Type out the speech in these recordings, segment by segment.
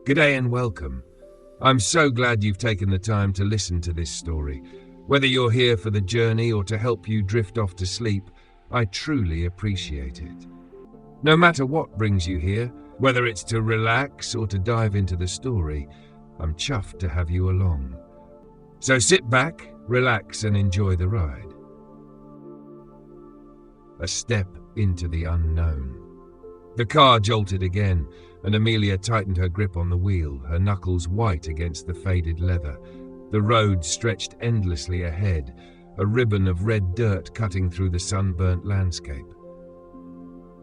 G'day and welcome. I'm so glad you've taken the time to listen to this story. Whether you're here for the journey or to help you drift off to sleep, I truly appreciate it. No matter what brings you here, whether it's to relax or to dive into the story, I'm chuffed to have you along. So sit back, relax and enjoy the ride. A step into the unknown. The car jolted again, and Amelia tightened her grip on the wheel, her knuckles white against the faded leather. The road stretched endlessly ahead, a ribbon of red dirt cutting through the sunburnt landscape.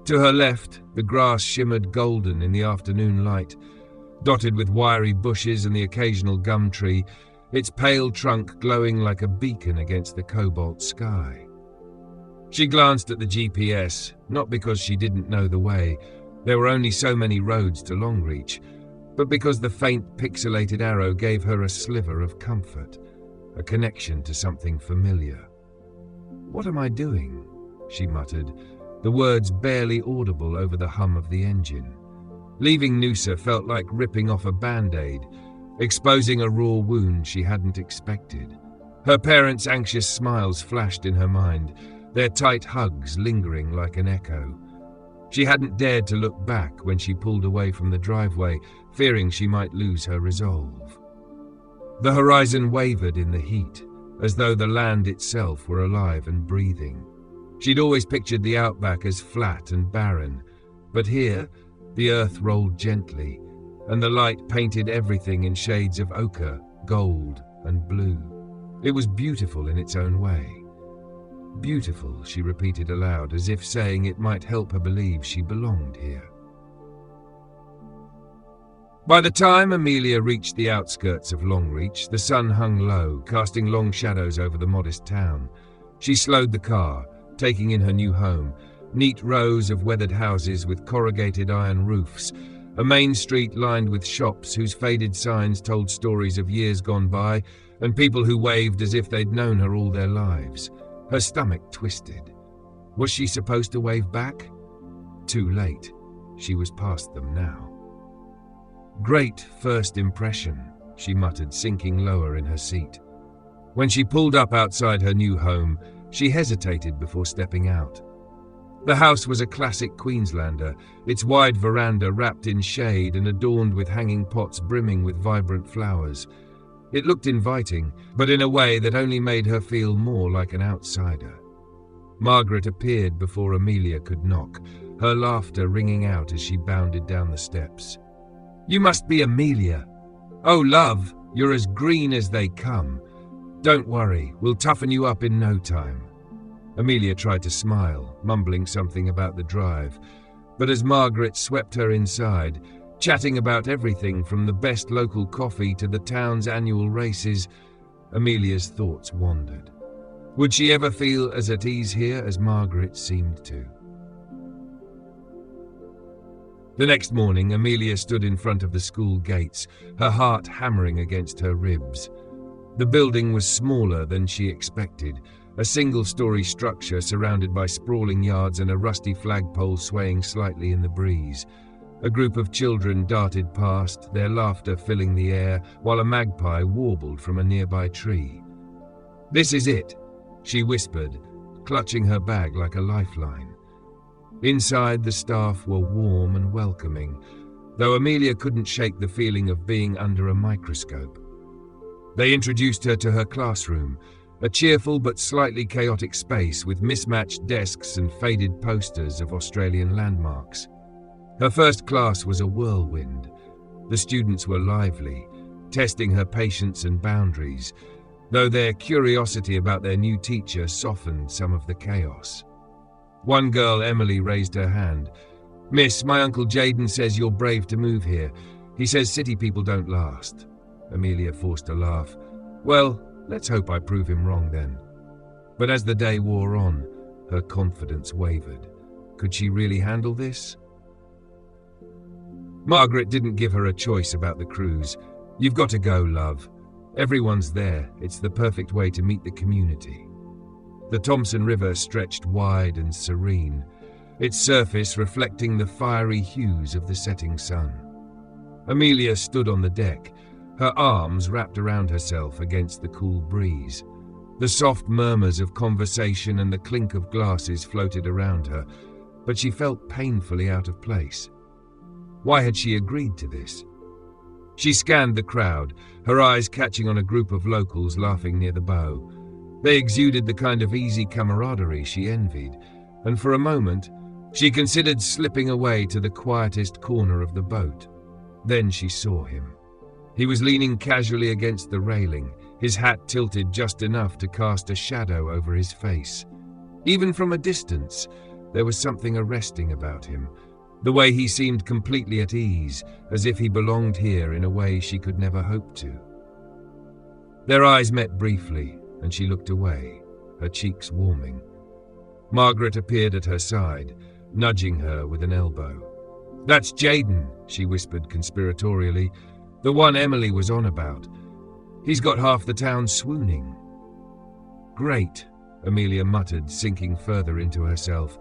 To her left, the grass shimmered golden in the afternoon light, dotted with wiry bushes and the occasional gum tree, its pale trunk glowing like a beacon against the cobalt sky. She glanced at the GPS, not because she didn't know the way. There were only so many roads to Longreach, but because the faint pixelated arrow gave her a sliver of comfort, a connection to something familiar. "What am I doing?" she muttered, the words barely audible over the hum of the engine. Leaving Noosa felt like ripping off a band-aid, exposing a raw wound she hadn't expected. Her parents' anxious smiles flashed in her mind, their tight hugs lingering like an echo. She hadn't dared to look back when she pulled away from the driveway, fearing she might lose her resolve. The horizon wavered in the heat, as though the land itself were alive and breathing. She'd always pictured the Outback as flat and barren, but here, the earth rolled gently, and the light painted everything in shades of ochre, gold, and blue. It was beautiful in its own way. Beautiful, she repeated aloud, as if saying it might help her believe she belonged here. By the time Amelia reached the outskirts of Longreach, the sun hung low, casting long shadows over the modest town. She slowed the car, taking in her new home, neat rows of weathered houses with corrugated iron roofs, a main street lined with shops whose faded signs told stories of years gone by, and people who waved as if they'd known her all their lives. Her stomach twisted. Was she supposed to wave back? Too late. She was past them now. "Great first impression," she muttered, sinking lower in her seat. When she pulled up outside her new home, she hesitated before stepping out. The house was a classic Queenslander, its wide veranda wrapped in shade and adorned with hanging pots brimming with vibrant flowers. It looked inviting, but in a way that only made her feel more like an outsider. Margaret appeared before Amelia could knock, her laughter ringing out as she bounded down the steps. "You must be Amelia. Oh, love, you're as green as they come. Don't worry, we'll toughen you up in no time." Amelia tried to smile, mumbling something about the drive, but as Margaret swept her inside, chatting about everything from the best local coffee to the town's annual races, Amelia's thoughts wandered. Would she ever feel as at ease here as Margaret seemed to? The next morning, Amelia stood in front of the school gates, her heart hammering against her ribs. The building was smaller than she expected, a single-story structure surrounded by sprawling yards and a rusty flagpole swaying slightly in the breeze. A group of children darted past, their laughter filling the air, while a magpie warbled from a nearby tree. "This is it," she whispered, clutching her bag like a lifeline. Inside, the staff were warm and welcoming, though Amelia couldn't shake the feeling of being under a microscope. They introduced her to her classroom, a cheerful but slightly chaotic space with mismatched desks and faded posters of Australian landmarks. Her first class was a whirlwind. The students were lively, testing her patience and boundaries, though their curiosity about their new teacher softened some of the chaos. One girl, Emily, raised her hand. "Miss, my Uncle Jaden says you're brave to move here. He says city people don't last." Amelia forced a laugh. "Well, let's hope I prove him wrong then." But as the day wore on, her confidence wavered. Could she really handle this? Margaret didn't give her a choice about the cruise. "You've got to go, love. Everyone's there. It's the perfect way to meet the community." The Thompson River stretched wide and serene, its surface reflecting the fiery hues of the setting sun. Amelia stood on the deck, her arms wrapped around herself against the cool breeze. The soft murmurs of conversation and the clink of glasses floated around her, but she felt painfully out of place. Why had she agreed to this? She scanned the crowd, her eyes catching on a group of locals laughing near the bow. They exuded the kind of easy camaraderie she envied, and for a moment, she considered slipping away to the quietest corner of the boat. Then she saw him. He was leaning casually against the railing, his hat tilted just enough to cast a shadow over his face. Even from a distance, there was something arresting about him, the way he seemed completely at ease, as if he belonged here in a way she could never hope to. Their eyes met briefly, and she looked away, her cheeks warming. Margaret appeared at her side, nudging her with an elbow. "That's Jaden," she whispered conspiratorially, "the one Emily was on about. He's got half the town swooning." "Great," Amelia muttered, sinking further into herself.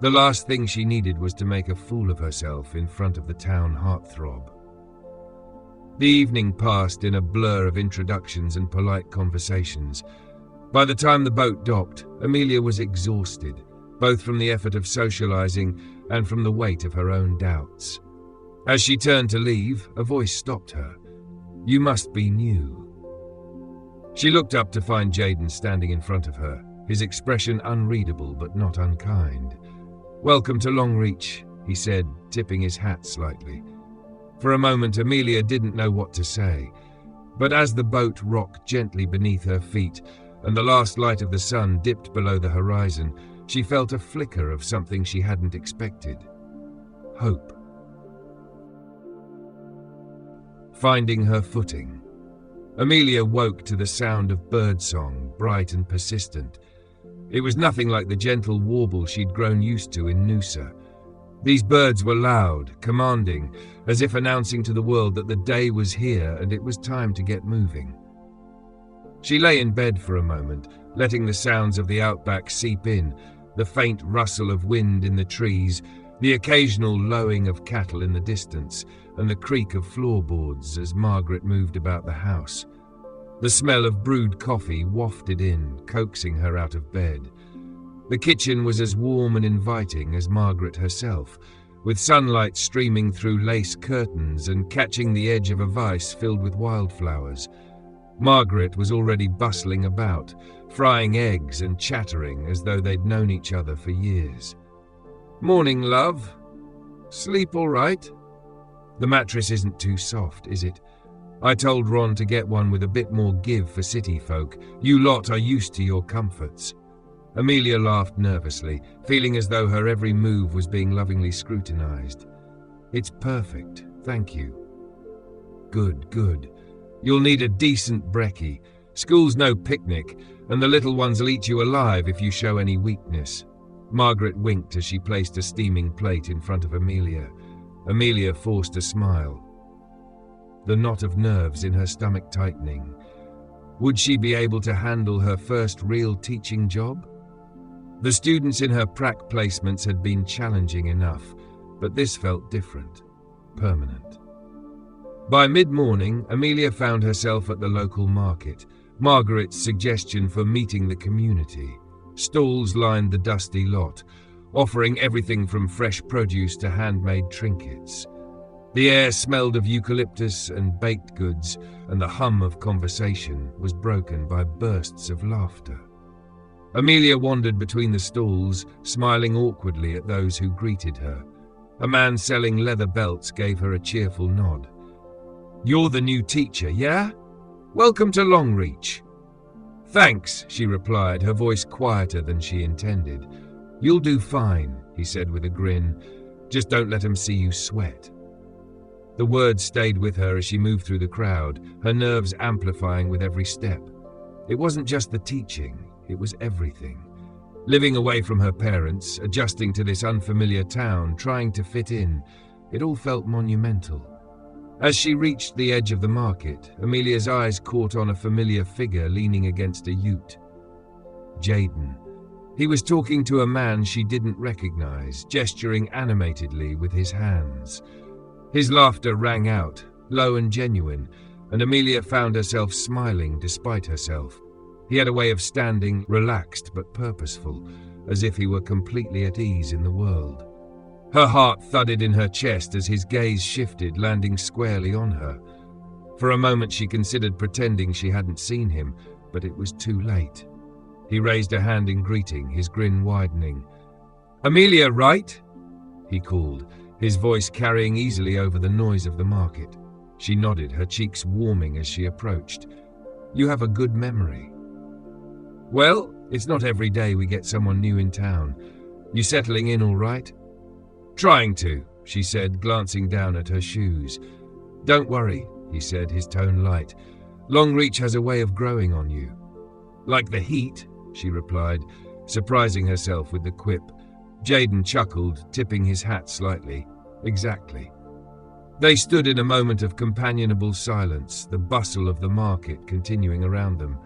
The last thing she needed was to make a fool of herself in front of the town heartthrob. The evening passed in a blur of introductions and polite conversations. By the time the boat docked, Amelia was exhausted, both from the effort of socializing and from the weight of her own doubts. As she turned to leave, a voice stopped her. "You must be new." She looked up to find Jaden standing in front of her, his expression unreadable but not unkind. "Welcome to Longreach," he said, tipping his hat slightly. For a moment, Amelia didn't know what to say, but as the boat rocked gently beneath her feet and the last light of the sun dipped below the horizon, she felt a flicker of something she hadn't expected. Hope. Finding her footing. Amelia woke to the sound of birdsong, bright and persistent. It was nothing like the gentle warble she'd grown used to in Noosa. These birds were loud, commanding, as if announcing to the world that the day was here and it was time to get moving. She lay in bed for a moment, letting the sounds of the outback seep in, the faint rustle of wind in the trees, the occasional lowing of cattle in the distance, and the creak of floorboards as Margaret moved about the house. The smell of brewed coffee wafted in, coaxing her out of bed. The kitchen was as warm and inviting as Margaret herself, with sunlight streaming through lace curtains and catching the edge of a vase filled with wildflowers. Margaret was already bustling about, frying eggs and chattering as though they'd known each other for years. "Morning, love. Sleep all right? The mattress isn't too soft, is it? I told Ron to get one with a bit more give for city folk. You lot are used to your comforts." Amelia laughed nervously, feeling as though her every move was being lovingly scrutinized. "It's perfect, thank you." "Good, good. You'll need a decent brekkie. School's no picnic, and the little ones'll eat you alive if you show any weakness." Margaret winked as she placed a steaming plate in front of Amelia. Amelia forced a smile, the knot of nerves in her stomach tightening. Would she be able to handle her first real teaching job? The students in her prac placements had been challenging enough, but this felt different, permanent. By mid-morning, Amelia found herself at the local market, Margaret's suggestion for meeting the community. Stalls lined the dusty lot, offering everything from fresh produce to handmade trinkets. The air smelled of eucalyptus and baked goods, and the hum of conversation was broken by bursts of laughter. Amelia wandered between the stalls, smiling awkwardly at those who greeted her. A man selling leather belts gave her a cheerful nod. "You're the new teacher, yeah? Welcome to Longreach." "Thanks," she replied, her voice quieter than she intended. "You'll do fine," he said with a grin. "Just don't let 'em see you sweat." The words stayed with her as she moved through the crowd, her nerves amplifying with every step. It wasn't just the teaching, it was everything. Living away from her parents, adjusting to this unfamiliar town, trying to fit in, it all felt monumental. As she reached the edge of the market, Amelia's eyes caught on a familiar figure leaning against a ute. Jaden. He was talking to a man she didn't recognize, gesturing animatedly with his hands. His laughter rang out, low and genuine, and Amelia found herself smiling despite herself. He had a way of standing relaxed but purposeful, as if he were completely at ease in the world. Her heart thudded in her chest as his gaze shifted, landing squarely on her. For a moment she considered pretending she hadn't seen him, but it was too late. He raised a hand in greeting, his grin widening. "Amelia, right?" he called, his voice carrying easily over the noise of the market. She nodded, her cheeks warming as she approached. "You have a good memory." "Well, it's not every day we get someone new in town. You settling in all right?" "Trying to," she said, glancing down at her shoes. "Don't worry," he said, his tone light. "Longreach has a way of growing on you." "Like the heat," she replied, surprising herself with the quip. Jaden chuckled, tipping his hat slightly. "Exactly." They stood in a moment of companionable silence, the bustle of the market continuing around them.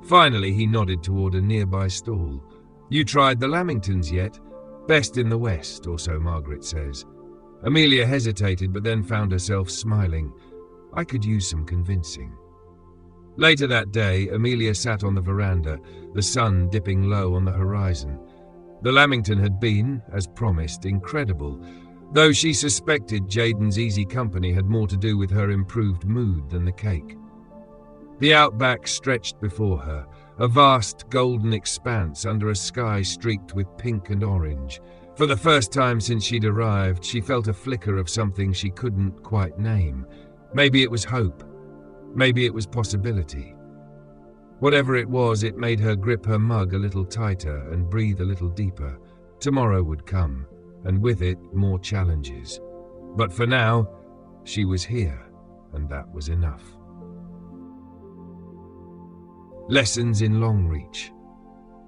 Finally, he nodded toward a nearby stall. "You tried the lamingtons yet? Best in the West, or so Margaret says." Amelia hesitated, but then found herself smiling. "I could use some convincing." Later that day, Amelia sat on the veranda, the sun dipping low on the horizon. The lamington had been, as promised, incredible, though she suspected Jaden's easy company had more to do with her improved mood than the cake. The Outback stretched before her, a vast golden expanse under a sky streaked with pink and orange. For the first time since she'd arrived, she felt a flicker of something she couldn't quite name. Maybe it was hope. Maybe it was possibility. Whatever it was, it made her grip her mug a little tighter and breathe a little deeper. Tomorrow would come, and with it, more challenges. But for now, she was here, and that was enough. Lessons in Longreach.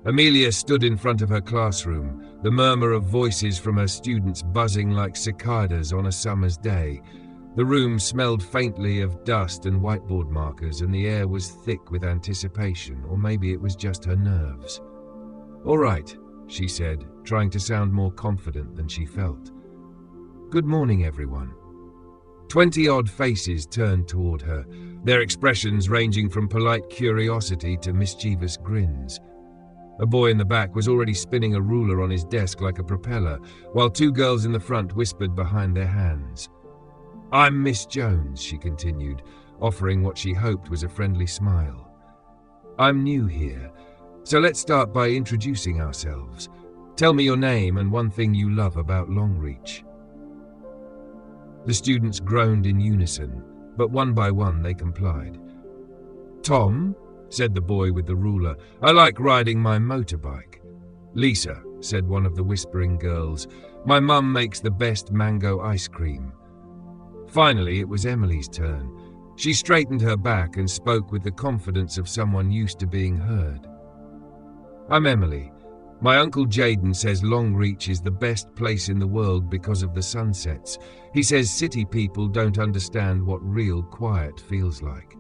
Amelia stood in front of her classroom, the murmur of voices from her students buzzing like cicadas on a summer's day. The room smelled faintly of dust and whiteboard markers, and the air was thick with anticipation, or maybe it was just her nerves. "All right," she said, trying to sound more confident than she felt. "Good morning, everyone." 20-odd faces turned toward her, their expressions ranging from polite curiosity to mischievous grins. A boy in the back was already spinning a ruler on his desk like a propeller, while two girls in the front whispered behind their hands. "I'm Miss Jones," she continued, offering what she hoped was a friendly smile. "I'm new here, so let's start by introducing ourselves. Tell me your name and one thing you love about Longreach." The students groaned in unison, but one by one they complied. "Tom," said the boy with the ruler. "I like riding my motorbike." "Lisa," said one of the whispering girls. "My mum makes the best mango ice cream." Finally, it was Emily's turn. She straightened her back and spoke with the confidence of someone used to being heard. "I'm Emily. My uncle Jaden says Longreach is the best place in the world because of the sunsets. He says city people don't understand what real quiet feels like."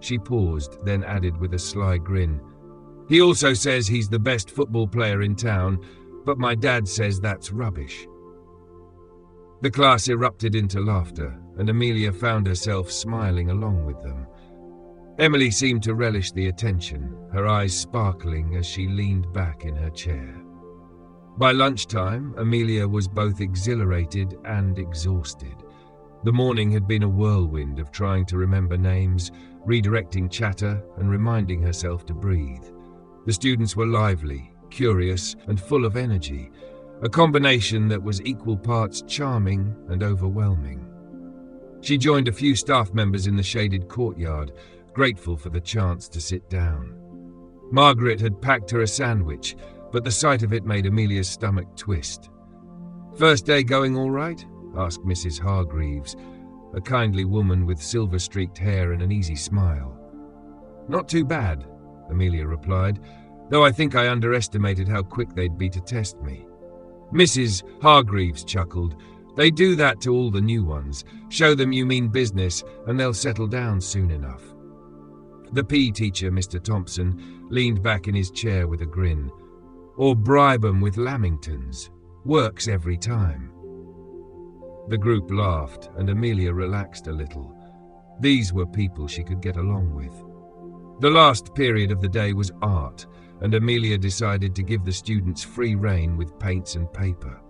She paused, then added with a sly grin, "He also says he's the best football player in town, but my dad says that's rubbish." The class erupted into laughter, and Amelia found herself smiling along with them. Emily seemed to relish the attention, her eyes sparkling as she leaned back in her chair. By lunchtime, Amelia was both exhilarated and exhausted. The morning had been a whirlwind of trying to remember names, redirecting chatter, and reminding herself to breathe. The students were lively, curious, and full of energy, a combination that was equal parts charming and overwhelming. She joined a few staff members in the shaded courtyard, grateful for the chance to sit down. Margaret had packed her a sandwich, but the sight of it made Amelia's stomach twist. "First day going all right?" asked Mrs. Hargreaves, a kindly woman with silver-streaked hair and an easy smile. "Not too bad," Amelia replied, "though I think I underestimated how quick they'd be to test me." Mrs. Hargreaves chuckled. "They do that to all the new ones. Show them you mean business, and they'll settle down soon enough." The PE teacher, Mr. Thompson, leaned back in his chair with a grin. "Or bribe 'em with lamingtons. Works every time." The group laughed, and Amelia relaxed a little. These were people she could get along with. The last period of the day was art, and Amelia decided to give the students free rein with paints and paper.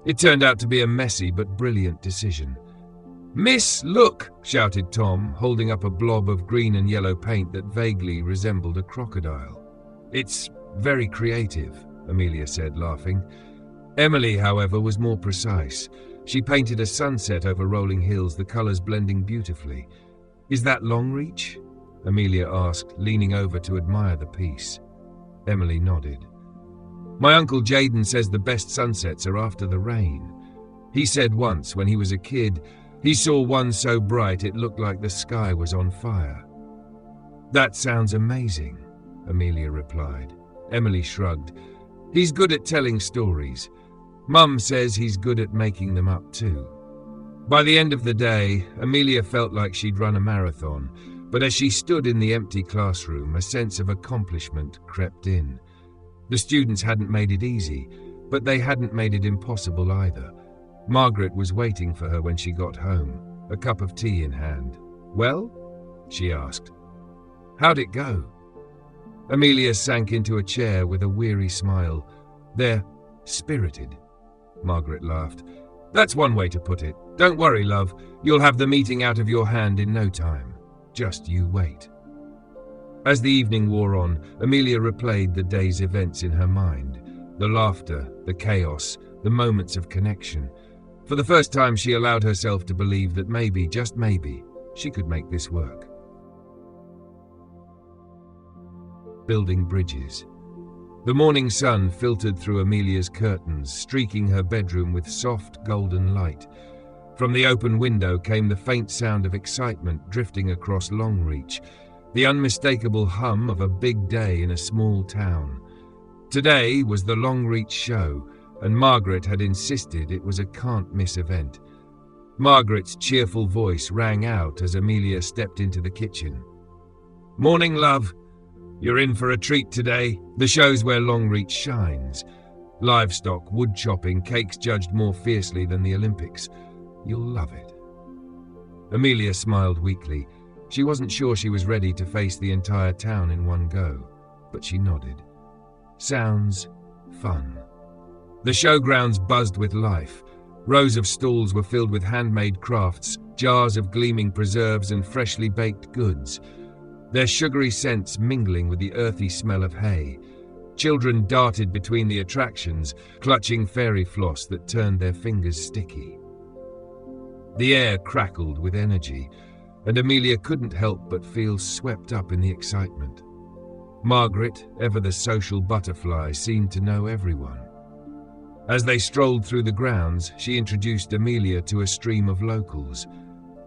It turned out to be a messy but brilliant decision. "Miss, look!" shouted Tom, holding up a blob of green and yellow paint that vaguely resembled a crocodile. "It's very creative," Amelia said, laughing. Emily, however, was more precise. She painted a sunset over rolling hills, the colours blending beautifully. "Is that Longreach?" Amelia asked, leaning over to admire the piece. Emily nodded. "My Uncle Jaden says the best sunsets are after the rain. He said once, when he was a kid, he saw one so bright it looked like the sky was on fire." "That sounds amazing," Amelia replied. Emily shrugged. "He's good at telling stories. Mum says he's good at making them up too." By the end of the day, Amelia felt like she'd run a marathon, but as she stood in the empty classroom, a sense of accomplishment crept in. The students hadn't made it easy, but they hadn't made it impossible either. Margaret was waiting for her when she got home, a cup of tea in hand. "Well?" she asked. "How'd it go?" Amelia sank into a chair with a weary smile. "They're spirited," Margaret laughed. "That's one way to put it. Don't worry, love. You'll have the meeting out of your hand in no time. Just you wait." As the evening wore on, Amelia replayed the day's events in her mind. The laughter, the chaos, the moments of connection. For the first time, she allowed herself to believe that maybe, just maybe, she could make this work. Building bridges. The morning sun filtered through Amelia's curtains, streaking her bedroom with soft, golden light. From the open window came the faint sound of excitement drifting across Longreach, the unmistakable hum of a big day in a small town. Today was the Longreach show, and Margaret had insisted it was a can't-miss event. Margaret's cheerful voice rang out as Amelia stepped into the kitchen. "Morning, love. You're in for a treat today. The show's where Longreach shines. Livestock, wood chopping, cakes judged more fiercely than the Olympics. You'll love it." Amelia smiled weakly. She wasn't sure she was ready to face the entire town in one go, but she nodded. Sounds fun. The showgrounds buzzed with life. Rows of stalls were filled with handmade crafts, jars of gleaming preserves and freshly baked goods, their sugary scents mingling with the earthy smell of hay. Children darted between the attractions, clutching fairy floss that turned their fingers sticky. The air crackled with energy, and Amelia couldn't help but feel swept up in the excitement. Margaret, ever the social butterfly, seemed to know everyone. As they strolled through the grounds, she introduced Amelia to a stream of locals.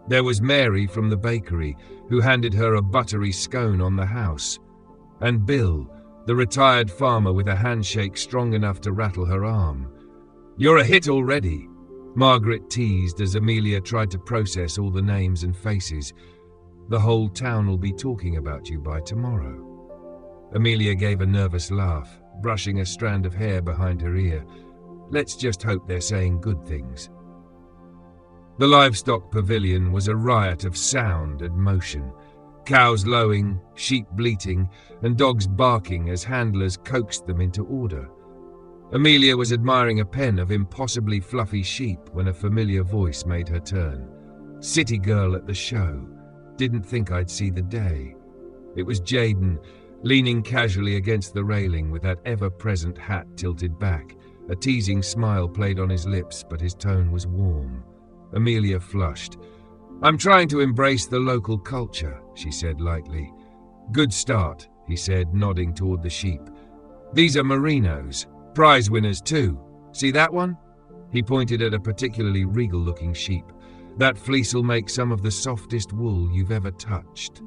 There was Mary from the bakery, who handed her a buttery scone on the house, and Bill, the retired farmer with a handshake strong enough to rattle her arm. "You're a hit already," Margaret teased as Amelia tried to process all the names and faces. "The whole town will be talking about you by tomorrow." Amelia gave a nervous laugh, brushing a strand of hair behind her ear. "Let's just hope they're saying good things." The livestock pavilion was a riot of sound and motion. Cows lowing, sheep bleating, and dogs barking as handlers coaxed them into order. Amelia was admiring a pen of impossibly fluffy sheep when a familiar voice made her turn. "City girl at the show. Didn't think I'd see the day." It was Jaden, leaning casually against the railing with that ever-present hat tilted back. A teasing smile played on his lips, but his tone was warm. Amelia flushed. "I'm trying to embrace the local culture," she said lightly. "Good start," he said, nodding toward the sheep. "These are merinos. Prize winners too. See that one?" He pointed at a particularly regal-looking sheep. "That fleece'll make some of the softest wool you've ever touched."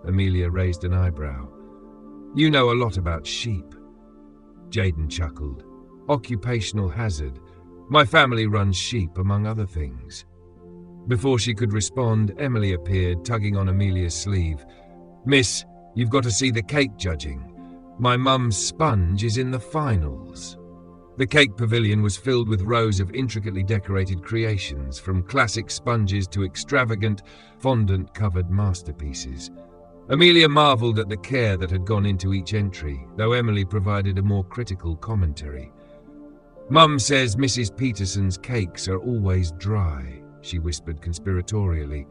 Amelia raised an eyebrow. "You know a lot about sheep." Jaden chuckled. "Occupational hazard. My family runs sheep, among other things." Before she could respond, Emily appeared, tugging on Amelia's sleeve. "Miss, you've got to see the cake judging. My mum's sponge is in the finals." The cake pavilion was filled with rows of intricately decorated creations, from classic sponges to extravagant, fondant-covered masterpieces. Amelia marvelled at the care that had gone into each entry, though Emily provided a more critical commentary. "Mum says Mrs. Peterson's cakes are always dry," she whispered conspiratorially.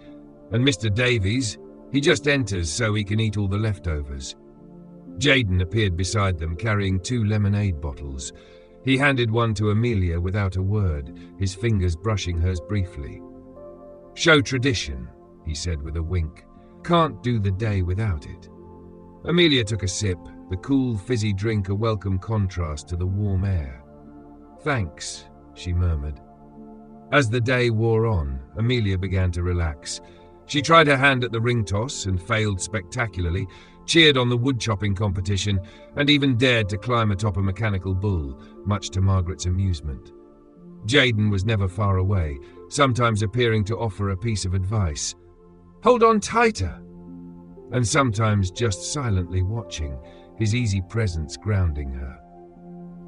"And Mr. Davies, he just enters so he can eat all the leftovers." Jaden appeared beside them, carrying 2 lemonade bottles. He handed one to Amelia without a word, his fingers brushing hers briefly. "Show tradition," he said with a wink. "Can't do the day without it." Amelia took a sip, the cool, fizzy drink a welcome contrast to the warm air. "Thanks," she murmured. As the day wore on, Amelia began to relax. She tried her hand at the ring toss and failed spectacularly, cheered on the wood-chopping competition, and even dared to climb atop a mechanical bull, much to Margaret's amusement. Jaden was never far away, sometimes appearing to offer a piece of advice. "Hold on tighter!" And sometimes just silently watching, his easy presence grounding her.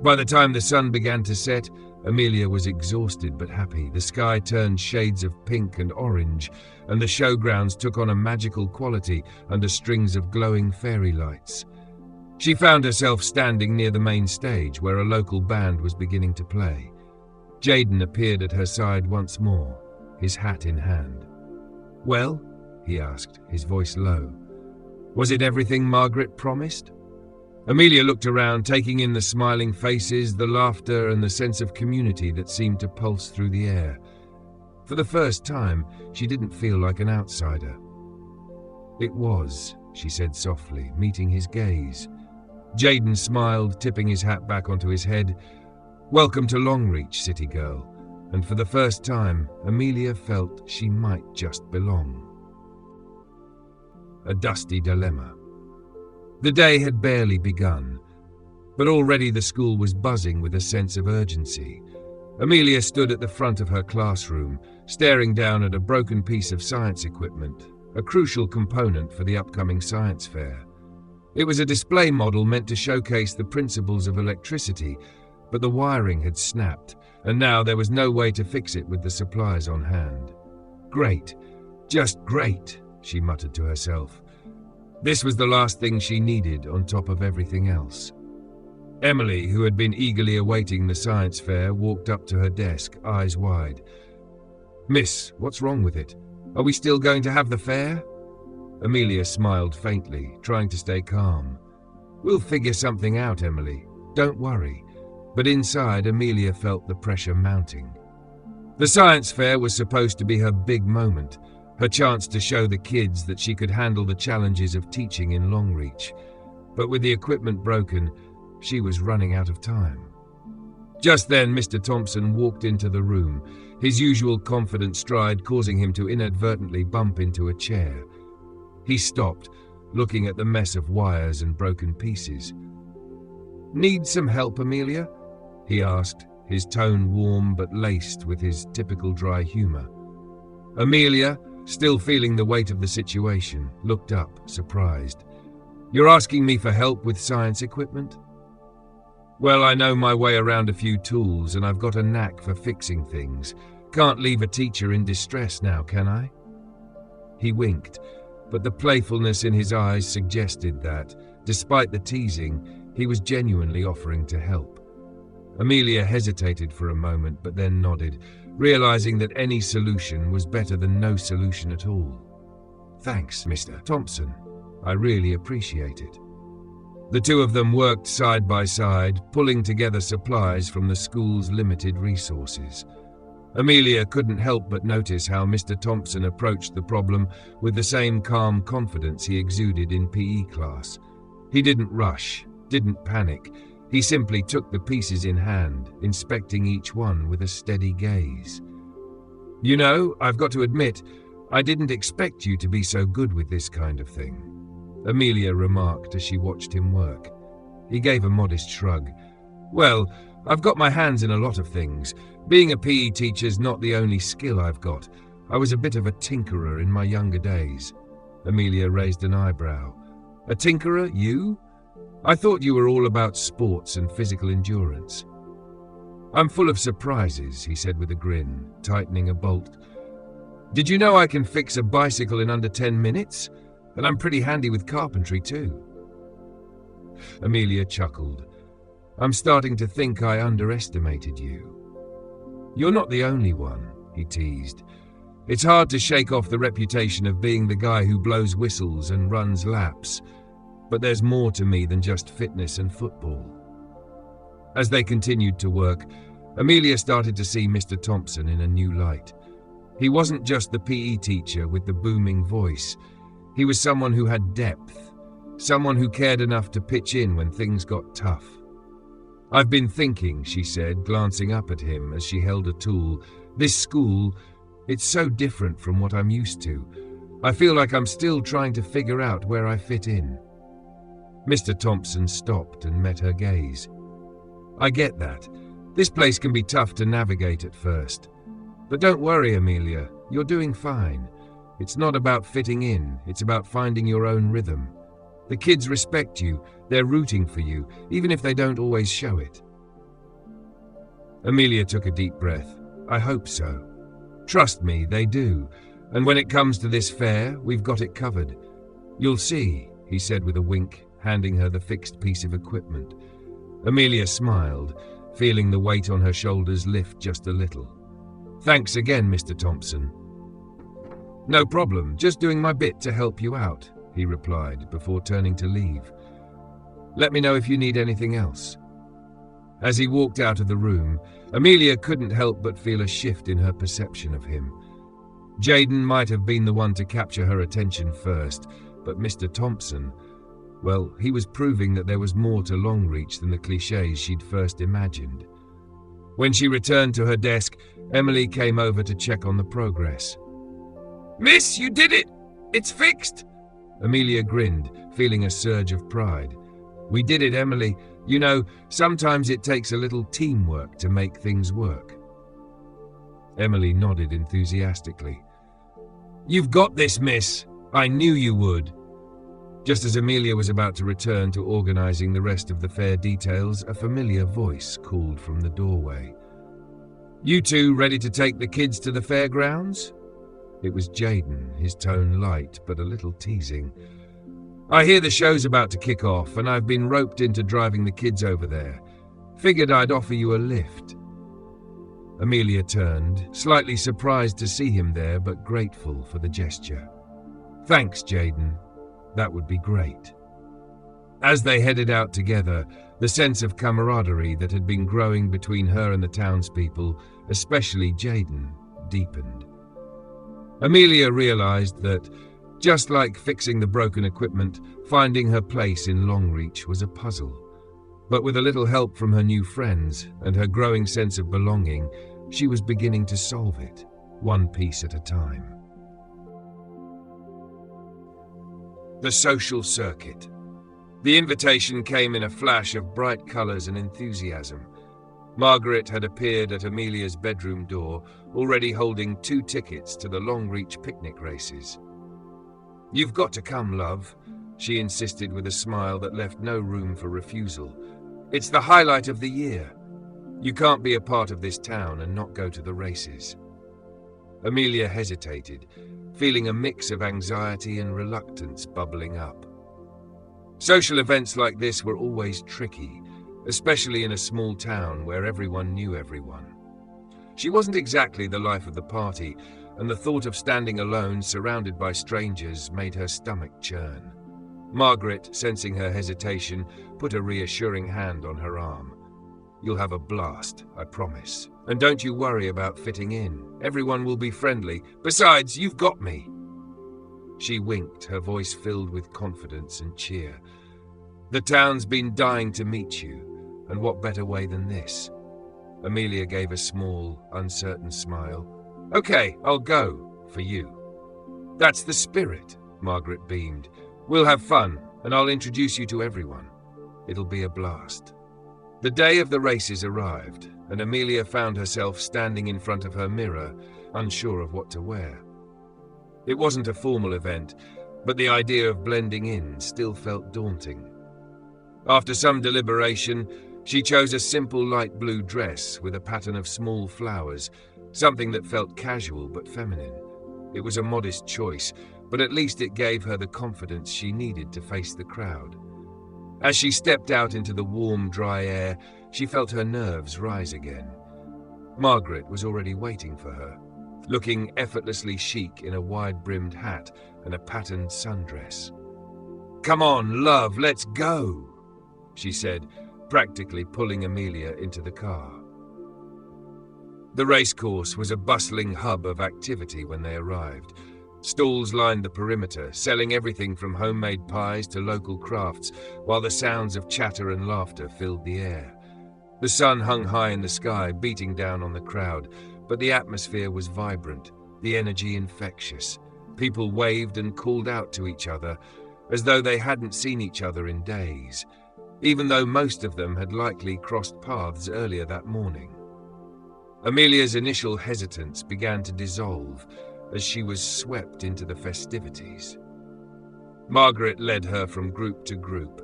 By the time the sun began to set, Amelia was exhausted but happy. The sky turned shades of pink and orange, and the showgrounds took on a magical quality under strings of glowing fairy lights. She found herself standing near the main stage, where a local band was beginning to play. Jaden appeared at her side once more, his hat in hand. "Well?" he asked, his voice low. "Was it everything Margaret promised?" Amelia looked around, taking in the smiling faces, the laughter, and the sense of community that seemed to pulse through the air. For the first time, she didn't feel like an outsider. "It was," she said softly, meeting his gaze. Jaden smiled, tipping his hat back onto his head. "Welcome to Longreach, city girl," and for the first time, Amelia felt she might just belong. A dusty dilemma. The day had barely begun, but already the school was buzzing with a sense of urgency. Amelia stood at the front of her classroom, staring down at a broken piece of science equipment, a crucial component for the upcoming science fair. It was a display model meant to showcase the principles of electricity, but the wiring had snapped, and now there was no way to fix it with the supplies on hand. "Great, just great," she muttered to herself. This was the last thing she needed on top of everything else. Emily, who had been eagerly awaiting the science fair, walked up to her desk, eyes wide. "Miss, what's wrong with it? Are we still going to have the fair?" Amelia smiled faintly, trying to stay calm. "We'll figure something out, Emily. Don't worry." But inside, Amelia felt the pressure mounting. The science fair was supposed to be her big moment, her chance to show the kids that she could handle the challenges of teaching in Longreach. But with the equipment broken, she was running out of time. Just then, Mr. Thompson walked into the room, his usual confident stride causing him to inadvertently bump into a chair. He stopped, looking at the mess of wires and broken pieces. "Need some help, Amelia?" he asked, his tone warm but laced with his typical dry humor. Amelia, still feeling the weight of the situation, looked up, surprised. "You're asking me for help with science equipment?" "Well, I know my way around a few tools, and I've got a knack for fixing things. Can't leave a teacher in distress now, can I?" He winked, but the playfulness in his eyes suggested that, despite the teasing, he was genuinely offering to help. Amelia hesitated for a moment, but then nodded, realizing that any solution was better than no solution at all. "Thanks, Mr. Thompson. I really appreciate it." The two of them worked side by side, pulling together supplies from the school's limited resources. Amelia couldn't help but notice how Mr. Thompson approached the problem with the same calm confidence he exuded in PE class. He didn't rush, didn't panic. He simply took the pieces in hand, inspecting each one with a steady gaze. "You know, I've got to admit, I didn't expect you to be so good with this kind of thing," Amelia remarked as she watched him work. He gave a modest shrug. "Well, I've got my hands in a lot of things. Being a PE teacher's not the only skill I've got. I was a bit of a tinkerer in my younger days." Amelia raised an eyebrow. "A tinkerer, you? I thought you were all about sports and physical endurance." I'm full of surprises, he said with a grin, tightening a bolt. Did you know I can fix a bicycle in under 10 minutes? And I'm pretty handy with carpentry too. Amelia chuckled. I'm starting to think I underestimated you. You're not the only one, he teased. It's hard to shake off the reputation of being the guy who blows whistles and runs laps, but there's more to me than just fitness and football. As they continued to work, Amelia started to see Mr. Thompson in a new light. He wasn't just the PE teacher with the booming voice. He was someone who had depth, someone who cared enough to pitch in when things got tough. I've been thinking, she said, glancing up at him as she held a tool. This school, it's so different from what I'm used to. I feel like I'm still trying to figure out where I fit in. Mr. Thompson stopped and met her gaze. I get that. This place can be tough to navigate at first. But don't worry, Amelia. You're doing fine. It's not about fitting in. It's about finding your own rhythm. The kids respect you. They're rooting for you, even if they don't always show it. Amelia took a deep breath. I hope so. Trust me, they do. And when it comes to this fair, we've got it covered. You'll see, he said with a wink, handing her the fixed piece of equipment. Amelia smiled, feeling the weight on her shoulders lift just a little. Thanks again, Mr. Thompson. No problem, just doing my bit to help you out, he replied before turning to leave. Let me know if you need anything else. As he walked out of the room, Amelia couldn't help but feel a shift in her perception of him. Jaden might have been the one to capture her attention first, but Mr. Thompson, well, he was proving that there was more to Longreach than the clichés she'd first imagined. When she returned to her desk, Emily came over to check on the progress. Miss, you did it! It's fixed! Amelia grinned, feeling a surge of pride. We did it, Emily. You know, sometimes it takes a little teamwork to make things work. Emily nodded enthusiastically. You've got this, miss. I knew you would. Just as Amelia was about to return to organizing the rest of the fair details, a familiar voice called from the doorway. You two ready to take the kids to the fairgrounds? It was Jaden, his tone light but a little teasing. I hear the show's about to kick off and I've been roped into driving the kids over there. Figured I'd offer you a lift. Amelia turned, slightly surprised to see him there but grateful for the gesture. Thanks, Jaden. That would be great. As they headed out together, the sense of camaraderie that had been growing between her and the townspeople, especially Jaden, deepened. Amelia realized that, just like fixing the broken equipment, finding her place in Longreach was a puzzle. But with a little help from her new friends and her growing sense of belonging, she was beginning to solve it, one piece at a time. The social circuit. The invitation came in a flash of bright colours and enthusiasm. Margaret had appeared at Amelia's bedroom door, already holding 2 tickets to the Longreach picnic races. You've got to come, love, she insisted with a smile that left no room for refusal. It's the highlight of the year. You can't be a part of this town and not go to the races. Amelia hesitated, feeling a mix of anxiety and reluctance bubbling up. Social events like this were always tricky, especially in a small town where everyone knew everyone. She wasn't exactly the life of the party, and the thought of standing alone, surrounded by strangers, made her stomach churn. Margaret, sensing her hesitation, put a reassuring hand on her arm. You'll have a blast, I promise. And don't you worry about fitting in. Everyone will be friendly. Besides, you've got me. She winked, her voice filled with confidence and cheer. The town's been dying to meet you, and what better way than this? Amelia gave a small, uncertain smile. Okay, I'll go, for you. That's the spirit, Margaret beamed. We'll have fun, and I'll introduce you to everyone. It'll be a blast. The day of the races arrived, and Amelia found herself standing in front of her mirror, unsure of what to wear. It wasn't a formal event, but the idea of blending in still felt daunting. After some deliberation, She chose a simple light blue dress with a pattern of small flowers, something that felt casual but feminine. It was a modest choice, but at least it gave her the confidence she needed to face the crowd. As she stepped out into the warm, dry air, she felt her nerves rise again. Margaret was already waiting for her, looking effortlessly chic in a wide-brimmed hat and a patterned sundress. "Come on, love, let's go," she said, practically pulling Amelia into the car. The racecourse was a bustling hub of activity when they arrived. Stalls lined the perimeter, selling everything from homemade pies to local crafts, while the sounds of chatter and laughter filled the air. The sun hung high in the sky, beating down on the crowd, but the atmosphere was vibrant, the energy infectious. People waved and called out to each other, as though they hadn't seen each other in days, even though most of them had likely crossed paths earlier that morning. Amelia's initial hesitance began to dissolve as she was swept into the festivities. Margaret led her from group to group,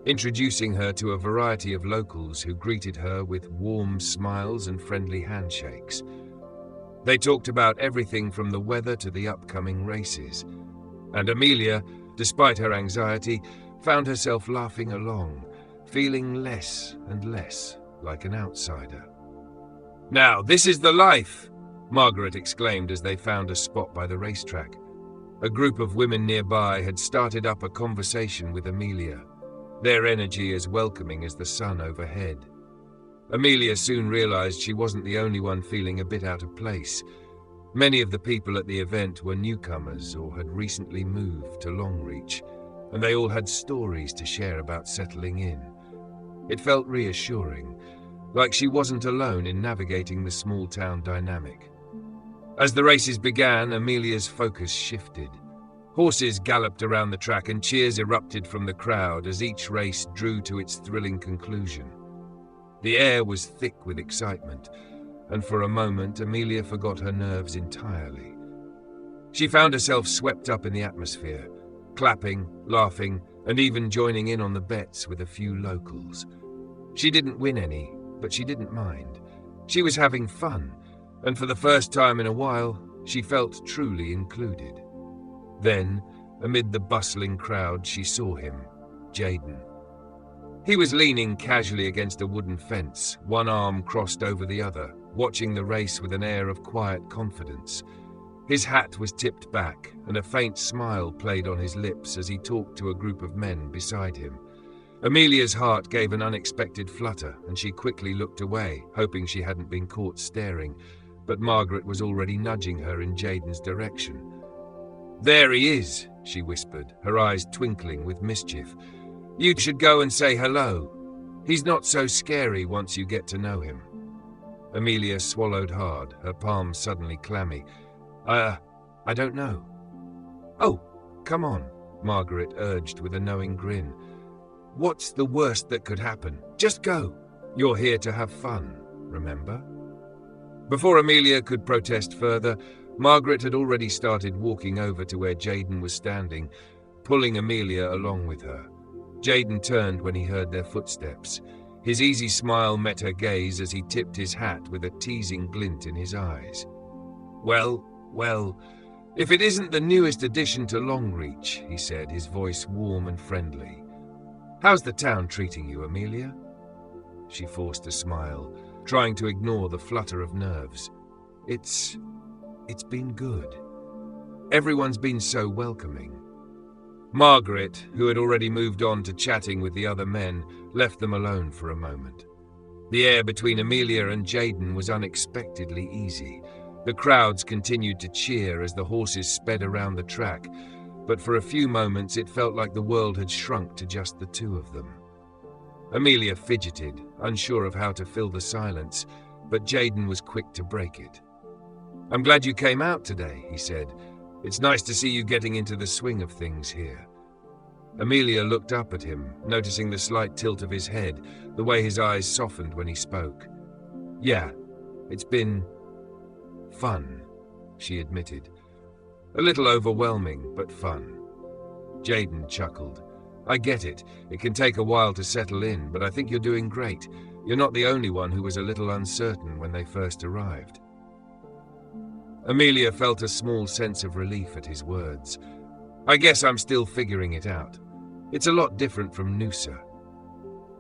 introducing her to a variety of locals who greeted her with warm smiles and friendly handshakes. They talked about everything from the weather to the upcoming races, and Amelia, despite her anxiety, found herself laughing along, feeling less and less like an outsider. "Now, this is the life!" Margaret exclaimed as they found a spot by the racetrack. A group of women nearby had started up a conversation with Amelia, their energy as welcoming as the sun overhead. Amelia soon realized she wasn't the only one feeling a bit out of place. Many of the people at the event were newcomers or had recently moved to Longreach, and they all had stories to share about settling in. It felt reassuring, like she wasn't alone in navigating the small-town dynamic. As the races began, Amelia's focus shifted. Horses galloped around the track and cheers erupted from the crowd as each race drew to its thrilling conclusion. The air was thick with excitement, and for a moment Amelia forgot her nerves entirely. She found herself swept up in the atmosphere, clapping, laughing, and even joining in on the bets with a few locals. She didn't win any, but she didn't mind. She was having fun, and for the first time in a while, she felt truly included. Then, amid the bustling crowd, she saw him, Jaden. He was leaning casually against a wooden fence, one arm crossed over the other, watching the race with an air of quiet confidence. His hat was tipped back, and a faint smile played on his lips as he talked to a group of men beside him. Amelia's heart gave an unexpected flutter, and she quickly looked away, hoping she hadn't been caught staring, but Margaret was already nudging her in Jaden's direction. "There he is," she whispered, her eyes twinkling with mischief. "You should go and say hello. He's not so scary once you get to know him." Amelia swallowed hard, her palms suddenly clammy. I don't know." "Oh, come on," Margaret urged with a knowing grin. "What's the worst that could happen? Just go. You're here to have fun, remember?" Before Amelia could protest further, Margaret had already started walking over to where Jaden was standing, pulling Amelia along with her. Jaden turned when he heard their footsteps. His easy smile met her gaze as he tipped his hat with a teasing glint in his eyes. Well, if it isn't the newest addition to Longreach," he said, his voice warm and friendly. "How's the town treating you, Amelia?" She forced a smile, trying to ignore the flutter of nerves. It's been good. Everyone's been so welcoming." Margaret, who had already moved on to chatting with the other men, left them alone for a moment. The air between Amelia and Jaden was unexpectedly easy. The crowds continued to cheer as the horses sped around the track, but for a few moments it felt like the world had shrunk to just the two of them. Amelia fidgeted, unsure of how to fill the silence, but Jaden was quick to break it. "I'm glad you came out today," he said. "It's nice to see you getting into the swing of things here." Amelia looked up at him, noticing the slight tilt of his head, the way his eyes softened when he spoke. "Yeah, it's been fun," she admitted. "A little overwhelming, but fun." Jaden chuckled. I get it. It can take a while to settle in, but I think you're doing great. You're not the only one who was a little uncertain when they first arrived." Amelia felt a small sense of relief at his words. "I guess I'm still figuring it out. It's a lot different from Noosa."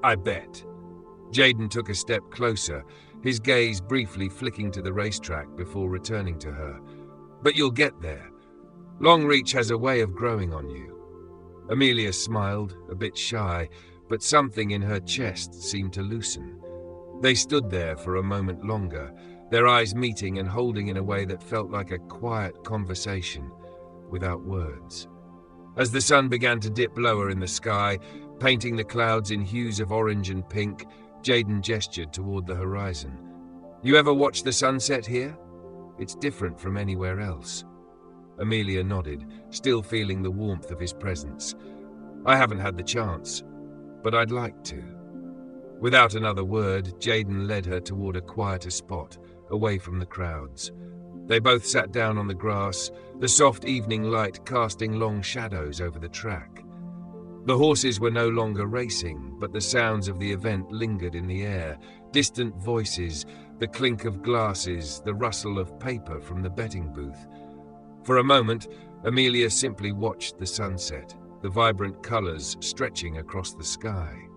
"I bet." Jaden took a step closer, his gaze briefly flicking to the racetrack before returning to her. "But you'll get there. Longreach has a way of growing on you." Amelia smiled, a bit shy, but something in her chest seemed to loosen. They stood there for a moment longer, their eyes meeting and holding in a way that felt like a quiet conversation, without words. As the sun began to dip lower in the sky, painting the clouds in hues of orange and pink, Jaden gestured toward the horizon. "You ever watch the sunset here? It's different from anywhere else." Amelia nodded, still feeling the warmth of his presence. "I haven't had the chance, but I'd like to." Without another word, Jaden led her toward a quieter spot, away from the crowds. They both sat down on the grass, the soft evening light casting long shadows over the track. The horses were no longer racing, but the sounds of the event lingered in the air, distant voices, the clink of glasses, the rustle of paper from the betting booth. For a moment, Amelia simply watched the sunset, the vibrant colors stretching across the sky.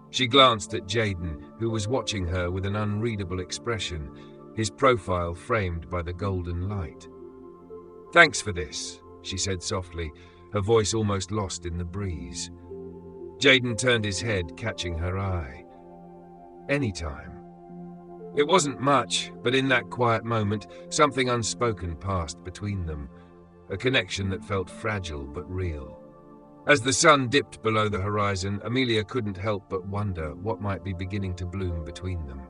She glanced at Jaden, who was watching her with an unreadable expression, his profile framed by the golden light. "Thanks for this," she said softly, her voice almost lost in the breeze. Jaden turned his head, catching her eye. "Anytime." It wasn't much, but in that quiet moment, something unspoken passed between them, a connection that felt fragile but real. As the sun dipped below the horizon, Amelia couldn't help but wonder what might be beginning to bloom between them.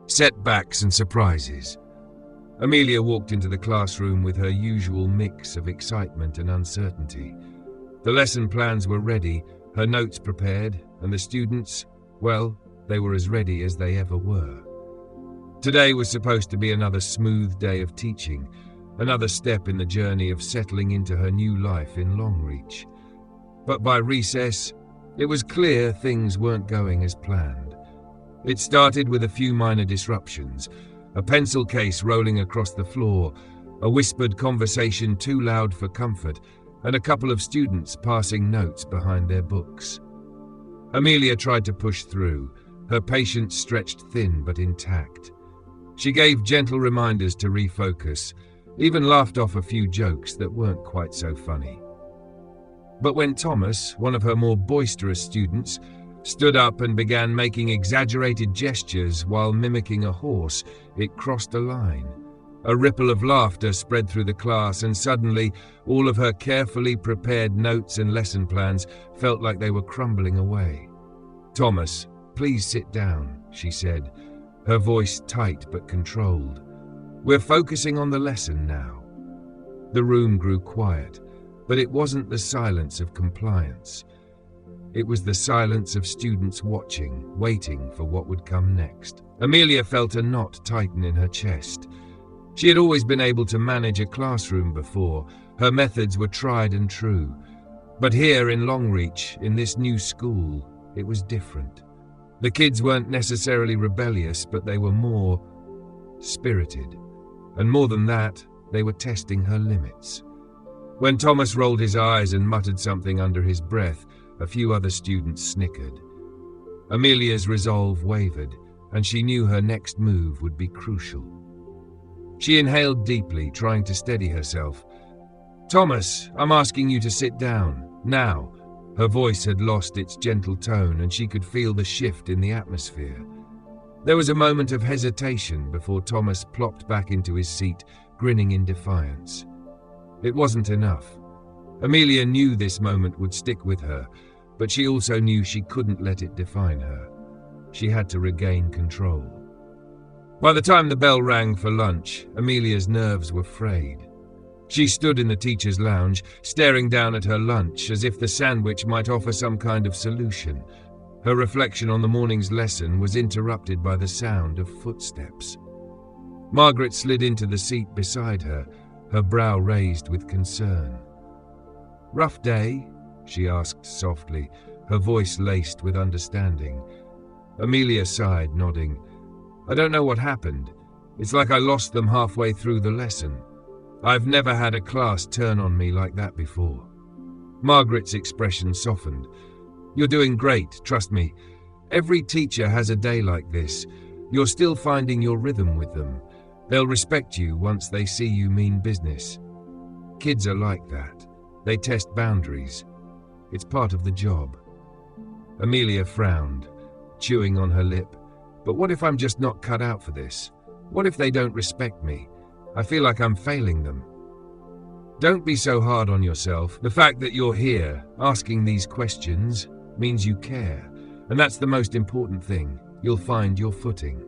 Setbacks and surprises. Amelia walked into the classroom with her usual mix of excitement and uncertainty. The lesson plans were ready, her notes prepared, and the students, well, they were as ready as they ever were. Today was supposed to be another smooth day of teaching, another step in the journey of settling into her new life in Longreach. But by recess, it was clear things weren't going as planned. It started with a few minor disruptions, a pencil case rolling across the floor, a whispered conversation too loud for comfort, and a couple of students passing notes behind their books. Amelia tried to push through, her patience stretched thin but intact. She gave gentle reminders to refocus, even laughed off a few jokes that weren't quite so funny. But when Thomas, one of her more boisterous students, stood up and began making exaggerated gestures while mimicking a horse, it crossed a line. A ripple of laughter spread through the class, and suddenly all of her carefully prepared notes and lesson plans felt like they were crumbling away. "Thomas, please sit down," she said, her voice tight but controlled. "We're focusing on the lesson now." The room grew quiet, but it wasn't the silence of compliance. It was the silence of students watching, waiting for what would come next. Amelia felt a knot tighten in her chest. She had always been able to manage a classroom before. Her methods were tried and true. But here in Longreach, in this new school, it was different. The kids weren't necessarily rebellious, but they were more spirited. And more than that, they were testing her limits. When Thomas rolled his eyes and muttered something under his breath, a few other students snickered. Amelia's resolve wavered, and she knew her next move would be crucial. She inhaled deeply, trying to steady herself. "Thomas, I'm asking you to sit down, now." Her voice had lost its gentle tone, and she could feel the shift in the atmosphere. There was a moment of hesitation before Thomas plopped back into his seat, grinning in defiance. It wasn't enough. Amelia knew this moment would stick with her, but she also knew she couldn't let it define her. She had to regain control. By the time the bell rang for lunch, Amelia's nerves were frayed. She stood in the teacher's lounge, staring down at her lunch as if the sandwich might offer some kind of solution. Her reflection on the morning's lesson was interrupted by the sound of footsteps. Margaret slid into the seat beside her, her brow raised with concern. "Rough day?" she asked softly, her voice laced with understanding. Amelia sighed, nodding. "I don't know what happened. It's like I lost them halfway through the lesson. I've never had a class turn on me like that before." Margaret's expression softened. "You're doing great, trust me. Every teacher has a day like this. You're still finding your rhythm with them. They'll respect you once they see you mean business. Kids are like that. They test boundaries. It's part of the job." Amelia frowned, chewing on her lip. "But what if I'm just not cut out for this? What if they don't respect me? I feel like I'm failing them." "Don't be so hard on yourself. The fact that you're here, asking these questions, means you care. And that's the most important thing. You'll find your footing."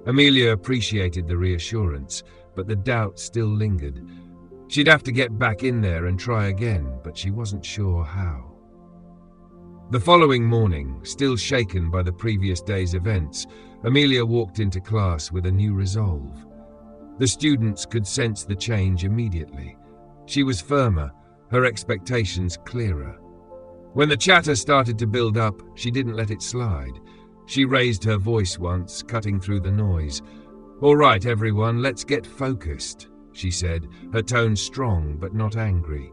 Amelia appreciated the reassurance, but the doubt still lingered. She'd have to get back in there and try again, but she wasn't sure how. The following morning, still shaken by the previous day's events, Amelia walked into class with a new resolve. The students could sense the change immediately. She was firmer, her expectations clearer. When the chatter started to build up, she didn't let it slide. She raised her voice once, cutting through the noise. "All right, everyone, let's get focused," she said, her tone strong but not angry.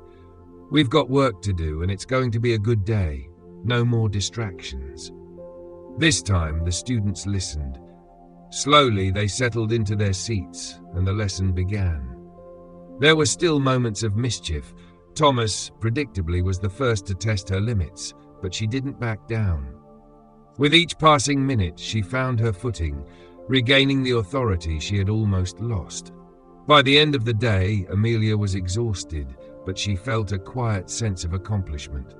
"We've got work to do, and it's going to be a good day. No more distractions." This time, the students listened. Slowly, they settled into their seats, and the lesson began. There were still moments of mischief. Thomas, predictably, was the first to test her limits, but she didn't back down. With each passing minute, she found her footing, regaining the authority she had almost lost. By the end of the day, Amelia was exhausted, but she felt a quiet sense of accomplishment.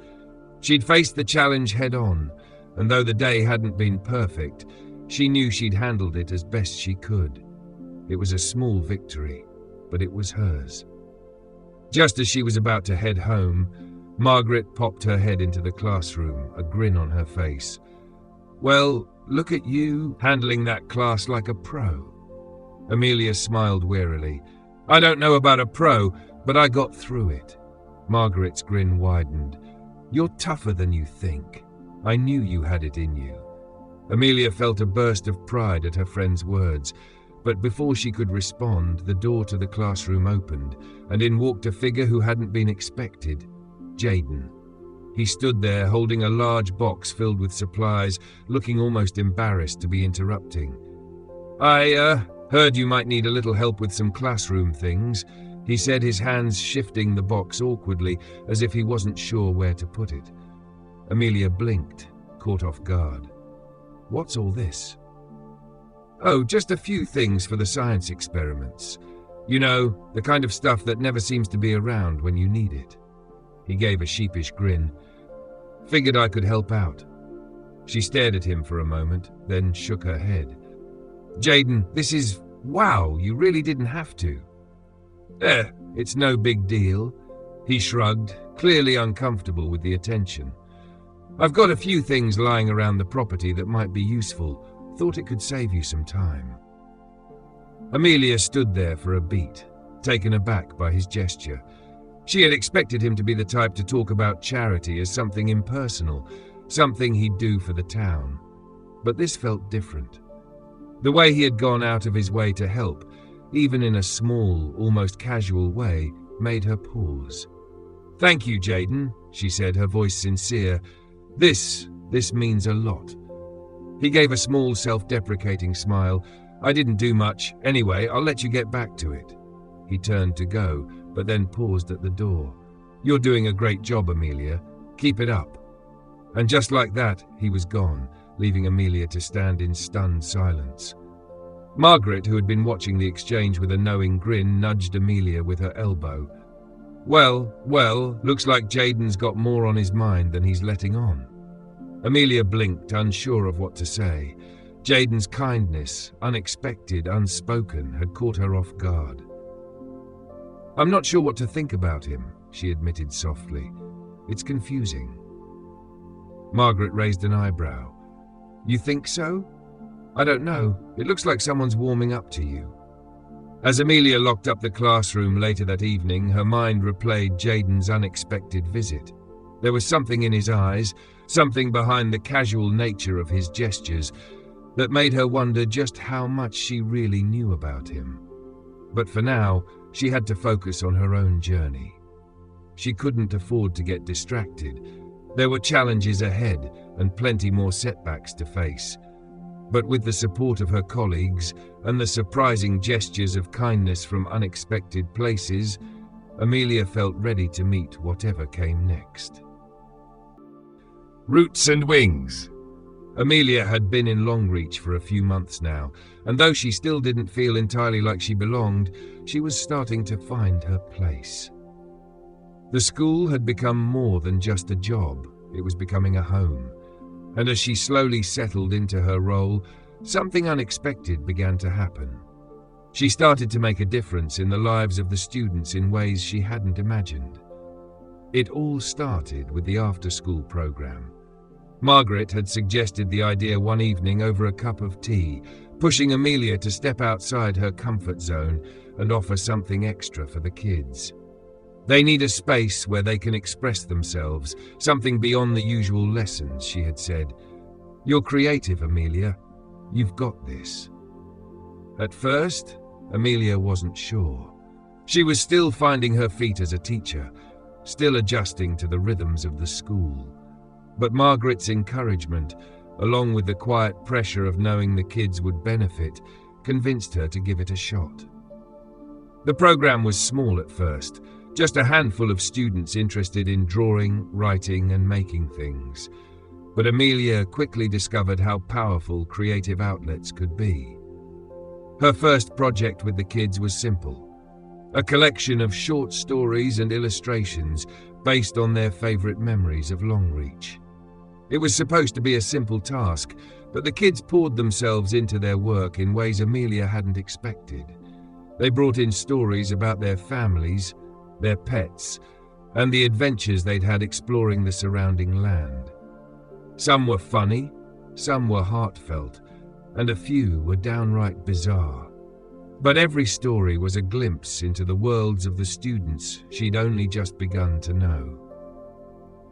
She'd faced the challenge head-on, and though the day hadn't been perfect, she knew she'd handled it as best she could. It was a small victory, but it was hers. Just as she was about to head home, Margaret popped her head into the classroom, a grin on her face. "Well, look at you, handling that class like a pro." Amelia smiled wearily. "I don't know about a pro, but I got through it." Margaret's grin widened. "You're tougher than you think. I knew you had it in you." Amelia felt a burst of pride at her friend's words, but before she could respond, the door to the classroom opened, and in walked a figure who hadn't been expected, Jaden. He stood there holding a large box filled with supplies, looking almost embarrassed to be interrupting. I heard you might need a little help with some classroom things," he said, his hands shifting the box awkwardly as if he wasn't sure where to put it. Amelia blinked, caught off guard. "What's all this?" "Oh, just a few things for the science experiments. You know, the kind of stuff that never seems to be around when you need it." He gave a sheepish grin. "Figured I could help out." She stared at him for a moment, then shook her head. "Jaden, this is... wow, you really didn't have to." It's no big deal." He shrugged, clearly uncomfortable with the attention. "I've got a few things lying around the property that might be useful. Thought it could save you some time." Amelia stood there for a beat, taken aback by his gesture. She had expected him to be the type to talk about charity as something impersonal, something he'd do for the town. But this felt different. The way he had gone out of his way to help, even in a small, almost casual way, made her pause. "Thank you, Jaden," she said, her voice sincere. This means a lot." He gave a small, self-deprecating smile. "I didn't do much. Anyway, I'll let you get back to it." He turned to go, but then paused at the door. "You're doing a great job, Amelia. Keep it up." And just like that, he was gone, leaving Amelia to stand in stunned silence. Margaret, who had been watching the exchange with a knowing grin, nudged Amelia with her elbow. Well, looks like Jaden's got more on his mind than he's letting on." Amelia blinked, unsure of what to say. Jaden's kindness, unexpected, unspoken, had caught her off guard. "I'm not sure what to think about him," she admitted softly. "It's confusing." Margaret raised an eyebrow. "You think so?" "I don't know. It looks like someone's warming up to you." As Amelia locked up the classroom later that evening, her mind replayed Jaden's unexpected visit. There was something in his eyes, something behind the casual nature of his gestures, that made her wonder just how much she really knew about him. But for now, she had to focus on her own journey. She couldn't afford to get distracted. There were challenges ahead and plenty more setbacks to face. But with the support of her colleagues and the surprising gestures of kindness from unexpected places, Amelia felt ready to meet whatever came next. Roots and wings. Amelia had been in Longreach for a few months now, and though she still didn't feel entirely like she belonged, she was starting to find her place. The school had become more than just a job, it was becoming a home. And as she slowly settled into her role, something unexpected began to happen. She started to make a difference in the lives of the students in ways she hadn't imagined. It all started with the after-school program. Margaret had suggested the idea one evening over a cup of tea, pushing Amelia to step outside her comfort zone and offer something extra for the kids. They need a space where they can express themselves, something beyond the usual lessons, she had said. You're creative, Amelia. You've got this. At first, Amelia wasn't sure. She was still finding her feet as a teacher, still adjusting to the rhythms of the school. But Margaret's encouragement, along with the quiet pressure of knowing the kids would benefit, convinced her to give it a shot. The program was small at first, just a handful of students interested in drawing, writing, and making things. But Amelia quickly discovered how powerful creative outlets could be. Her first project with the kids was simple: a collection of short stories and illustrations based on their favorite memories of Longreach. It was supposed to be a simple task, but the kids poured themselves into their work in ways Amelia hadn't expected. They brought in stories about their families, their pets, and the adventures they'd had exploring the surrounding land. Some were funny, some were heartfelt, and a few were downright bizarre. But every story was a glimpse into the worlds of the students she'd only just begun to know.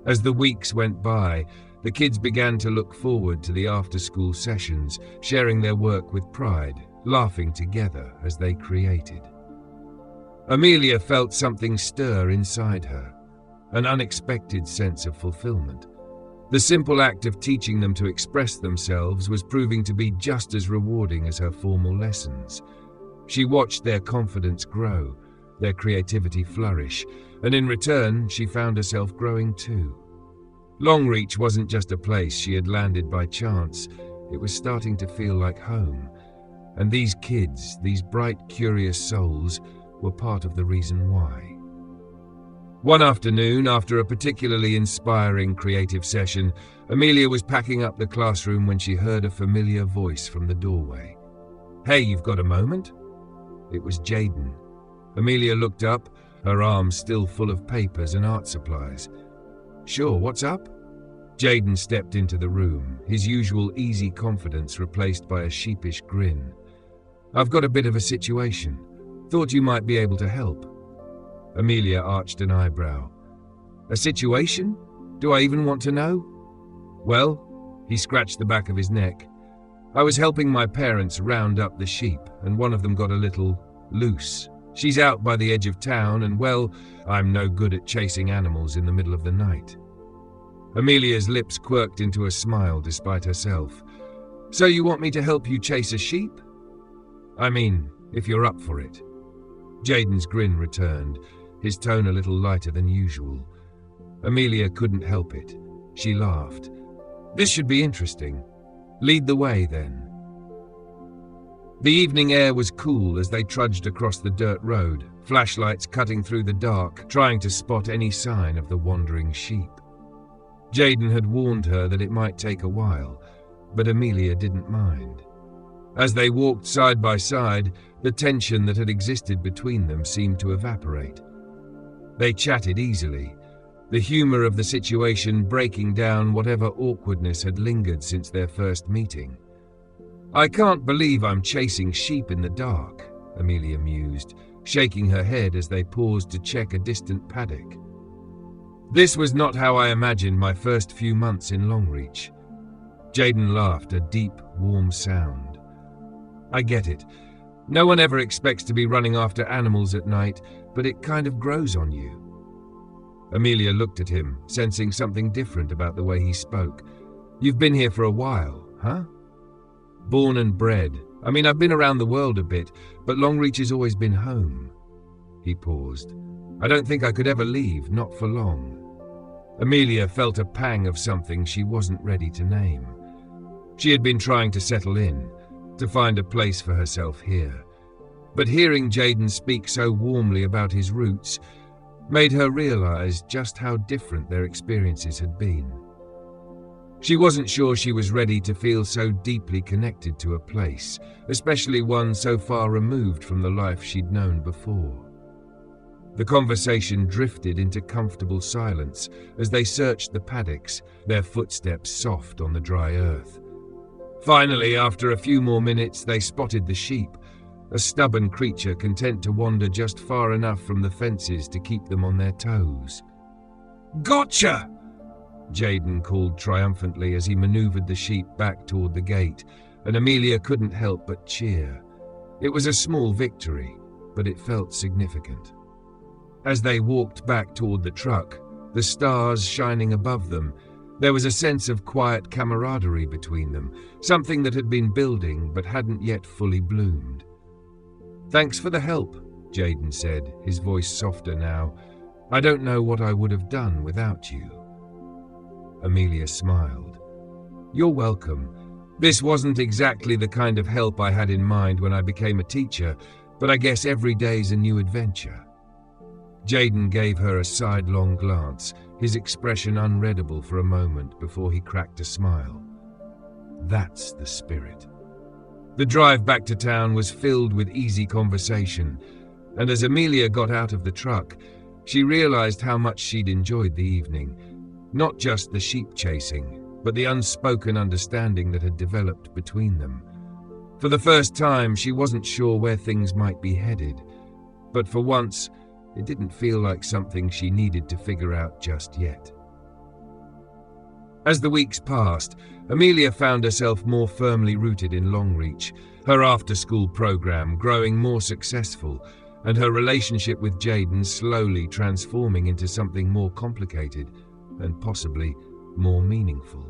As the weeks went by, the kids began to look forward to the after-school sessions, sharing their work with pride, laughing together as they created. Amelia felt something stir inside her, an unexpected sense of fulfillment. The simple act of teaching them to express themselves was proving to be just as rewarding as her formal lessons. She watched their confidence grow, their creativity flourish, and in return she found herself growing too. Longreach wasn't just a place she had landed by chance, it was starting to feel like home. And these kids, these bright, curious souls, were part of the reason why. One afternoon, after a particularly inspiring creative session, Amelia was packing up the classroom when she heard a familiar voice from the doorway. "Hey, you've got a moment?" It was Jaden. Amelia looked up, her arms still full of papers and art supplies. "Sure, what's up?" Jaden stepped into the room, his usual easy confidence replaced by a sheepish grin. "I've got a bit of a situation. Thought you might be able to help." Amelia arched an eyebrow. "A situation? Do I even want to know?" "Well," he scratched the back of his neck, "I was helping my parents round up the sheep, and one of them got a little loose. She's out by the edge of town, and well, I'm no good at chasing animals in the middle of the night." Amelia's lips quirked into a smile despite herself. "So you want me to help you chase a sheep?" "I mean, if you're up for it." Jaden's grin returned, his tone a little lighter than usual. Amelia couldn't help it. She laughed. "This should be interesting. Lead the way, then." The evening air was cool as they trudged across the dirt road, flashlights cutting through the dark, trying to spot any sign of the wandering sheep. Jaden had warned her that it might take a while, but Amelia didn't mind. As they walked side by side, the tension that had existed between them seemed to evaporate. They chatted easily, the humor of the situation breaking down whatever awkwardness had lingered since their first meeting. "I can't believe I'm chasing sheep in the dark," Amelia mused, shaking her head as they paused to check a distant paddock. This was not how I imagined my first few months in Longreach. Jaden laughed, a deep, warm sound. I get it. No one ever expects to be running after animals at night, but it kind of grows on you. Amelia looked at him, sensing something different about the way he spoke. You've been here for a while, huh? Born and bred. I mean, I've been around the world a bit, but Longreach has always been home. He paused. I don't think I could ever leave, not for long. Amelia felt a pang of something she wasn't ready to name. She had been trying to settle in, to find a place for herself here. But hearing Jaden speak so warmly about his roots made her realize just how different their experiences had been. She wasn't sure she was ready to feel so deeply connected to a place, especially one so far removed from the life she'd known before. The conversation drifted into comfortable silence as they searched the paddocks, their footsteps soft on the dry earth. Finally, after a few more minutes, they spotted the sheep, a stubborn creature content to wander just far enough from the fences to keep them on their toes. Gotcha! Jaden called triumphantly as he maneuvered the sheep back toward the gate, and Amelia couldn't help but cheer. It was a small victory, but it felt significant. As they walked back toward the truck, the stars shining above them, there was a sense of quiet camaraderie between them, something that had been building but hadn't yet fully bloomed. Thanks for the help, Jaden said, his voice softer now. I don't know what I would have done without you. Amelia smiled. You're welcome. This wasn't exactly the kind of help I had in mind when I became a teacher, but I guess every day's a new adventure. Jaden gave her a sidelong glance, his expression unreadable for a moment before he cracked a smile. That's the spirit. The drive back to town was filled with easy conversation, and as Amelia got out of the truck, she realized how much she'd enjoyed the evening. Not just the sheep chasing, but the unspoken understanding that had developed between them. For the first time, she wasn't sure where things might be headed, but for once, it didn't feel like something she needed to figure out just yet. As the weeks passed, Amelia found herself more firmly rooted in Longreach, her after-school program growing more successful, and her relationship with Jaden slowly transforming into something more complicated and possibly more meaningful.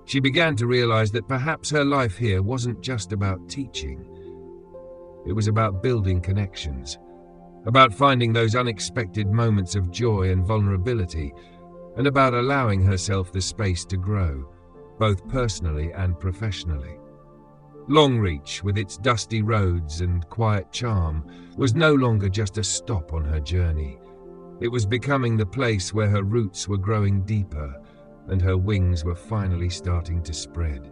She began to realize that perhaps her life here wasn't just about teaching. It was about building connections, about finding those unexpected moments of joy and vulnerability, and about allowing herself the space to grow, both personally and professionally. Longreach, with its dusty roads and quiet charm, was no longer just a stop on her journey. It was becoming the place where her roots were growing deeper and her wings were finally starting to spread.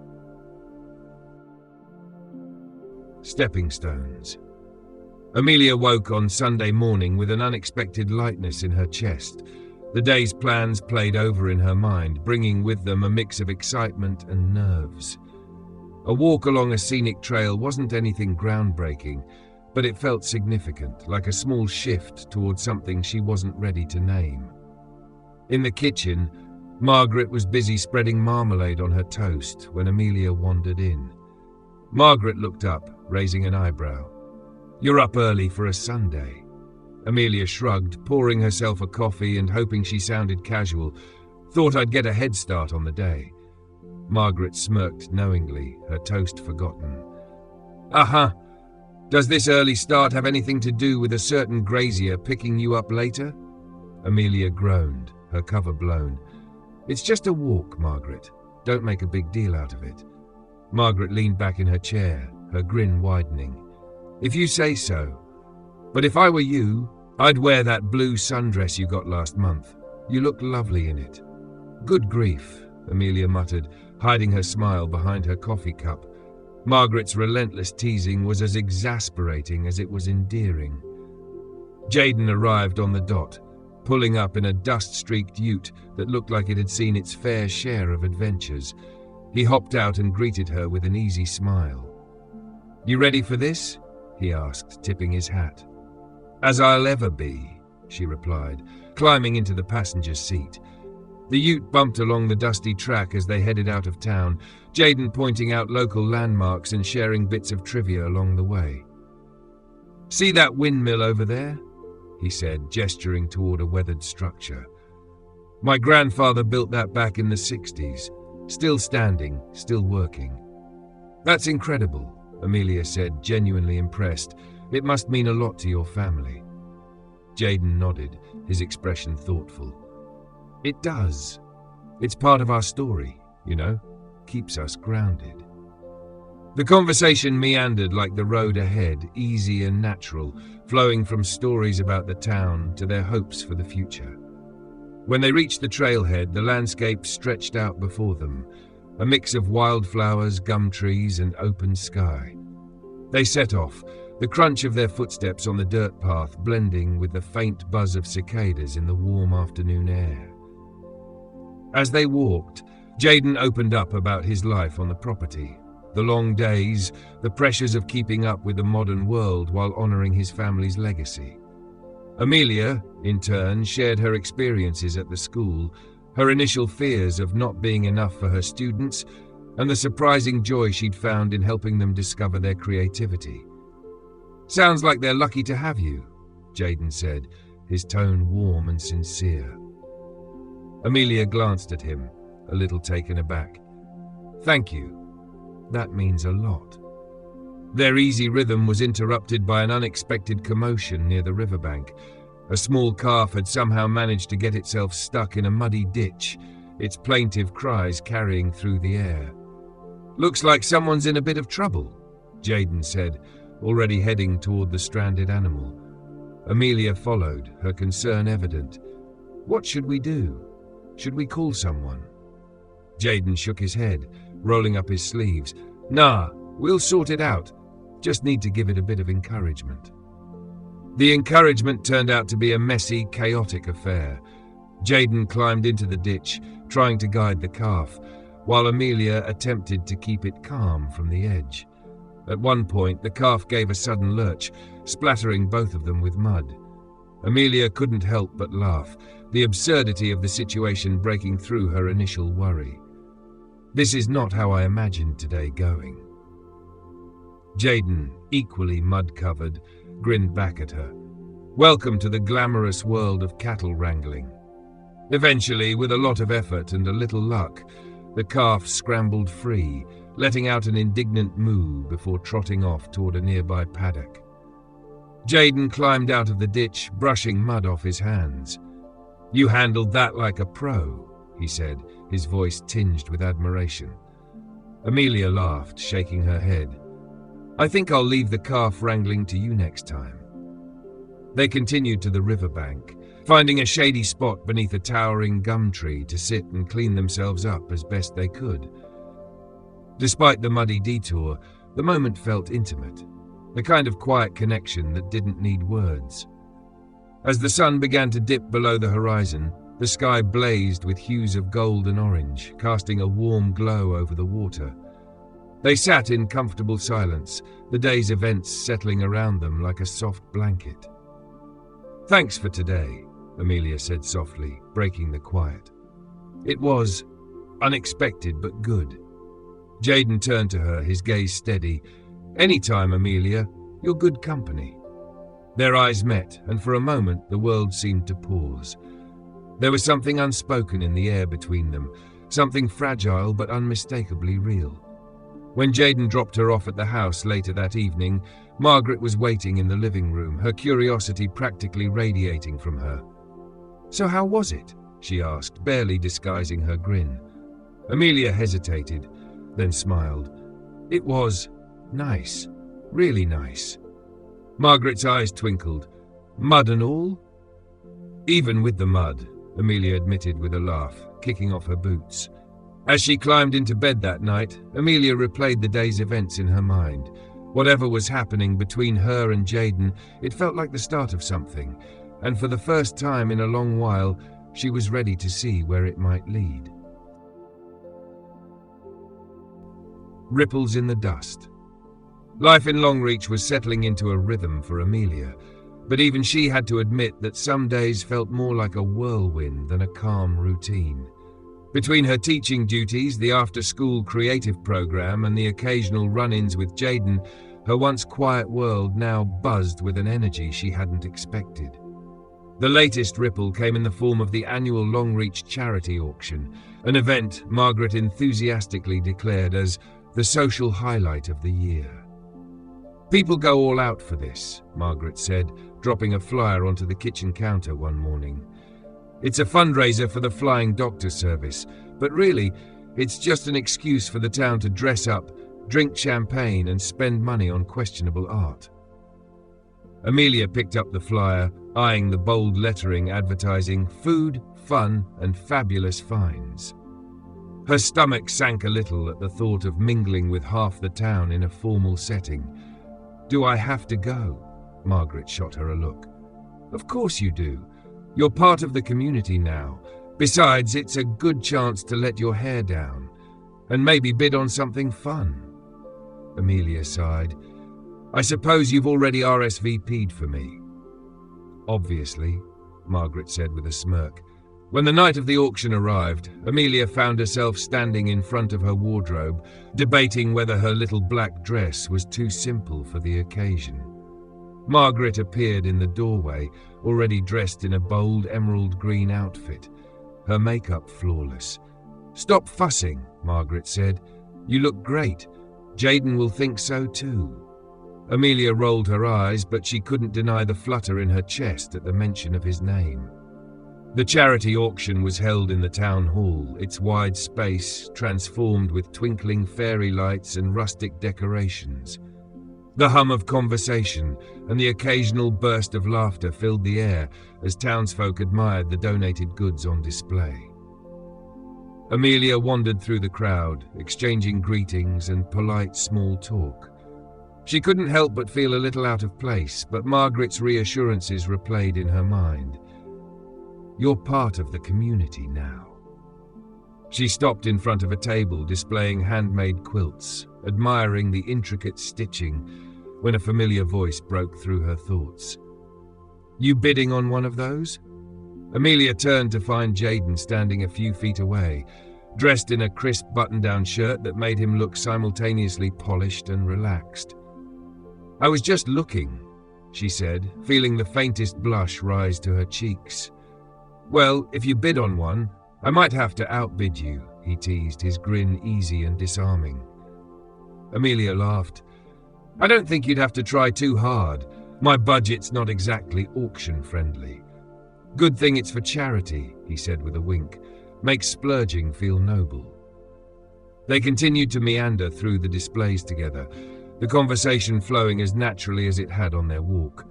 Stepping stones. Amelia woke on Sunday morning with an unexpected lightness in her chest. The day's plans played over in her mind, bringing with them a mix of excitement and nerves. A walk along a scenic trail wasn't anything groundbreaking, but it felt significant, like a small shift towards something she wasn't ready to name. In the kitchen, Margaret was busy spreading marmalade on her toast when Amelia wandered in. Margaret looked up, raising an eyebrow. "You're up early for a Sunday." Amelia shrugged, pouring herself a coffee and hoping she sounded casual. "Thought I'd get a head start on the day." Margaret smirked knowingly, her toast forgotten. "Uh-huh. Does this early start have anything to do with a certain grazier picking you up later?" Amelia groaned, her cover blown. "It's just a walk, Margaret. Don't make a big deal out of it." Margaret leaned back in her chair, her grin widening. "If you say so. But if I were you, I'd wear that blue sundress you got last month. You look lovely in it." "Good grief," Amelia muttered, hiding her smile behind her coffee cup. Margaret's relentless teasing was as exasperating as it was endearing. Jaden arrived on the dot, pulling up in a dust-streaked ute that looked like it had seen its fair share of adventures. He hopped out and greeted her with an easy smile. "You ready for this?" he asked, tipping his hat. As I'll ever be, she replied, climbing into the passenger seat. The ute bumped along the dusty track as they headed out of town, Jaden pointing out local landmarks and sharing bits of trivia along the way. See that windmill over there? He said, gesturing toward a weathered structure. My grandfather built that back in the 60s. Still standing, still working. That's incredible, Amelia said, genuinely impressed. It must mean a lot to your family. Jaden nodded, his expression thoughtful. It does. It's part of our story, you know, keeps us grounded. The conversation meandered like the road ahead, easy and natural, flowing from stories about the town to their hopes for the future. When they reached the trailhead, the landscape stretched out before them, a mix of wildflowers, gum trees, and open sky. They set off, the crunch of their footsteps on the dirt path blending with the faint buzz of cicadas in the warm afternoon air. As they walked, Jaden opened up about his life on the property, the long days, the pressures of keeping up with the modern world while honoring his family's legacy. Amelia, in turn, shared her experiences at the school, her initial fears of not being enough for her students, and the surprising joy she'd found in helping them discover their creativity. Sounds like they're lucky to have you, Jaden said, his tone warm and sincere. Amelia glanced at him, a little taken aback. Thank you. That means a lot. Their easy rhythm was interrupted by an unexpected commotion near the riverbank. A small calf had somehow managed to get itself stuck in a muddy ditch, its plaintive cries carrying through the air. Looks like someone's in a bit of trouble, Jaden said, already heading toward the stranded animal. Amelia followed, her concern evident. What should we do? Should we call someone? Jaden shook his head, rolling up his sleeves. Nah, we'll sort it out. Just need to give it a bit of encouragement. The encouragement turned out to be a messy, chaotic affair. Jaden climbed into the ditch, trying to guide the calf, while Amelia attempted to keep it calm from the edge. At one point, the calf gave a sudden lurch, splattering both of them with mud. Amelia couldn't help but laugh, the absurdity of the situation breaking through her initial worry. This is not how I imagined today going. Jaden, equally mud-covered, grinned back at her. Welcome to the glamorous world of cattle wrangling. Eventually, with a lot of effort and a little luck, the calf scrambled free, letting out an indignant moo before trotting off toward a nearby paddock. Jaden climbed out of the ditch, brushing mud off his hands. You handled that like a pro, he said, his voice tinged with admiration. Amelia laughed, shaking her head. I think I'll leave the calf wrangling to you next time. They continued to the riverbank, finding a shady spot beneath a towering gum tree to sit and clean themselves up as best they could. Despite the muddy detour, the moment felt intimate, the kind of quiet connection that didn't need words. As the sun began to dip below the horizon, the sky blazed with hues of gold and orange, casting a warm glow over the water. They sat in comfortable silence, the day's events settling around them like a soft blanket. Thanks for today, Amelia said softly, breaking the quiet. It was unexpected but good. Jaden turned to her, his gaze steady. Anytime, Amelia, you're good company. Their eyes met, and for a moment the world seemed to pause. There was something unspoken in the air between them, something fragile but unmistakably real. When Jaden dropped her off at the house later that evening, Margaret was waiting in the living room, her curiosity practically radiating from her. So how was it? She asked, barely disguising her grin. Amelia hesitated, then smiled. It was nice, really nice. Margaret's eyes twinkled. Mud and all? Even with the mud, Amelia admitted with a laugh, kicking off her boots. As she climbed into bed that night, Amelia replayed the day's events in her mind. Whatever was happening between her and Jaden, it felt like the start of something, and for the first time in a long while, she was ready to see where it might lead. Ripples in the dust. Life in Longreach was settling into a rhythm for Amelia, but even she had to admit that some days felt more like a whirlwind than a calm routine. Between her teaching duties, the after-school creative program, and the occasional run-ins with Jaden, her once quiet world now buzzed with an energy she hadn't expected. The latest ripple came in the form of the annual Longreach charity auction, an event Margaret enthusiastically declared as the social highlight of the year. "People go all out for this," Margaret said, dropping a flyer onto the kitchen counter one morning. "It's a fundraiser for the Flying Doctor Service, but really, it's just an excuse for the town to dress up, drink champagne, and spend money on questionable art." Amelia picked up the flyer, eyeing the bold lettering advertising food, fun, and fabulous finds. Her stomach sank a little at the thought of mingling with half the town in a formal setting. "Do I have to go?" Margaret shot her a look. "Of course you do. You're part of the community now. Besides, it's a good chance to let your hair down, and maybe bid on something fun." Amelia sighed. "I suppose you've already RSVP'd for me." "Obviously," Margaret said with a smirk. When the night of the auction arrived, Amelia found herself standing in front of her wardrobe, debating whether her little black dress was too simple for the occasion. Margaret appeared in the doorway, already dressed in a bold emerald green outfit, her makeup flawless. "Stop fussing," Margaret said. "You look great. Jaden will think so too." Amelia rolled her eyes, but she couldn't deny the flutter in her chest at the mention of his name. The charity auction was held in the town hall, its wide space transformed with twinkling fairy lights and rustic decorations. The hum of conversation and the occasional burst of laughter filled the air as townsfolk admired the donated goods on display. Amelia wandered through the crowd, exchanging greetings and polite small talk. She couldn't help but feel a little out of place, but Margaret's reassurances replayed in her mind. "You're part of the community now." She stopped in front of a table displaying handmade quilts, admiring the intricate stitching, when a familiar voice broke through her thoughts. "You bidding on one of those?" Amelia turned to find Jaden standing a few feet away, dressed in a crisp button-down shirt that made him look simultaneously polished and relaxed. "I was just looking," she said, feeling the faintest blush rise to her cheeks. "Well, if you bid on one, I might have to outbid you," he teased, his grin easy and disarming. Amelia laughed. "I don't think you'd have to try too hard. My budget's not exactly auction-friendly." "Good thing it's for charity," he said with a wink. "Makes splurging feel noble." They continued to meander through the displays together, the conversation flowing as naturally as it had on their walk.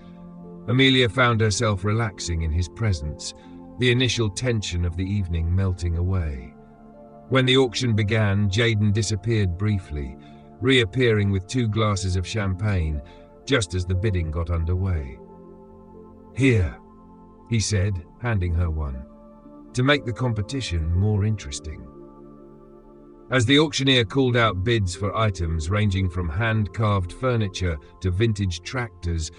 Amelia found herself relaxing in his presence, the initial tension of the evening melting away. When the auction began, Jaden disappeared briefly, reappearing with 2 glasses of champagne just as the bidding got underway. "Here," he said, handing her one, "to make the competition more interesting." As the auctioneer called out bids for items ranging from hand-carved furniture to vintage tractors,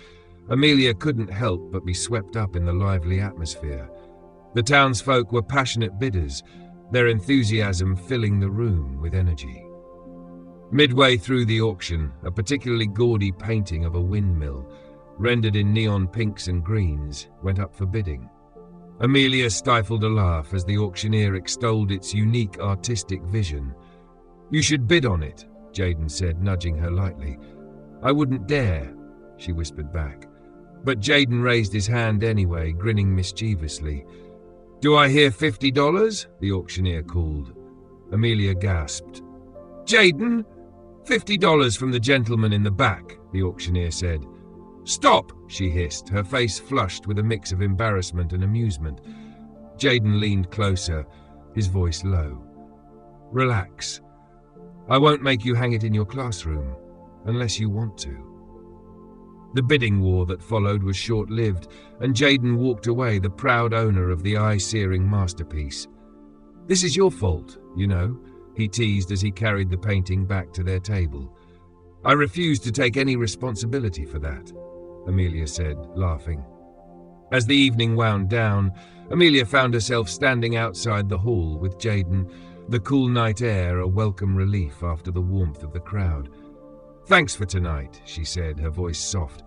Amelia couldn't help but be swept up in the lively atmosphere. The townsfolk were passionate bidders, their enthusiasm filling the room with energy. Midway through the auction, a particularly gaudy painting of a windmill, rendered in neon pinks and greens, went up for bidding. Amelia stifled a laugh as the auctioneer extolled its unique artistic vision. "You should bid on it," Jaden said, nudging her lightly. "I wouldn't dare," she whispered back. But Jaden raised his hand anyway, grinning mischievously. "Do I hear $50?" the auctioneer called. Amelia gasped. "Jaden, $50 from the gentleman in the back," the auctioneer said. "Stop," she hissed, her face flushed with a mix of embarrassment and amusement. Jaden leaned closer, his voice low. "Relax. I won't make you hang it in your classroom, unless you want to." The bidding war that followed was short-lived, and Jaden walked away the proud owner of the eye-searing masterpiece. "This is your fault, you know," he teased as he carried the painting back to their table. I refuse to take any responsibility for that, Amelia said, laughing. As the evening wound down, Amelia found herself standing outside the hall with Jaden, the cool night air a welcome relief after the warmth of the crowd. "Thanks for tonight," she said, her voice soft.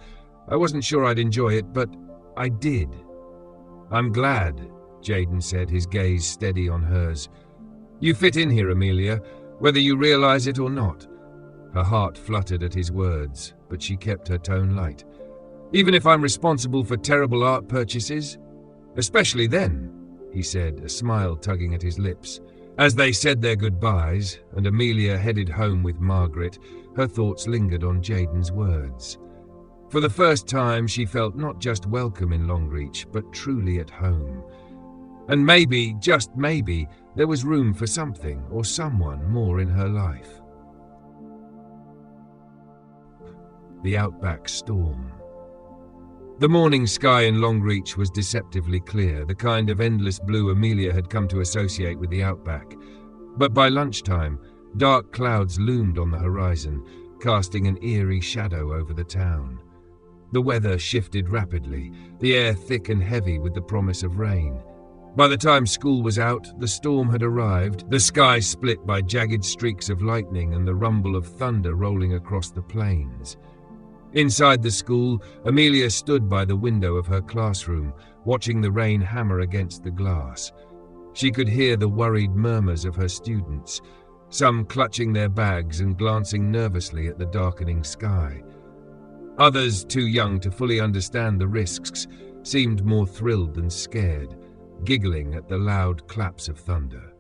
"I wasn't sure I'd enjoy it, but I did." "I'm glad," Jaden said, his gaze steady on hers. "You fit in here, Amelia, whether you realize it or not." Her heart fluttered at his words, but she kept her tone light. "Even if I'm responsible for terrible art purchases? Especially then," he said, a smile tugging at his lips. As they said their goodbyes, and Amelia headed home with Margaret, her thoughts lingered on Jaden's words. For the first time, she felt not just welcome in Longreach, but truly at home. And maybe, just maybe, there was room for something or someone more in her life. The Outback Storm. The morning sky in Longreach was deceptively clear, the kind of endless blue Amelia had come to associate with the Outback. But by lunchtime, dark clouds loomed on the horizon, casting an eerie shadow over the town. The weather shifted rapidly, the air thick and heavy with the promise of rain. By the time school was out, the storm had arrived, the sky split by jagged streaks of lightning and the rumble of thunder rolling across the plains. Inside the school, Amelia stood by the window of her classroom, watching the rain hammer against the glass. She could hear the worried murmurs of her students, some clutching their bags and glancing nervously at the darkening sky. Others, too young to fully understand the risks, seemed more thrilled than scared, giggling at the loud claps of thunder.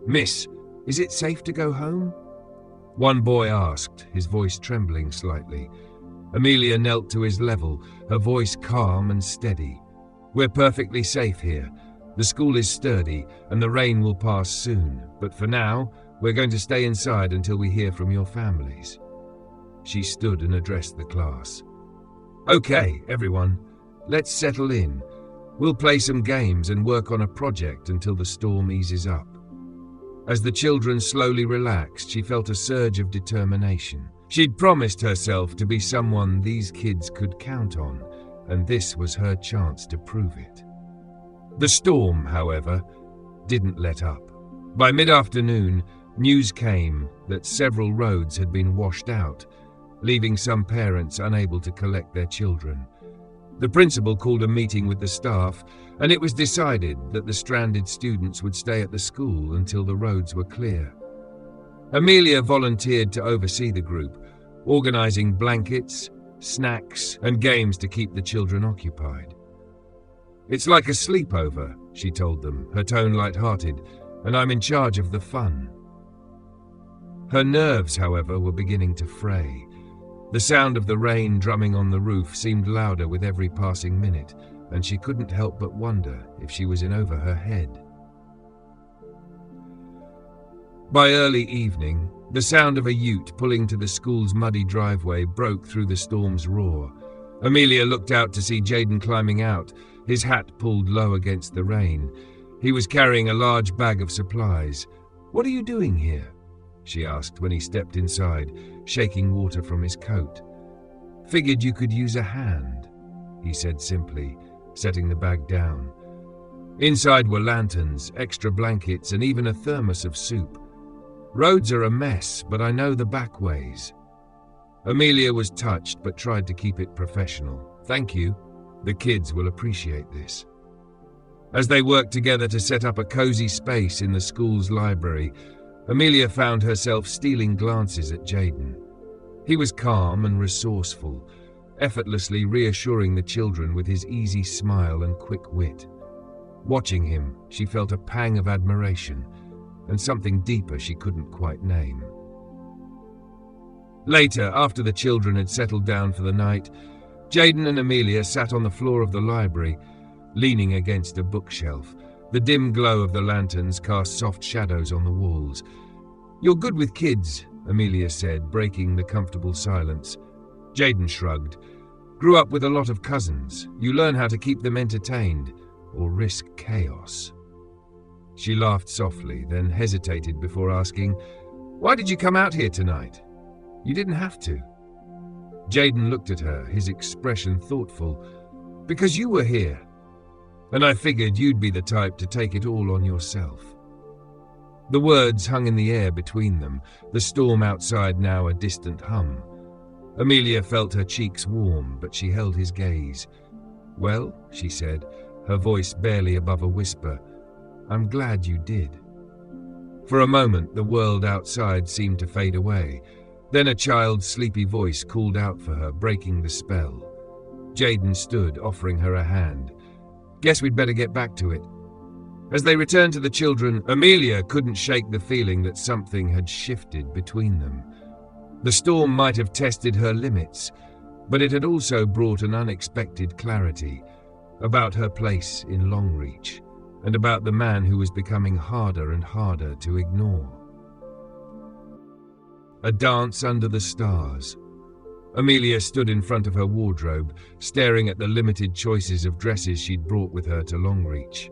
"Miss, is it safe to go home?" one boy asked, his voice trembling slightly. Amelia knelt to his level, her voice calm and steady. "We're perfectly safe here. The school is sturdy, and the rain will pass soon, but for now, we're going to stay inside until we hear from your families." She stood and addressed the class. "Okay, everyone, let's settle in. We'll play some games and work on a project until the storm eases up." As the children slowly relaxed, she felt a surge of determination. She'd promised herself to be someone these kids could count on, and this was her chance to prove it. The storm, however, didn't let up. By mid-afternoon, news came that several roads had been washed out, leaving some parents unable to collect their children. The principal called a meeting with the staff, and it was decided that the stranded students would stay at the school until the roads were clear. Amelia volunteered to oversee the group, organizing blankets, snacks, and games to keep the children occupied. "It's like a sleepover," she told them, her tone light-hearted, "and I'm in charge of the fun." Her nerves, however, were beginning to fray. The sound of the rain drumming on the roof seemed louder with every passing minute, and she couldn't help but wonder if she was in over her head. By early evening, the sound of a ute pulling to the school's muddy driveway broke through the storm's roar. Amelia looked out to see Jaden climbing out, his hat pulled low against the rain. He was carrying a large bag of supplies. "What are you doing here?" she asked when he stepped inside, shaking water from his coat. "Figured you could use a hand," he said simply, setting the bag down. Inside were lanterns, extra blankets, and even a thermos of soup. "Roads are a mess, but I know the back ways." Amelia was touched but tried to keep it professional. "Thank you. The kids will appreciate this." As they worked together to set up a cozy space in the school's library, Amelia found herself stealing glances at Jaden. He was calm and resourceful, effortlessly reassuring the children with his easy smile and quick wit. Watching him, she felt a pang of admiration, and something deeper she couldn't quite name. Later, after the children had settled down for the night, Jaden and Amelia sat on the floor of the library, leaning against a bookshelf. The dim glow of the lanterns cast soft shadows on the walls. "You're good with kids," Amelia said, breaking the comfortable silence. Jaden shrugged. "Grew up with a lot of cousins. You learn how to keep them entertained, or risk chaos." She laughed softly, then hesitated before asking, "Why did you come out here tonight?" You didn't have to." Jaden looked at her, his expression thoughtful. "Because you were here, and I figured you'd be the type to take it all on yourself." The words hung in the air between them, the storm outside now a distant hum. Amelia felt her cheeks warm, but she held his gaze. "Well," she said, her voice barely above a whisper, "I'm glad you did." For a moment, the world outside seemed to fade away. Then a child's sleepy voice called out for her, breaking the spell. Jaden stood, offering her a hand. "Guess we'd better get back to it." As they returned to the children, Amelia couldn't shake the feeling that something had shifted between them. The storm might have tested her limits, but it had also brought an unexpected clarity about her place in Longreach, and about the man who was becoming harder and harder to ignore. A dance under the stars. Amelia stood in front of her wardrobe, staring at the limited choices of dresses she'd brought with her to Longreach.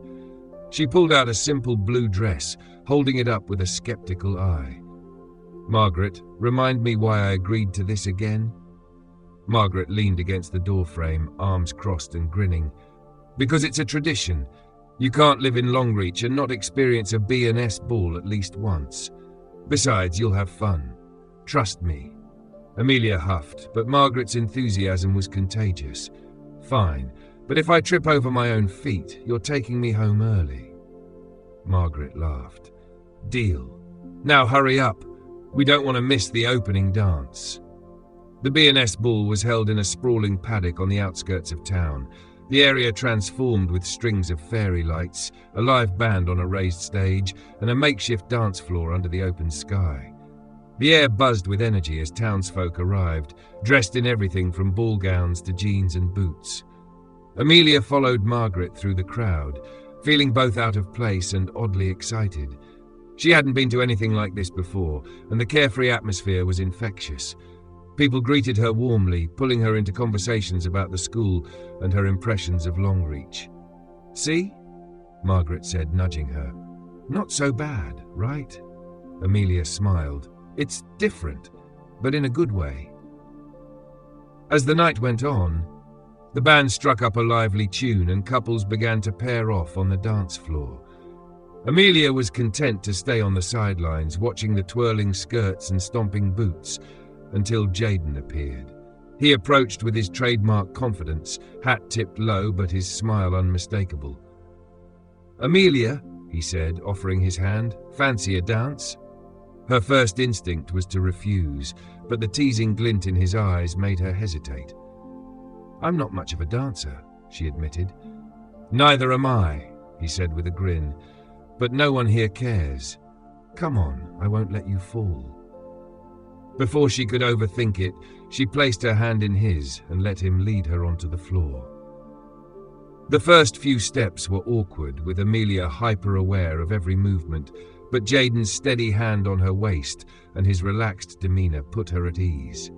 She pulled out a simple blue dress, holding it up with a skeptical eye. "Margaret, remind me why I agreed to this again?" Margaret leaned against the doorframe, arms crossed and grinning. "Because it's a tradition. You can't live in Longreach and not experience a B&S ball at least once. Besides, you'll have fun. Trust me." Amelia huffed, but Margaret's enthusiasm was contagious. "Fine, but if I trip over my own feet, you're taking me home early." Margaret laughed. "Deal. Now hurry up. We don't want to miss the opening dance." The B&S ball was held in a sprawling paddock on the outskirts of town. The area transformed with strings of fairy lights, a live band on a raised stage, and a makeshift dance floor under the open sky. The air buzzed with energy as townsfolk arrived, dressed in everything from ball gowns to jeans and boots. Amelia followed Margaret through the crowd, feeling both out of place and oddly excited. She hadn't been to anything like this before, and the carefree atmosphere was infectious. People greeted her warmly, pulling her into conversations about the school and her impressions of Longreach. "See?" Margaret said, nudging her. "Not so bad, right?" Amelia smiled. "It's different, but in a good way." As the night went on, the band struck up a lively tune and couples began to pair off on the dance floor. Amelia was content to stay on the sidelines, watching the twirling skirts and stomping boots, until Jaden appeared. He approached with his trademark confidence, hat tipped low but his smile unmistakable. "Amelia," he said, offering his hand, "fancy a dance?" Her first instinct was to refuse, but the teasing glint in his eyes made her hesitate. "I'm not much of a dancer," she admitted. "Neither am I," he said with a grin, "but no one here cares. Come on, I won't let you fall." Before she could overthink it, she placed her hand in his and let him lead her onto the floor. The first few steps were awkward, with Amelia hyper-aware of every movement, but Jaden's steady hand on her waist and his relaxed demeanor put her at ease.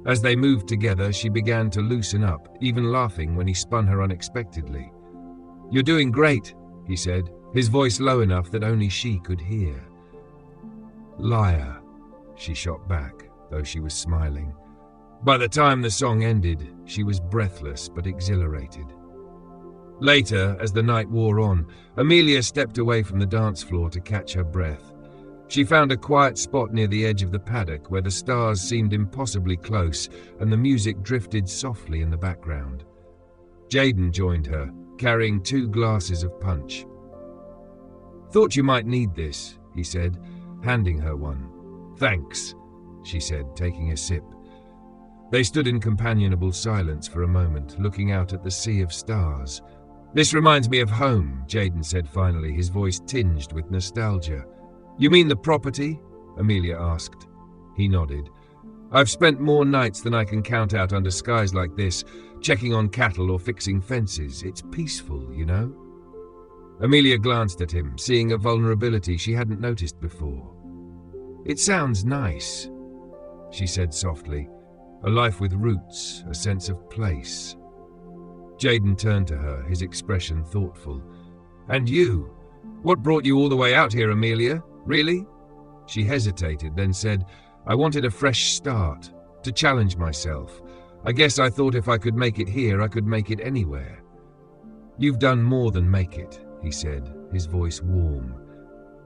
As they moved together, she began to loosen up, even laughing when he spun her unexpectedly. "You're doing great," he said, his voice low enough that only she could hear. "Liar," she shot back, though she was smiling. By the time the song ended, she was breathless but exhilarated. Later, as the night wore on, Amelia stepped away from the dance floor to catch her breath. She found a quiet spot near the edge of the paddock where the stars seemed impossibly close and the music drifted softly in the background. Jaden joined her, carrying 2 glasses of punch. "Thought you might need this," he said, handing her one. "Thanks," she said, taking a sip. They stood in companionable silence for a moment, looking out at the sea of stars. "This reminds me of home," Jaden said finally, his voice tinged with nostalgia. "You mean the property?" Amelia asked. He nodded. "I've spent more nights than I can count out under skies like this, checking on cattle or fixing fences. It's peaceful, you know?" Amelia glanced at him, seeing a vulnerability she hadn't noticed before. "It sounds nice," she said softly. "A life with roots, a sense of place." Jaden turned to her, his expression thoughtful. "And you? What brought you all the way out here, Amelia? Really?" She hesitated, then said, I wanted a fresh start, to challenge myself. I guess I thought if I could make it here, I could make it anywhere. You've done more than make it, he said, his voice warm.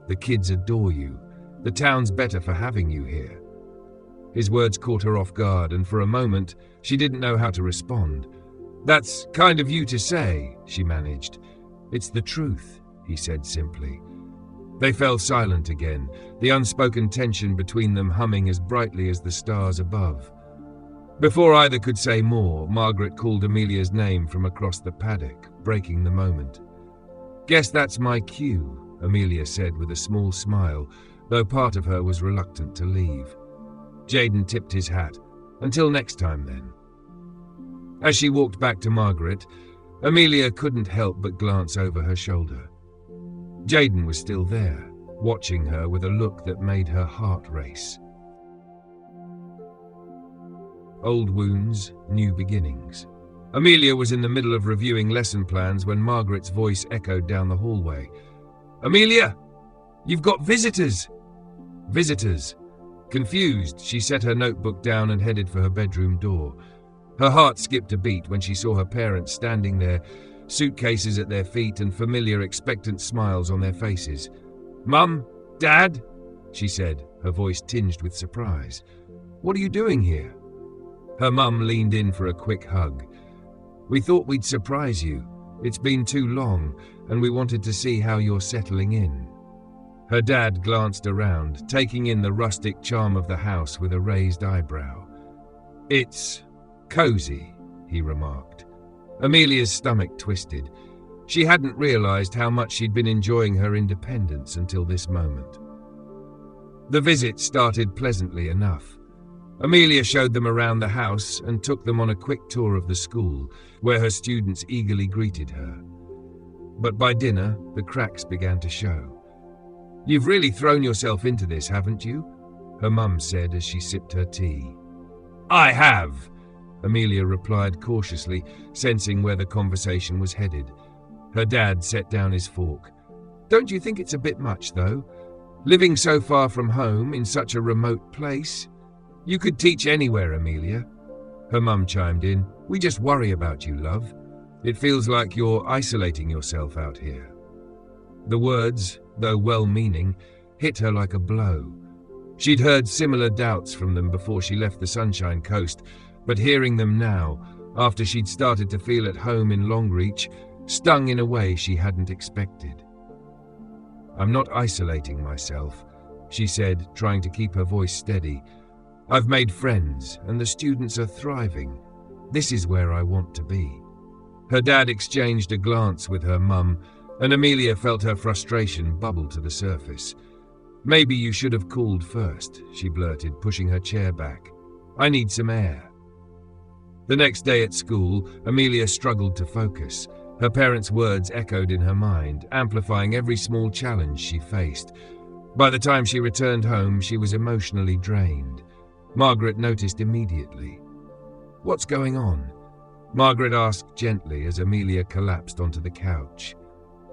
The kids adore you. The town's better for having you here. His words caught her off guard, and for a moment, she didn't know how to respond. That's kind of you to say, she managed. It's the truth, he said simply. They fell silent again, the unspoken tension between them humming as brightly as the stars above. Before either could say more, Margaret called Amelia's name from across the paddock, breaking the moment. Guess that's my cue, Amelia said with a small smile, though part of her was reluctant to leave. Jaden tipped his hat. Until next time, then. As she walked back to Margaret, Amelia couldn't help but glance over her shoulder. Jaden was still there, watching her with a look that made her heart race. Old wounds, new beginnings. Amelia was in the middle of reviewing lesson plans when Margaret's voice echoed down the hallway. Amelia! You've got visitors! Visitors. Confused, she set her notebook down and headed for her bedroom door. Her heart skipped a beat when she saw her parents standing there, suitcases at their feet and familiar expectant smiles on their faces. Mum? Dad? She said, her voice tinged with surprise. What are you doing here? Her mum leaned in for a quick hug. We thought we'd surprise you. It's been too long, and we wanted to see how you're settling in. Her dad glanced around, taking in the rustic charm of the house with a raised eyebrow. It's cozy, he remarked. Amelia's stomach twisted. She hadn't realized how much she'd been enjoying her independence until this moment. The visit started pleasantly enough. Amelia showed them around the house and took them on a quick tour of the school, where her students eagerly greeted her. But by dinner, the cracks began to show. You've really thrown yourself into this, haven't you? Her mum said as she sipped her tea. I have, Amelia replied cautiously, sensing where the conversation was headed. Her dad set down his fork. Don't you think it's a bit much, though? Living so far from home, in such a remote place? You could teach anywhere, Amelia. Her mum chimed in. We just worry about you, love. It feels like you're isolating yourself out here. The words, though well-meaning, hit her like a blow. She'd heard similar doubts from them before she left the Sunshine Coast, but hearing them now, after she'd started to feel at home in Longreach, stung in a way she hadn't expected. I'm not isolating myself, she said, trying to keep her voice steady. I've made friends, and the students are thriving. This is where I want to be. Her dad exchanged a glance with her mum, and Amelia felt her frustration bubble to the surface. Maybe you should have called first, she blurted, pushing her chair back. I need some air. The next day at school, Amelia struggled to focus. Her parents' words echoed in her mind, amplifying every small challenge she faced. By the time she returned home, she was emotionally drained. Margaret noticed immediately. What's going on? Margaret asked gently as Amelia collapsed onto the couch.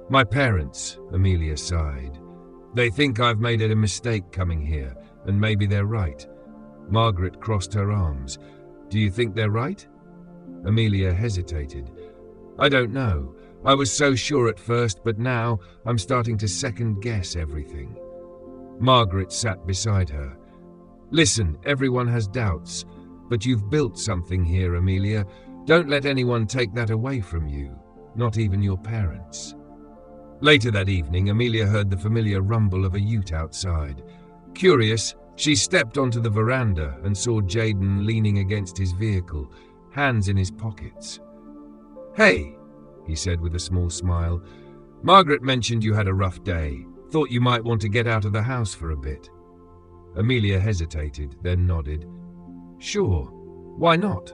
My parents, Amelia sighed. They think I've made a mistake coming here, and maybe they're right. Margaret crossed her arms. Do you think they're right? Amelia hesitated. I don't know. I was so sure at first, but now I'm starting to second-guess everything. Margaret sat beside her. Listen, everyone has doubts, but you've built something here, Amelia. Don't let anyone take that away from you, not even your parents. Later that evening, Amelia heard the familiar rumble of a ute outside. Curious, she stepped onto the veranda and saw Jaden leaning against his vehicle, hands in his pockets. Hey, he said with a small smile. Margaret mentioned you had a rough day. Thought you might want to get out of the house for a bit. Amelia hesitated, then nodded. Sure, why not?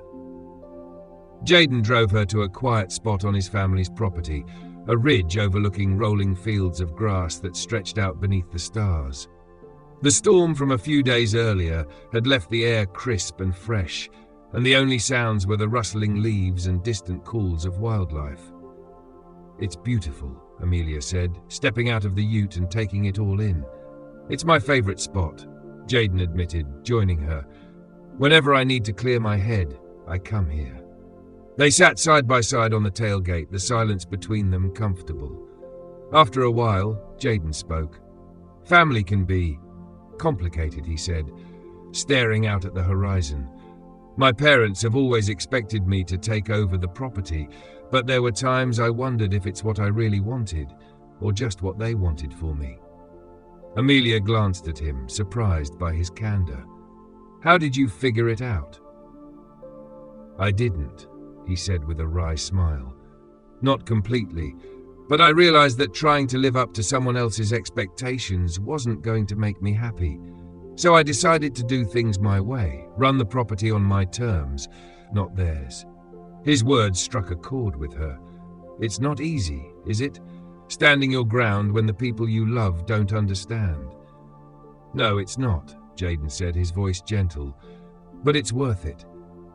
Jaden drove her to a quiet spot on his family's property, a ridge overlooking rolling fields of grass that stretched out beneath the stars. The storm from a few days earlier had left the air crisp and fresh, and the only sounds were the rustling leaves and distant calls of wildlife. It's beautiful, Amelia said, stepping out of the ute and taking it all in. It's my favorite spot. Jaden admitted, joining her. "Whenever I need to clear my head, I come here." They sat side by side on the tailgate, the silence between them comfortable. After a while, Jaden spoke. "Family can be complicated," he said, staring out at the horizon. "My parents have always expected me to take over the property, but there were times I wondered if it's what I really wanted, or just what they wanted for me." Amelia glanced at him, surprised by his candor. "How did you figure it out?" "I didn't," he said with a wry smile. "Not completely, but I realized that trying to live up to someone else's expectations wasn't going to make me happy. So I decided to do things my way, run the property on my terms, not theirs." His words struck a chord with her. "It's not easy, is it? Standing your ground when the people you love don't understand." "No, it's not," Jaden said, his voice gentle. "But it's worth it.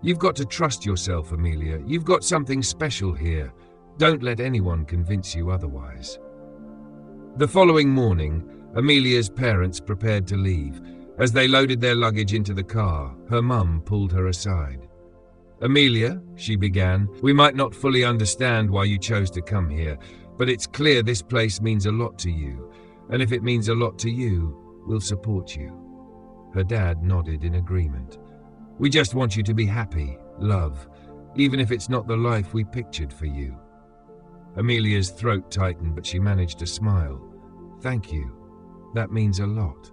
You've got to trust yourself, Amelia. You've got something special here. Don't let anyone convince you otherwise." The following morning, Amelia's parents prepared to leave. As they loaded their luggage into the car, her mum pulled her aside. "Amelia," she began, "we might not fully understand why you chose to come here, but it's clear this place means a lot to you, and if it means a lot to you, we'll support you." Her dad nodded in agreement. "We just want you to be happy, love, even if it's not the life we pictured for you." Amelia's throat tightened, but she managed to smile. "Thank you. That means a lot."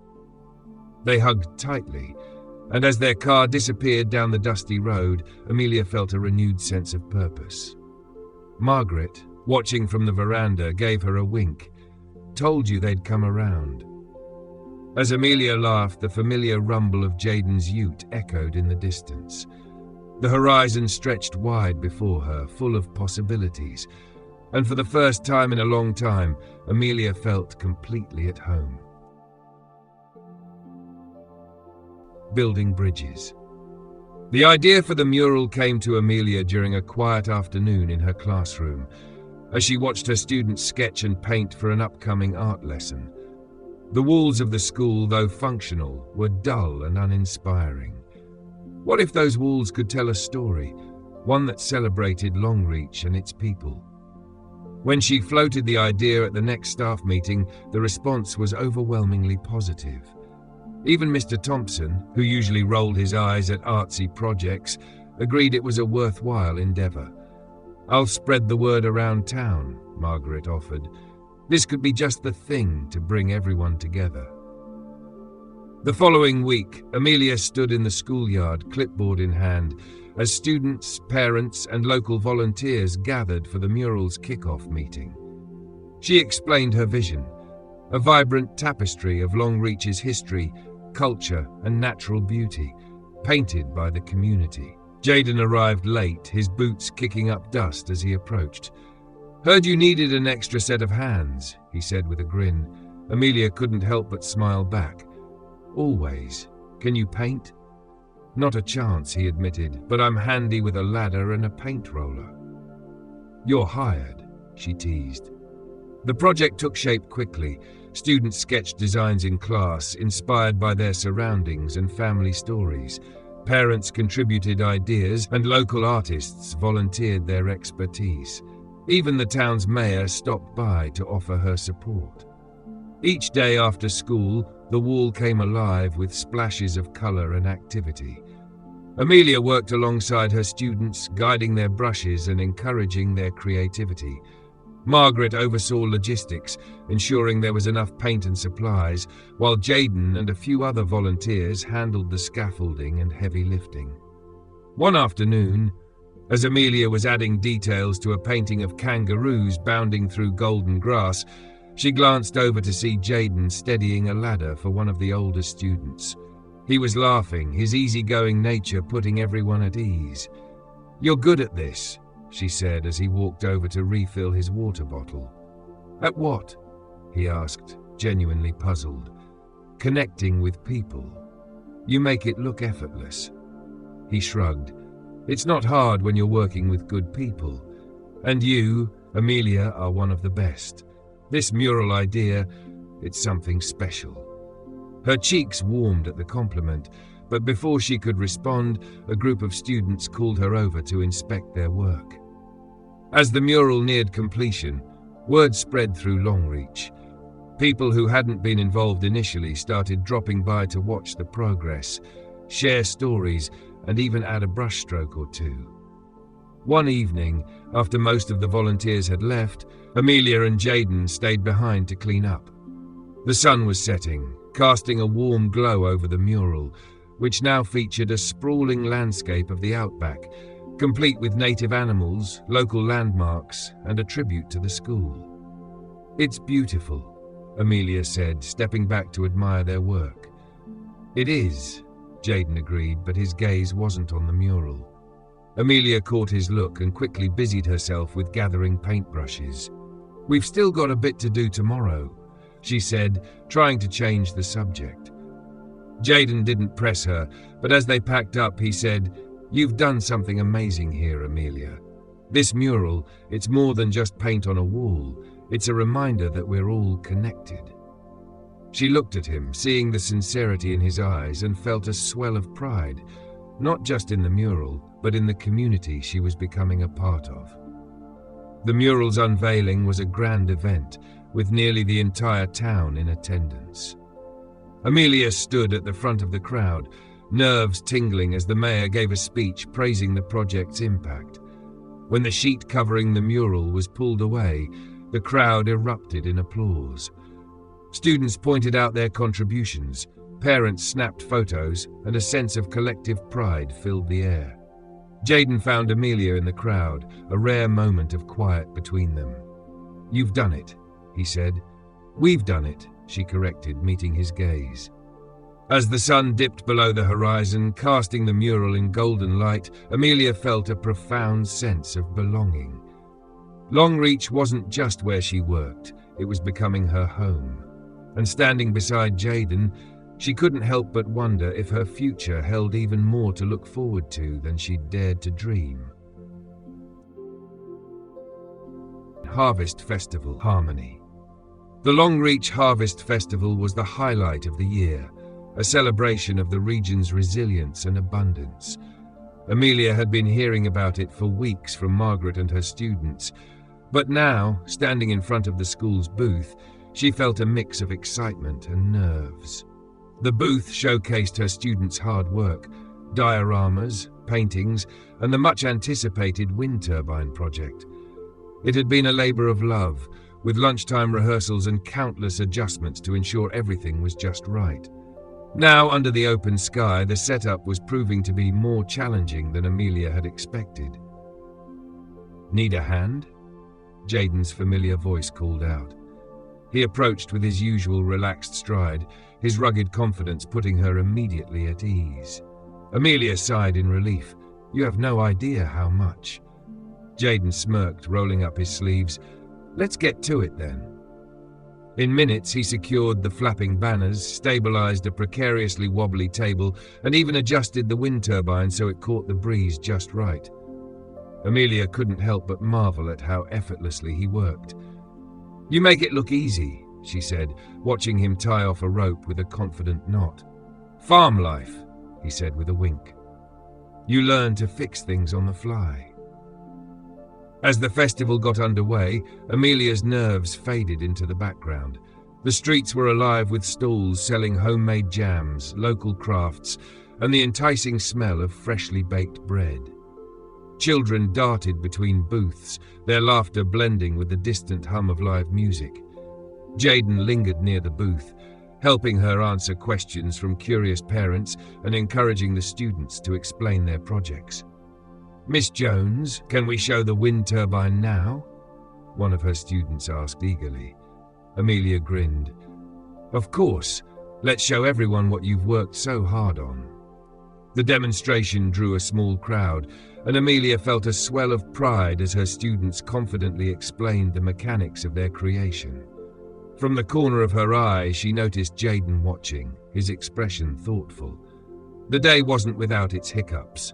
They hugged tightly, and as their car disappeared down the dusty road, Amelia felt a renewed sense of purpose. Margaret, watching from the veranda, gave her a wink. "Told you they'd come around." As Amelia laughed, the familiar rumble of Jaden's ute echoed in the distance. The horizon stretched wide before her, full of possibilities, and for the first time in a long time, Amelia felt completely at home. Building bridges. The idea for the mural came to Amelia during a quiet afternoon in her classroom, as she watched her students sketch and paint for an upcoming art lesson. The walls of the school, though functional, were dull and uninspiring. What if those walls could tell a story, one that celebrated Longreach and its people? When she floated the idea at the next staff meeting, the response was overwhelmingly positive. Even Mr. Thompson, who usually rolled his eyes at artsy projects, agreed it was a worthwhile endeavor. "I'll spread the word around town," Margaret offered. "This could be just the thing to bring everyone together." The following week, Amelia stood in the schoolyard, clipboard in hand, as students, parents, and local volunteers gathered for the mural's kick-off meeting. She explained her vision, a vibrant tapestry of Longreach's history, culture, and natural beauty, painted by the community. Jaden arrived late, his boots kicking up dust as he approached. "Heard you needed an extra set of hands," he said with a grin. Amelia couldn't help but smile back. "Always. Can you paint?" "Not a chance," he admitted, "but I'm handy with a ladder and a paint roller." "You're hired," she teased. The project took shape quickly. Students sketched designs in class, inspired by their surroundings and family stories. Parents contributed ideas, and local artists volunteered their expertise. Even the town's mayor stopped by to offer her support. Each day after school, the wall came alive with splashes of color and activity. Amelia worked alongside her students, guiding their brushes and encouraging their creativity. Margaret oversaw logistics, ensuring there was enough paint and supplies, while Jaden and a few other volunteers handled the scaffolding and heavy lifting. One afternoon, as Amelia was adding details to a painting of kangaroos bounding through golden grass, she glanced over to see Jaden steadying a ladder for one of the older students. He was laughing, his easygoing nature putting everyone at ease. "You're good at this," she said as he walked over to refill his water bottle. "At what?" he asked, genuinely puzzled. "Connecting with people. You make it look effortless." He shrugged. "It's not hard when you're working with good people. And you, Amelia, are one of the best. This mural idea, it's something special." Her cheeks warmed at the compliment, but before she could respond, a group of students called her over to inspect their work. As the mural neared completion, word spread through Longreach. People who hadn't been involved initially started dropping by to watch the progress, share stories, and even add a brushstroke or two. One evening, after most of the volunteers had left, Amelia and Jaden stayed behind to clean up. The sun was setting, casting a warm glow over the mural, which now featured a sprawling landscape of the outback, complete with native animals, local landmarks, and a tribute to the school. "It's beautiful," Amelia said, stepping back to admire their work. "It is," Jaden agreed, but his gaze wasn't on the mural. Amelia caught his look and quickly busied herself with gathering paintbrushes. "We've still got a bit to do tomorrow," she said, trying to change the subject. Jaden didn't press her, but as they packed up, he said, "You've done something amazing here, Amelia. This mural, it's more than just paint on a wall. It's a reminder that we're all connected." She looked at him, seeing the sincerity in his eyes, and felt a swell of pride, not just in the mural, but in the community she was becoming a part of. The mural's unveiling was a grand event, with nearly the entire town in attendance. Amelia stood at the front of the crowd, nerves tingling as the mayor gave a speech praising the project's impact. When the sheet covering the mural was pulled away, the crowd erupted in applause. Students pointed out their contributions, parents snapped photos, and a sense of collective pride filled the air. Jaden found Amelia in the crowd, a rare moment of quiet between them. "You've done it," he said. "We've done it," she corrected, meeting his gaze. As the sun dipped below the horizon, casting the mural in golden light, Amelia felt a profound sense of belonging. Longreach wasn't just where she worked, it was becoming her home. And standing beside Jaden, she couldn't help but wonder if her future held even more to look forward to than she'd dared to dream. Harvest Festival Harmony. The Longreach Harvest Festival was the highlight of the year, a celebration of the region's resilience and abundance. Amelia had been hearing about it for weeks from Margaret and her students, but now, standing in front of the school's booth, she felt a mix of excitement and nerves. The booth showcased her students' hard work, dioramas, paintings, and the much-anticipated wind turbine project. It had been a labor of love, with lunchtime rehearsals and countless adjustments to ensure everything was just right. Now, under the open sky, the setup was proving to be more challenging than Amelia had expected. "Need a hand?" Jaden's familiar voice called out. He approached with his usual relaxed stride, his rugged confidence putting her immediately at ease. Amelia sighed in relief. "You have no idea how much." Jaden smirked, rolling up his sleeves. "Let's get to it then." In minutes, he secured the flapping banners, stabilized a precariously wobbly table, and even adjusted the wind turbine so it caught the breeze just right. Amelia couldn't help but marvel at how effortlessly he worked. "You make it look easy," she said, watching him tie off a rope with a confident knot. "Farm life," he said with a wink. "You learn to fix things on the fly." As the festival got underway, Amelia's nerves faded into the background. The streets were alive with stalls selling homemade jams, local crafts, and the enticing smell of freshly baked bread. Children darted between booths, their laughter blending with the distant hum of live music. Jaden lingered near the booth, helping her answer questions from curious parents and encouraging the students to explain their projects. "Miss Jones, can we show the wind turbine now?" one of her students asked eagerly. Amelia grinned. "Of course, let's show everyone what you've worked so hard on." The demonstration drew a small crowd, and Amelia felt a swell of pride as her students confidently explained the mechanics of their creation. From the corner of her eye, she noticed Jaden watching, his expression thoughtful. The day wasn't without its hiccups.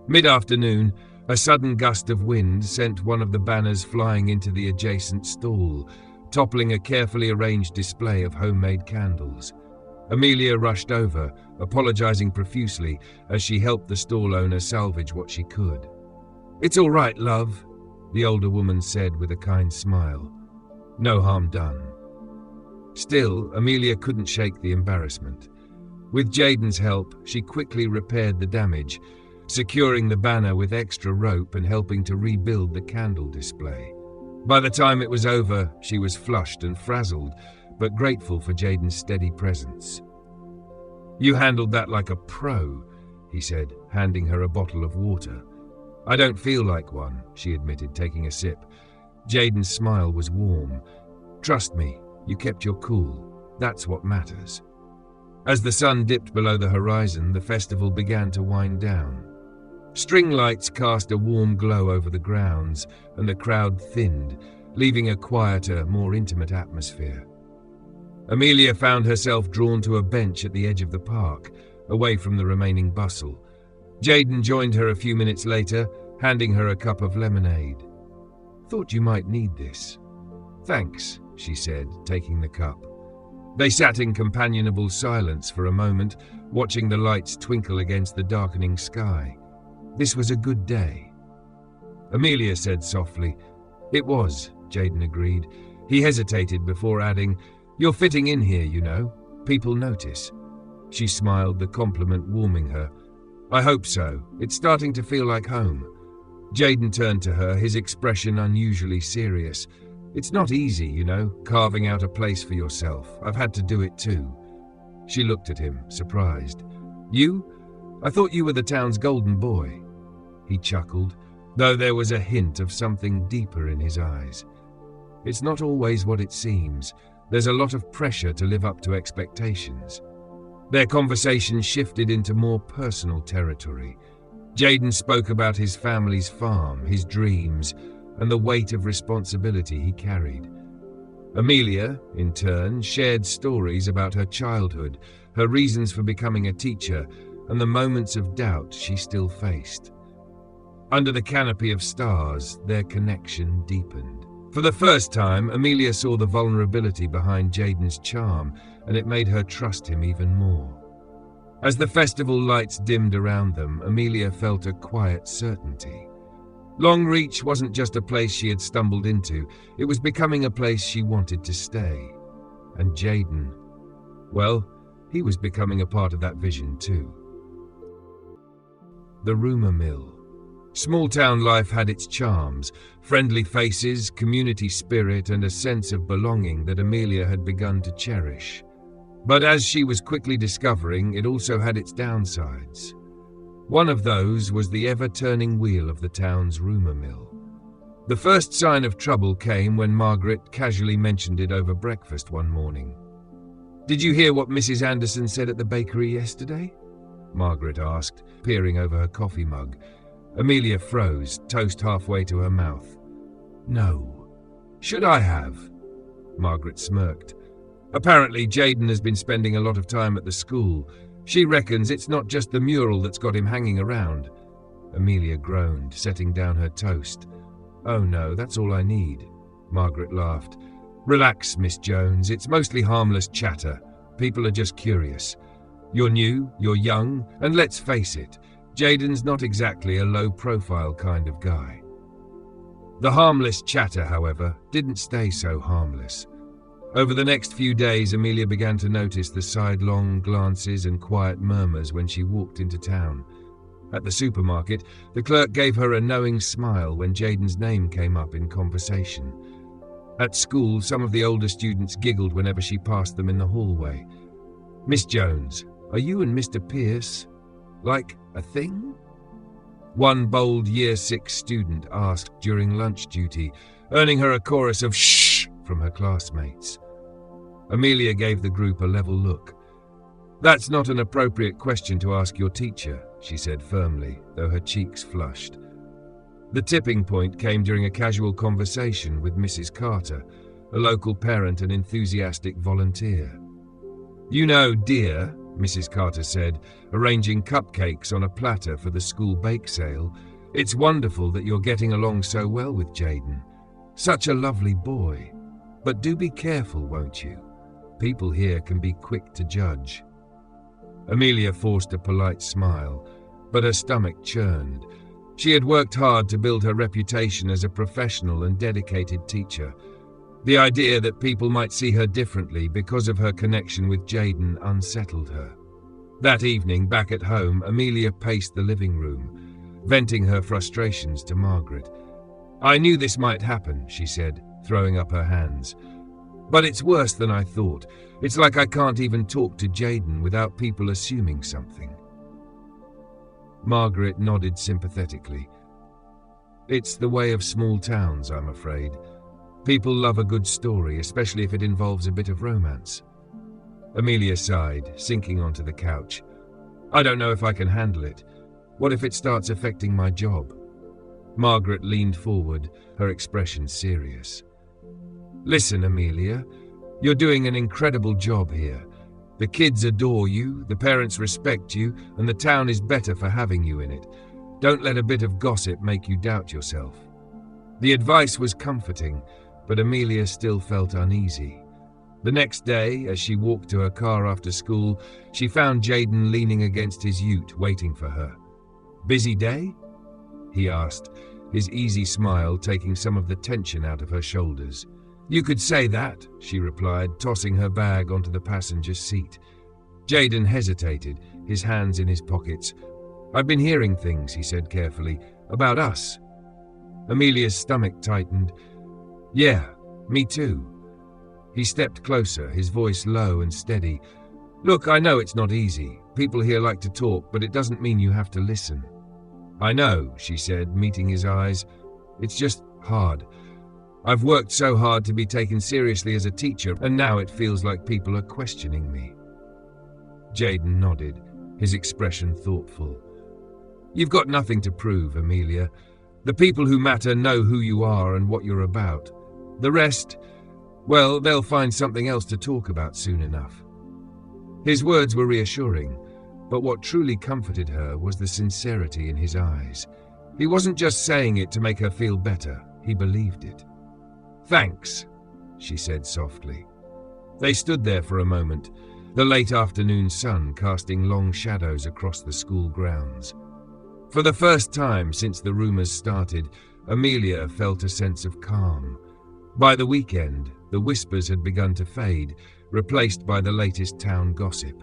Mid-afternoon, a sudden gust of wind sent one of the banners flying into the adjacent stall, toppling a carefully arranged display of homemade candles. Amelia rushed over, apologizing profusely as she helped the stall owner salvage what she could. "It's all right, love," the older woman said with a kind smile. "No harm done." Still, Amelia couldn't shake the embarrassment. With Jaden's help, she quickly repaired the damage, securing the banner with extra rope and helping to rebuild the candle display. By the time it was over, she was flushed and frazzled, but grateful for Jaden's steady presence. "You handled that like a pro," he said, handing her a bottle of water. "I don't feel like one," she admitted, taking a sip. Jaden's smile was warm. "Trust me, you kept your cool. That's what matters." As the sun dipped below the horizon, the festival began to wind down. String lights cast a warm glow over the grounds, and the crowd thinned, leaving a quieter, more intimate atmosphere. Amelia found herself drawn to a bench at the edge of the park, away from the remaining bustle. Jaden joined her a few minutes later, handing her a cup of lemonade. "Thought you might need this." "Thanks," she said, taking the cup. They sat in companionable silence for a moment, watching the lights twinkle against the darkening sky. This was a good day. Amelia said softly. "It was," Jaden agreed. He hesitated before adding, "You're fitting in here, you know. People notice." She smiled, the compliment warming her. "I hope so. It's starting to feel like home." Jaden turned to her, his expression unusually serious. "It's not easy, you know, carving out a place for yourself. I've had to do it too." She looked at him, surprised. "You? I thought you were the town's golden boy." He chuckled, though there was a hint of something deeper in his eyes. "It's not always what it seems. There's a lot of pressure to live up to expectations." Their conversation shifted into more personal territory. Jaden spoke about his family's farm, his dreams, and the weight of responsibility he carried. Amelia, in turn, shared stories about her childhood, her reasons for becoming a teacher, and the moments of doubt she still faced. Under the canopy of stars, their connection deepened. For the first time, Amelia saw the vulnerability behind Jaden's charm, and it made her trust him even more. As the festival lights dimmed around them, Amelia felt a quiet certainty. Longreach wasn't just a place she had stumbled into, it was becoming a place she wanted to stay. And Jaden, well, he was becoming a part of that vision too. The Rumour Mill. Small-town life had its charms, friendly faces, community spirit, and a sense of belonging that Amelia had begun to cherish. But as she was quickly discovering, it also had its downsides. One of those was the ever-turning wheel of the town's rumour mill. The first sign of trouble came when Margaret casually mentioned it over breakfast one morning. "Did you hear what Mrs. Anderson said at the bakery yesterday?" Margaret asked, peering over her coffee mug. Amelia froze, toast halfway to her mouth. "No. Should I have?" Margaret smirked. "Apparently Jaden has been spending a lot of time at the school. She reckons it's not just the mural that's got him hanging around." Amelia groaned, setting down her toast. "Oh no, that's all I need." Margaret laughed. "Relax, Miss Jones, it's mostly harmless chatter. People are just curious. You're new, you're young, and let's face it, Jaden's not exactly a low-profile kind of guy." The harmless chatter, however, didn't stay so harmless. Over the next few days, Amelia began to notice the sidelong glances and quiet murmurs when she walked into town. At the supermarket, the clerk gave her a knowing smile when Jaden's name came up in conversation. At school, some of the older students giggled whenever she passed them in the hallway. "Miss Jones, are you and Mr. Pierce, like, a thing?" One bold Year 6 student asked during lunch duty, earning her a chorus of "shh" from her classmates. Amelia gave the group a level look. "That's not an appropriate question to ask your teacher," she said firmly, though her cheeks flushed. The tipping point came during a casual conversation with Mrs. Carter, a local parent and enthusiastic volunteer. "You know, dear," Mrs. Carter said, arranging cupcakes on a platter for the school bake sale, "it's wonderful that you're getting along so well with Jaden. Such a lovely boy. But do be careful, won't you? People here can be quick to judge." Amelia forced a polite smile, but her stomach churned. She had worked hard to build her reputation as a professional and dedicated teacher. The idea that people might see her differently because of her connection with Jaden unsettled her. That evening, back at home, Amelia paced the living room, venting her frustrations to Margaret. "I knew this might happen," she said, throwing up her hands. "But it's worse than I thought. It's like I can't even talk to Jaden without people assuming something." Margaret nodded sympathetically. "It's the way of small towns, I'm afraid. People love a good story, especially if it involves a bit of romance." Amelia sighed, sinking onto the couch. "I don't know if I can handle it. What if it starts affecting my job?" Margaret leaned forward, her expression serious. "Listen, Amelia, you're doing an incredible job here. The kids adore you, the parents respect you, and the town is better for having you in it. Don't let a bit of gossip make you doubt yourself." The advice was comforting, but Amelia still felt uneasy. The next day, as she walked to her car after school, she found Jaden leaning against his ute, waiting for her. "Busy day?" he asked, his easy smile taking some of the tension out of her shoulders. "You could say that," she replied, tossing her bag onto the passenger's seat. Jaden hesitated, his hands in his pockets. "I've been hearing things," he said carefully, "about us." Amelia's stomach tightened. "Yeah, me too." He stepped closer, his voice low and steady. "Look, I know it's not easy. People here like to talk, but it doesn't mean you have to listen." "I know," she said, meeting his eyes. "It's just hard. I've worked so hard to be taken seriously as a teacher, and now it feels like people are questioning me." Jaden nodded, his expression thoughtful. "You've got nothing to prove, Amelia. The people who matter know who you are and what you're about. The rest, well, they'll find something else to talk about soon enough." His words were reassuring, but what truly comforted her was the sincerity in his eyes. He wasn't just saying it to make her feel better, he believed it. "Thanks," she said softly. They stood there for a moment, the late afternoon sun casting long shadows across the school grounds. For the first time since the rumours started, Amelia felt a sense of calm. By the weekend, the whispers had begun to fade, replaced by the latest town gossip.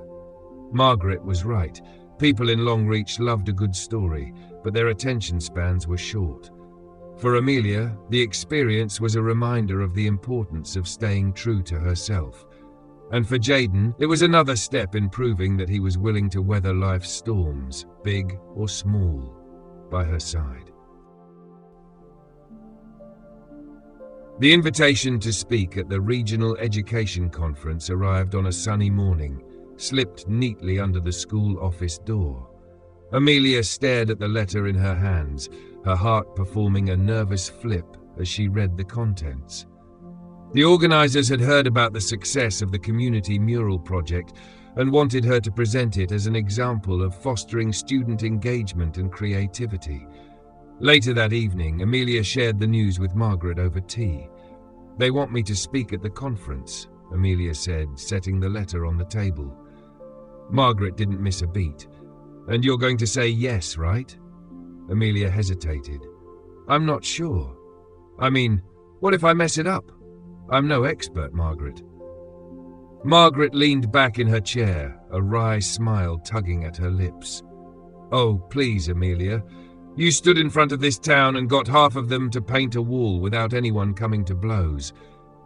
Margaret was right. People in Longreach loved a good story, but their attention spans were short. For Amelia, the experience was a reminder of the importance of staying true to herself. And for Jaden, it was another step in proving that he was willing to weather life's storms, big or small, by her side. The invitation to speak at the Regional Education Conference arrived on a sunny morning, slipped neatly under the school office door. Amelia stared at the letter in her hands, her heart performing a nervous flip as she read the contents. The organisers had heard about the success of the community mural project and wanted her to present it as an example of fostering student engagement and creativity. Later that evening, Amelia shared the news with Margaret over tea. "They want me to speak at the conference," Amelia said, setting the letter on the table. Margaret didn't miss a beat. "And you're going to say yes, right?" Amelia hesitated. "I'm not sure. I mean, what if I mess it up? I'm no expert, Margaret." Margaret leaned back in her chair, a wry smile tugging at her lips. "Oh, please, Amelia. You stood in front of this town and got half of them to paint a wall without anyone coming to blows.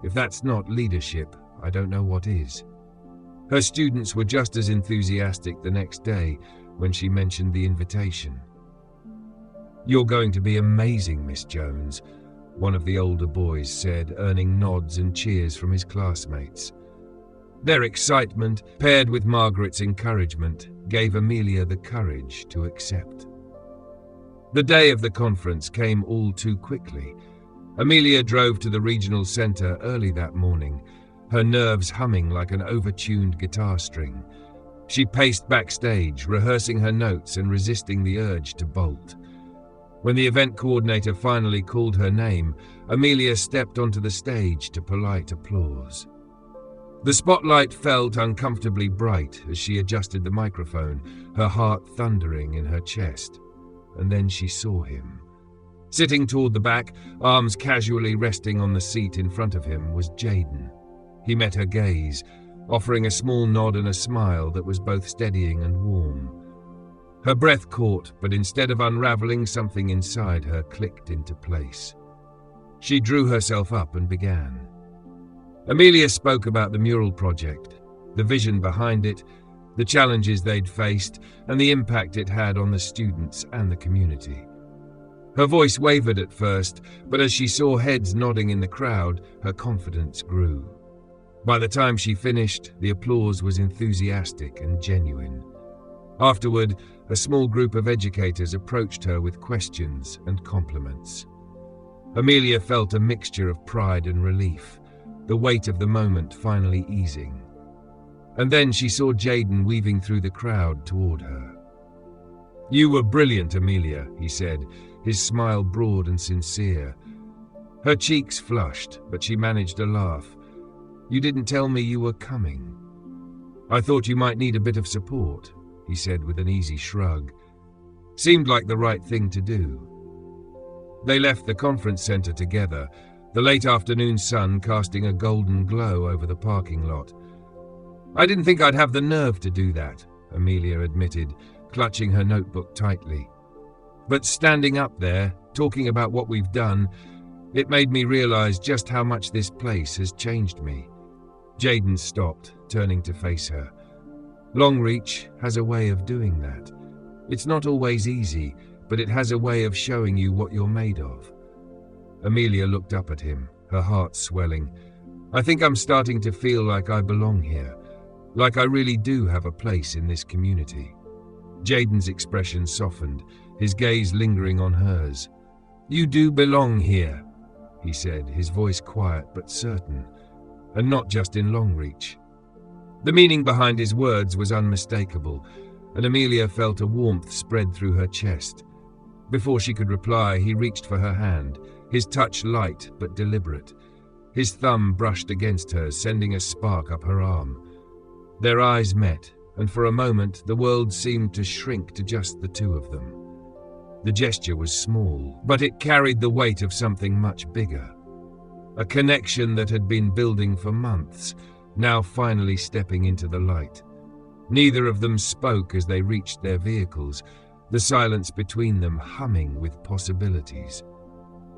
If that's not leadership, I don't know what is." Her students were just as enthusiastic the next day when she mentioned the invitation. "You're going to be amazing, Miss Jones," one of the older boys said, earning nods and cheers from his classmates. Their excitement, paired with Margaret's encouragement, gave Amelia the courage to accept. The day of the conference came all too quickly. Amelia drove to the regional centre early that morning, her nerves humming like an overtuned guitar string. She paced backstage, rehearsing her notes and resisting the urge to bolt. When the event coordinator finally called her name, Amelia stepped onto the stage to polite applause. The spotlight felt uncomfortably bright as she adjusted the microphone, her heart thundering in her chest. And then she saw him. Sitting toward the back, arms casually resting on the seat in front of him, was Jaden. He met her gaze, offering a small nod and a smile that was both steadying and warm. Her breath caught, but instead of unraveling, something inside her clicked into place. She drew herself up and began. Amelia spoke about the mural project, the vision behind it, the challenges they'd faced, and the impact it had on the students and the community. Her voice wavered at first, but as she saw heads nodding in the crowd, her confidence grew. By the time she finished, the applause was enthusiastic and genuine. Afterward, a small group of educators approached her with questions and compliments. Amelia felt a mixture of pride and relief, the weight of the moment finally easing. And then she saw Jaden weaving through the crowd toward her. "You were brilliant, Amelia," he said, his smile broad and sincere. Her cheeks flushed, but she managed a laugh. "You didn't tell me you were coming." "I thought you might need a bit of support," he said with an easy shrug. Seemed like the right thing to do. They left the conference center together, the late afternoon sun casting a golden glow over the parking lot. "I didn't think I'd have the nerve to do that," Amelia admitted, clutching her notebook tightly. "But standing up there, talking about what we've done, it made me realize just how much this place has changed me." Jaden stopped, turning to face her. "Longreach has a way of doing that. It's not always easy, but it has a way of showing you what you're made of." Amelia looked up at him, her heart swelling. "I think I'm starting to feel like I belong here, like I really do have a place in this community." Jaden's expression softened, his gaze lingering on hers. "You do belong here," he said, his voice quiet but certain, "and not just in Longreach." The meaning behind his words was unmistakable, and Amelia felt a warmth spread through her chest. Before she could reply, he reached for her hand, his touch light but deliberate. His thumb brushed against hers, sending a spark up her arm. Their eyes met, and for a moment the world seemed to shrink to just the two of them. The gesture was small, but it carried the weight of something much bigger. A connection that had been building for months, now finally stepping into the light. Neither of them spoke as they reached their vehicles, the silence between them humming with possibilities.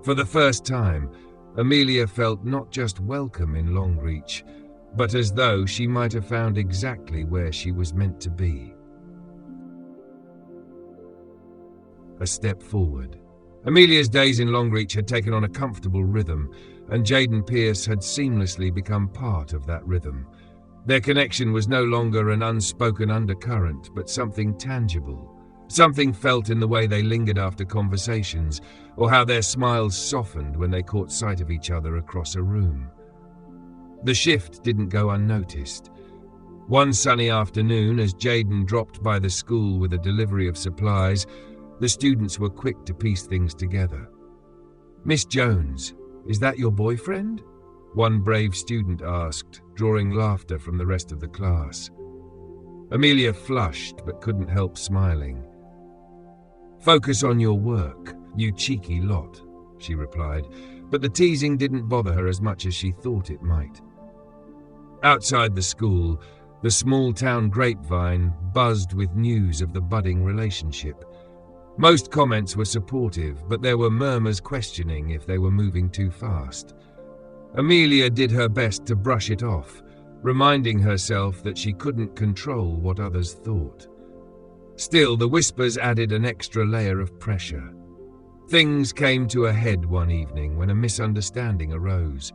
For the first time, Amelia felt not just welcome in Longreach, but as though she might have found exactly where she was meant to be. A step forward. Amelia's days in Longreach had taken on a comfortable rhythm, and Jaden Pierce had seamlessly become part of that rhythm. Their connection was no longer an unspoken undercurrent, but something tangible. Something felt in the way they lingered after conversations, or how their smiles softened when they caught sight of each other across a room. The shift didn't go unnoticed. One sunny afternoon, as Jaden dropped by the school with a delivery of supplies, the students were quick to piece things together. "Miss Jones, is that your boyfriend?" one brave student asked, drawing laughter from the rest of the class. Amelia flushed but couldn't help smiling. "Focus on your work, you cheeky lot," she replied, but the teasing didn't bother her as much as she thought it might. Outside the school, the small-town grapevine buzzed with news of the budding relationship. Most comments were supportive, but there were murmurs questioning if they were moving too fast. Amelia did her best to brush it off, reminding herself that she couldn't control what others thought. Still, the whispers added an extra layer of pressure. Things came to a head one evening when a misunderstanding arose.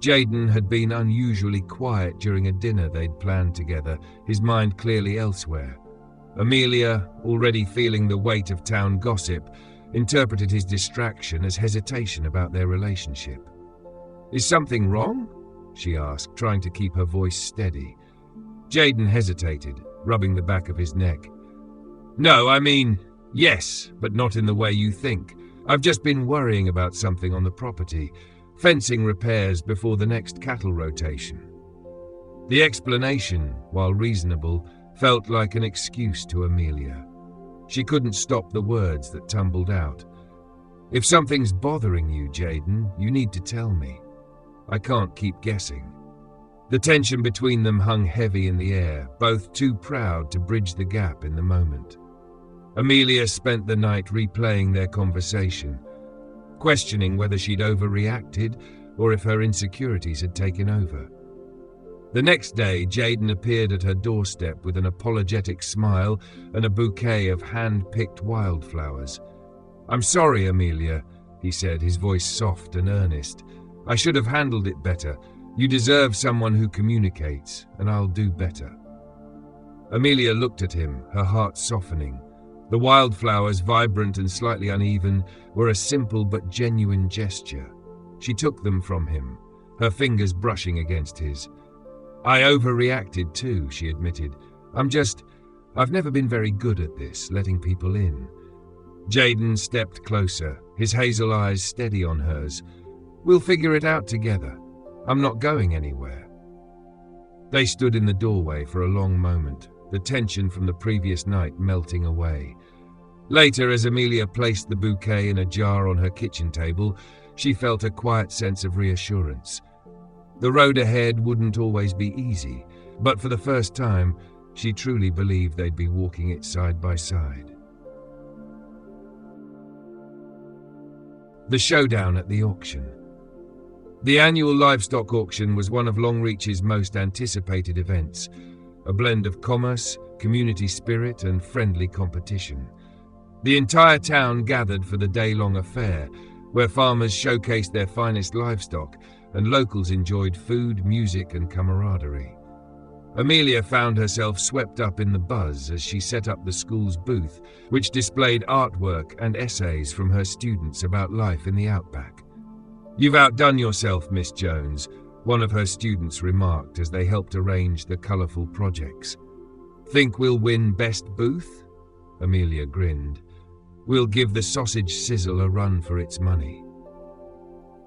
Jaden had been unusually quiet during a dinner they'd planned together, his mind clearly elsewhere. Amelia, already feeling the weight of town gossip, interpreted his distraction as hesitation about their relationship. "Is something wrong?" she asked, trying to keep her voice steady. Jaden hesitated, rubbing the back of his neck. "No, I mean, yes, but not in the way you think. I've just been worrying about something on the property. Fencing repairs before the next cattle rotation." The explanation, while reasonable, felt like an excuse to Amelia. She couldn't stop the words that tumbled out. "If something's bothering you, Jaden, you need to tell me. I can't keep guessing." The tension between them hung heavy in the air, both too proud to bridge the gap in the moment. Amelia spent the night replaying their conversation, questioning whether she'd overreacted or if her insecurities had taken over. The next day, Jaden appeared at her doorstep with an apologetic smile and a bouquet of hand-picked wildflowers. "I'm sorry, Amelia," he said, his voice soft and earnest. "I should have handled it better. You deserve someone who communicates, and I'll do better." Amelia looked at him, her heart softening. The wildflowers, vibrant and slightly uneven, were a simple but genuine gesture. She took them from him, her fingers brushing against his. "I overreacted too," she admitted. I've never been very good at this, letting people in." Jaden stepped closer, his hazel eyes steady on hers. "We'll figure it out together. I'm not going anywhere." They stood in the doorway for a long moment, the tension from the previous night melting away. Later, as Amelia placed the bouquet in a jar on her kitchen table, she felt a quiet sense of reassurance. The road ahead wouldn't always be easy, but for the first time, she truly believed they'd be walking it side by side. The showdown at the auction. The annual livestock auction was one of Longreach's most anticipated events, a blend of commerce, community spirit, and friendly competition. The entire town gathered for the day-long affair, where farmers showcased their finest livestock and locals enjoyed food, music, and camaraderie. Amelia found herself swept up in the buzz as she set up the school's booth, which displayed artwork and essays from her students about life in the Outback. "You've outdone yourself, Miss Jones," one of her students remarked as they helped arrange the colourful projects. "Think we'll win Best Booth?" Amelia grinned. "We'll give the sausage sizzle a run for its money."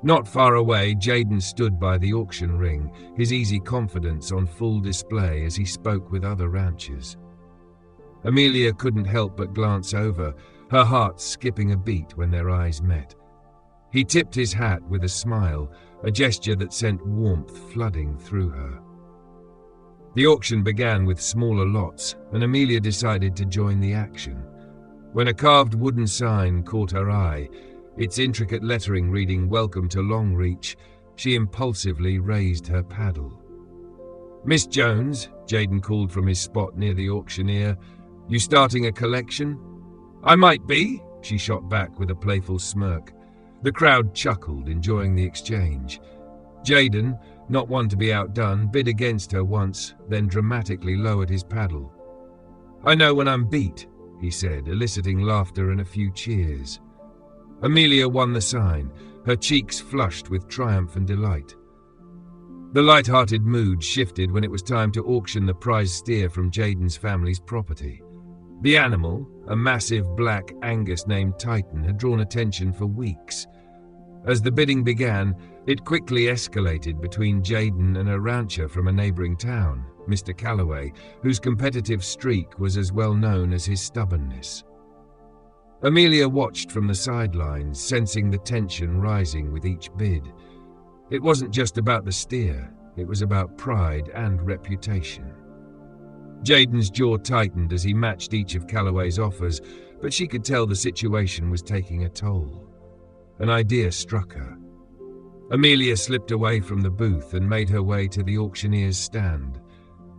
Not far away, Jaden stood by the auction ring, his easy confidence on full display as he spoke with other ranchers. Amelia couldn't help but glance over, her heart skipping a beat when their eyes met. He tipped his hat with a smile, a gesture that sent warmth flooding through her. The auction began with smaller lots, and Amelia decided to join the action. When a carved wooden sign caught her eye, its intricate lettering reading "Welcome to Longreach," she impulsively raised her paddle. "Miss Jones," Jaden called from his spot near the auctioneer, "you starting a collection?" "I might be," she shot back with a playful smirk. The crowd chuckled, enjoying the exchange. Jaden, not one to be outdone, bid against her once, then dramatically lowered his paddle. "I know when I'm beat," he said, eliciting laughter and a few cheers. Amelia won the sign, her cheeks flushed with triumph and delight. The light-hearted mood shifted when it was time to auction the prize steer from Jaden's family's property. The animal, a massive black Angus named Titan, had drawn attention for weeks. As the bidding began, it quickly escalated between Jaden and a rancher from a neighbouring town, Mr. Calloway, whose competitive streak was as well known as his stubbornness. Amelia watched from the sidelines, sensing the tension rising with each bid. It wasn't just about the steer, it was about pride and reputation. Jaden's jaw tightened as he matched each of Calloway's offers, but she could tell the situation was taking a toll. An idea struck her. Amelia slipped away from the booth and made her way to the auctioneer's stand.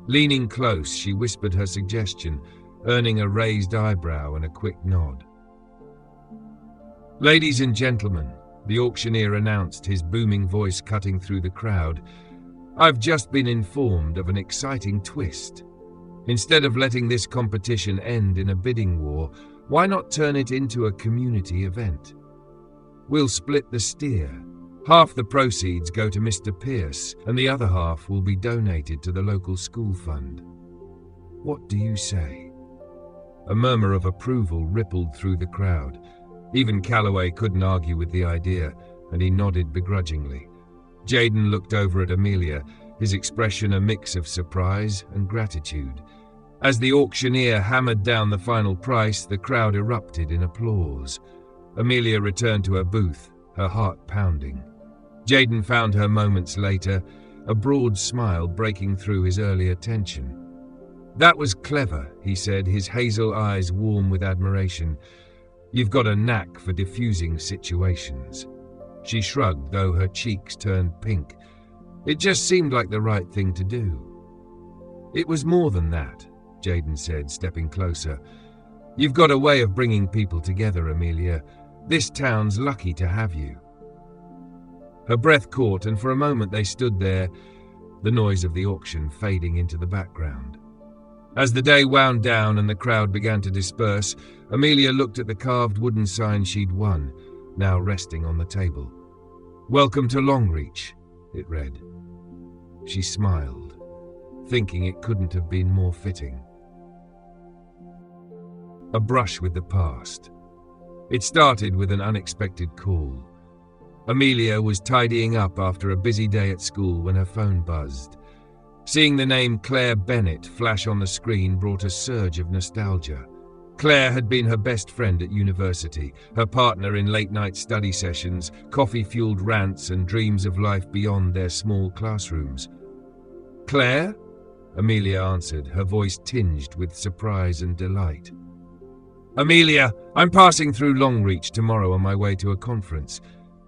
Leaning close, she whispered her suggestion, earning a raised eyebrow and a quick nod. "Ladies and gentlemen," the auctioneer announced, his booming voice cutting through the crowd, "I've just been informed of an exciting twist. Instead of letting this competition end in a bidding war, why not turn it into a community event? We'll split the steer. Half the proceeds go to Mr. Pierce, and the other half will be donated to the local school fund. What do you say?" A murmur of approval rippled through the crowd. Even Calloway couldn't argue with the idea, and he nodded begrudgingly. Jaden looked over at Amelia, his expression a mix of surprise and gratitude. As the auctioneer hammered down the final price, the crowd erupted in applause. Amelia returned to her booth, her heart pounding. Jaden found her moments later, a broad smile breaking through his earlier tension. "That was clever," he said, his hazel eyes warm with admiration. "You've got a knack for diffusing situations." She shrugged, though her cheeks turned pink. "It just seemed like the right thing to do." "It was more than that," Jaden said, stepping closer. "You've got a way of bringing people together, Amelia. This town's lucky to have you." Her breath caught, and for a moment they stood there, the noise of the auction fading into the background. As the day wound down and the crowd began to disperse, Amelia looked at the carved wooden sign she'd won, now resting on the table. "Welcome to Longreach," it read. She smiled, thinking it couldn't have been more fitting. A brush with the past. It started with an unexpected call. Amelia was tidying up after a busy day at school when her phone buzzed. Seeing the name Claire Bennett flash on the screen brought a surge of nostalgia. Claire had been her best friend at university, her partner in late-night study sessions, coffee-fueled rants and dreams of life beyond their small classrooms. "Claire?" Amelia answered, her voice tinged with surprise and delight. "Amelia, I'm passing through Longreach tomorrow on my way to a conference.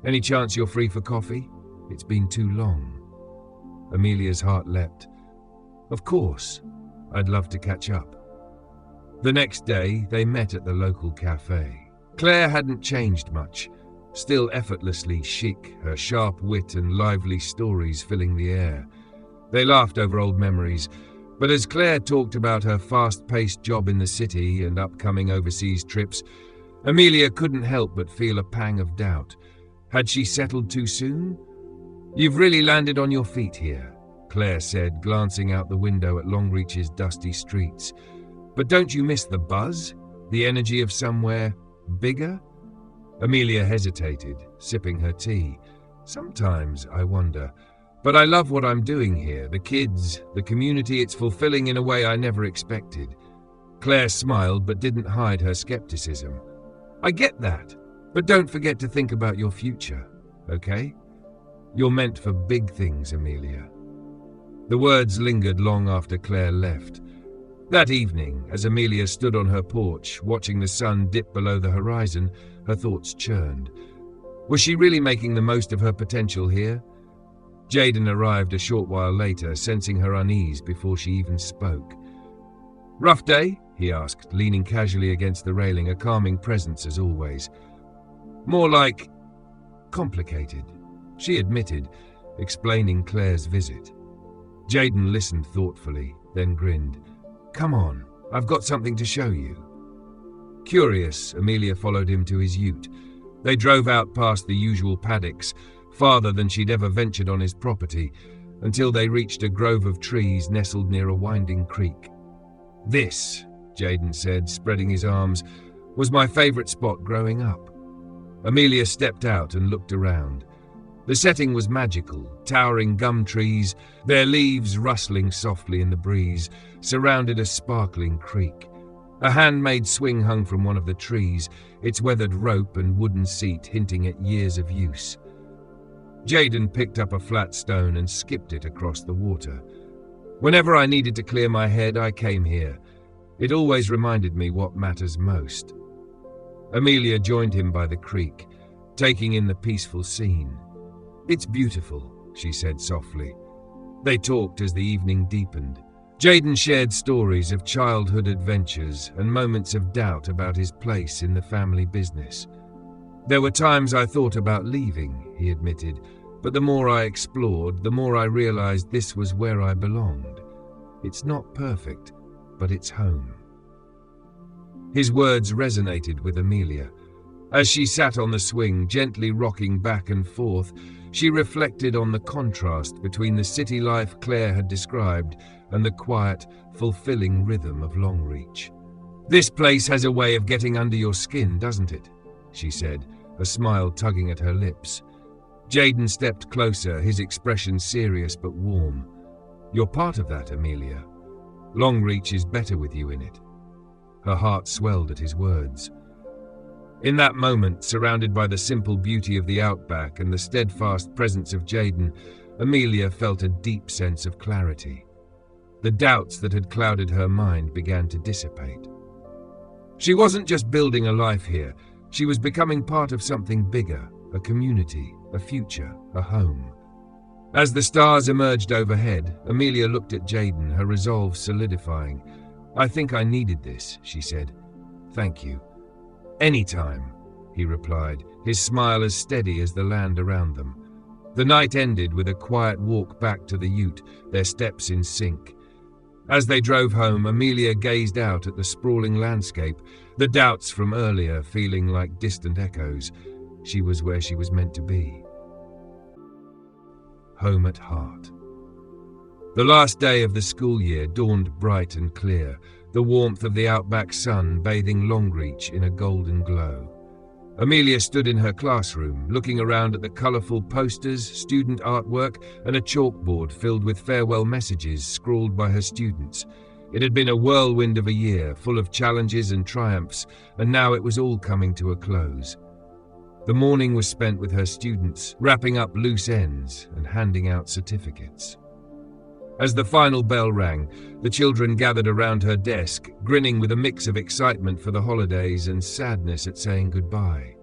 Any chance you're free for coffee? It's been too long." Amelia's heart leapt. "Of course. I'd love to catch up." The next day, they met at the local cafe. Claire hadn't changed much, still effortlessly chic, her sharp wit and lively stories filling the air. They laughed over old memories, but as Claire talked about her fast-paced job in the city and upcoming overseas trips, Amelia couldn't help but feel a pang of doubt. Had she settled too soon? "You've really landed on your feet here," Claire said, glancing out the window at Longreach's dusty streets. "But don't you miss the buzz? The energy of somewhere bigger?" Amelia hesitated, sipping her tea. "Sometimes, I wonder. But I love what I'm doing here. The kids, the community, it's fulfilling in a way I never expected." Claire smiled but didn't hide her skepticism. "I get that. But don't forget to think about your future, okay? You're meant for big things, Amelia." The words lingered long after Claire left. That evening, as Amelia stood on her porch, watching the sun dip below the horizon, her thoughts churned. Was she really making the most of her potential here? Jaden arrived a short while later, sensing her unease before she even spoke. "Rough day?" he asked, leaning casually against the railing, a calming presence as always. "More like complicated," she admitted, explaining Claire's visit. Jaden listened thoughtfully, then grinned. "Come on, I've got something to show you." Curious, Amelia followed him to his ute. They drove out past the usual paddocks, farther than she'd ever ventured on his property, until they reached a grove of trees nestled near a winding creek. "This," Jaden said, spreading his arms, "was my favorite spot growing up." Amelia stepped out and looked around. The setting was magical, towering gum trees, their leaves rustling softly in the breeze, surrounded a sparkling creek. A handmade swing hung from one of the trees, its weathered rope and wooden seat hinting at years of use. Jaden picked up a flat stone and skipped it across the water. "Whenever I needed to clear my head, I came here. It always reminded me what matters most." Amelia joined him by the creek, taking in the peaceful scene. "It's beautiful," she said softly. They talked as the evening deepened. Jaden shared stories of childhood adventures and moments of doubt about his place in the family business. "There were times I thought about leaving," he admitted, "but the more I explored, the more I realized this was where I belonged. It's not perfect, but it's home." His words resonated with Amelia. As she sat on the swing, gently rocking back and forth, she reflected on the contrast between the city life Claire had described and the quiet, fulfilling rhythm of Longreach. "This place has a way of getting under your skin, doesn't it?" she said, a smile tugging at her lips. Jaden stepped closer, his expression serious but warm. You're part of that, Amelia. Longreach is better with you in it." Her heart swelled at his words. In that moment, surrounded by the simple beauty of the outback and the steadfast presence of Jaden, Amelia felt a deep sense of clarity. The doubts that had clouded her mind began to dissipate. She wasn't just building a life here, she was becoming part of something bigger, a community, a future, a home. As the stars emerged overhead, Amelia looked at Jaden, her resolve solidifying. "I think I needed this," she said. "Thank you." "Anytime," he replied, his smile as steady as the land around them. The night ended with a quiet walk back to the ute, their steps in sync. As they drove home, Amelia gazed out at the sprawling landscape, the doubts from earlier feeling like distant echoes. She was where she was meant to be. Home at heart. The last day of the school year dawned bright and clear, the warmth of the outback sun bathing Longreach in a golden glow. Amelia stood in her classroom, looking around at the colourful posters, student artwork, and a chalkboard filled with farewell messages scrawled by her students. It had been a whirlwind of a year, full of challenges and triumphs, and now it was all coming to a close. The morning was spent with her students, wrapping up loose ends and handing out certificates. As the final bell rang, the children gathered around her desk, grinning with a mix of excitement for the holidays and sadness at saying goodbye.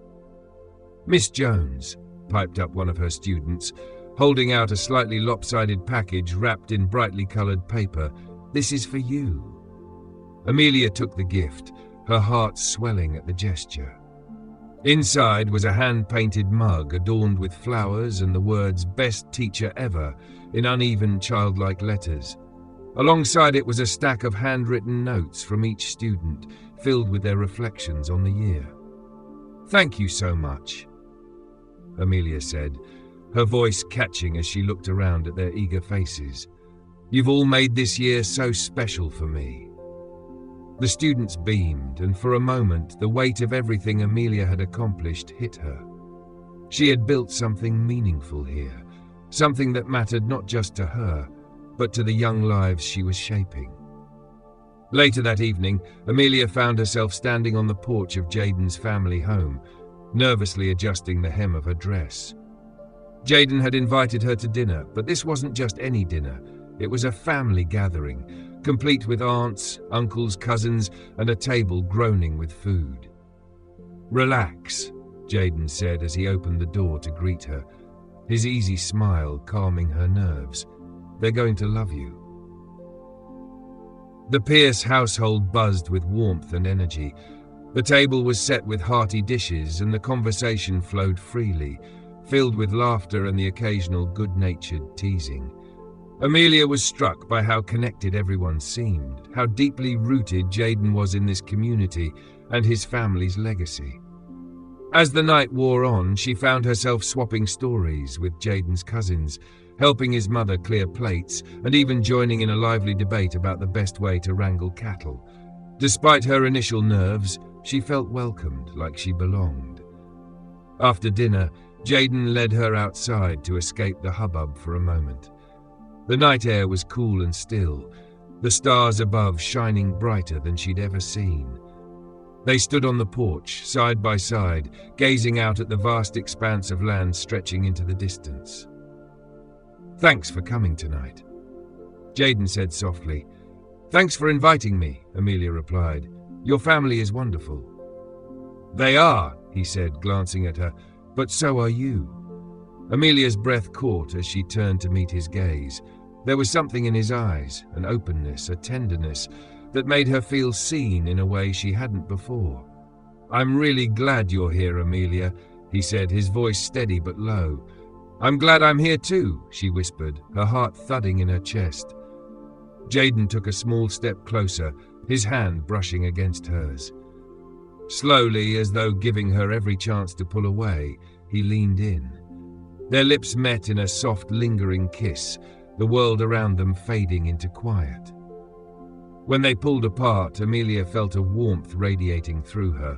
"Miss Jones," piped up one of her students, holding out a slightly lopsided package wrapped in brightly coloured paper. "This is for you." Amelia took the gift, her heart swelling at the gesture. Inside was a hand-painted mug adorned with flowers and the words "Best Teacher Ever" in uneven childlike letters. Alongside it was a stack of handwritten notes from each student, filled with their reflections on the year. "Thank you so much," Amelia said, her voice catching as she looked around at their eager faces. "You've all made this year so special for me." The students beamed, and for a moment the weight of everything Amelia had accomplished hit her. She had built something meaningful here, something that mattered not just to her, but to the young lives she was shaping. Later that evening, Amelia found herself standing on the porch of Jaden's family home, nervously adjusting the hem of her dress. Jaden had invited her to dinner, but this wasn't just any dinner. It was a family gathering, complete with aunts, uncles, cousins, and a table groaning with food. "Relax," Jaden said as he opened the door to greet her, his easy smile calming her nerves. "They're going to love you." The Pierce household buzzed with warmth and energy. The table was set with hearty dishes and the conversation flowed freely, filled with laughter and the occasional good-natured teasing. Amelia was struck by how connected everyone seemed, how deeply rooted Jaden was in this community and his family's legacy. As the night wore on, she found herself swapping stories with Jaden's cousins, helping his mother clear plates, and even joining in a lively debate about the best way to wrangle cattle. Despite her initial nerves, she felt welcomed, like she belonged. After dinner, Jaden led her outside to escape the hubbub for a moment. The night air was cool and still, the stars above shining brighter than she'd ever seen. They stood on the porch, side by side, gazing out at the vast expanse of land stretching into the distance. "Thanks for coming tonight," Jaden said softly. "Thanks for inviting me," Amelia replied. "Your family is wonderful." "They are," he said, glancing at her, "but so are you." Amelia's breath caught as she turned to meet his gaze. There was something in his eyes, an openness, a tenderness, that made her feel seen in a way she hadn't before. "I'm really glad you're here, Amelia," he said, his voice steady but low. "I'm glad I'm here too," she whispered, her heart thudding in her chest. Jaden took a small step closer, his hand brushing against hers. Slowly, as though giving her every chance to pull away, he leaned in. Their lips met in a soft, lingering kiss, the world around them fading into quiet. When they pulled apart, Amelia felt a warmth radiating through her,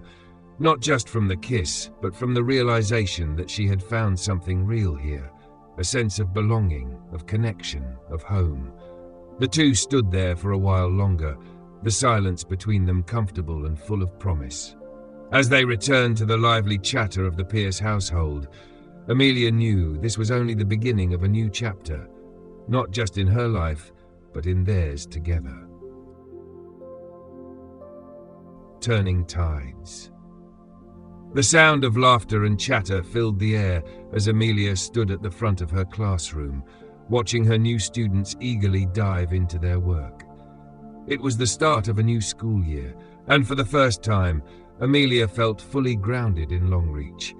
not just from the kiss, but from the realization that she had found something real here, a sense of belonging, of connection, of home. The two stood there for a while longer, the silence between them comfortable and full of promise. As they returned to the lively chatter of the Pierce household, Amelia knew this was only the beginning of a new chapter, not just in her life, but in theirs together. Turning tides. The sound of laughter and chatter filled the air as Amelia stood at the front of her classroom, watching her new students eagerly dive into their work. It was the start of a new school year, and for the first time, Amelia felt fully grounded in Longreach.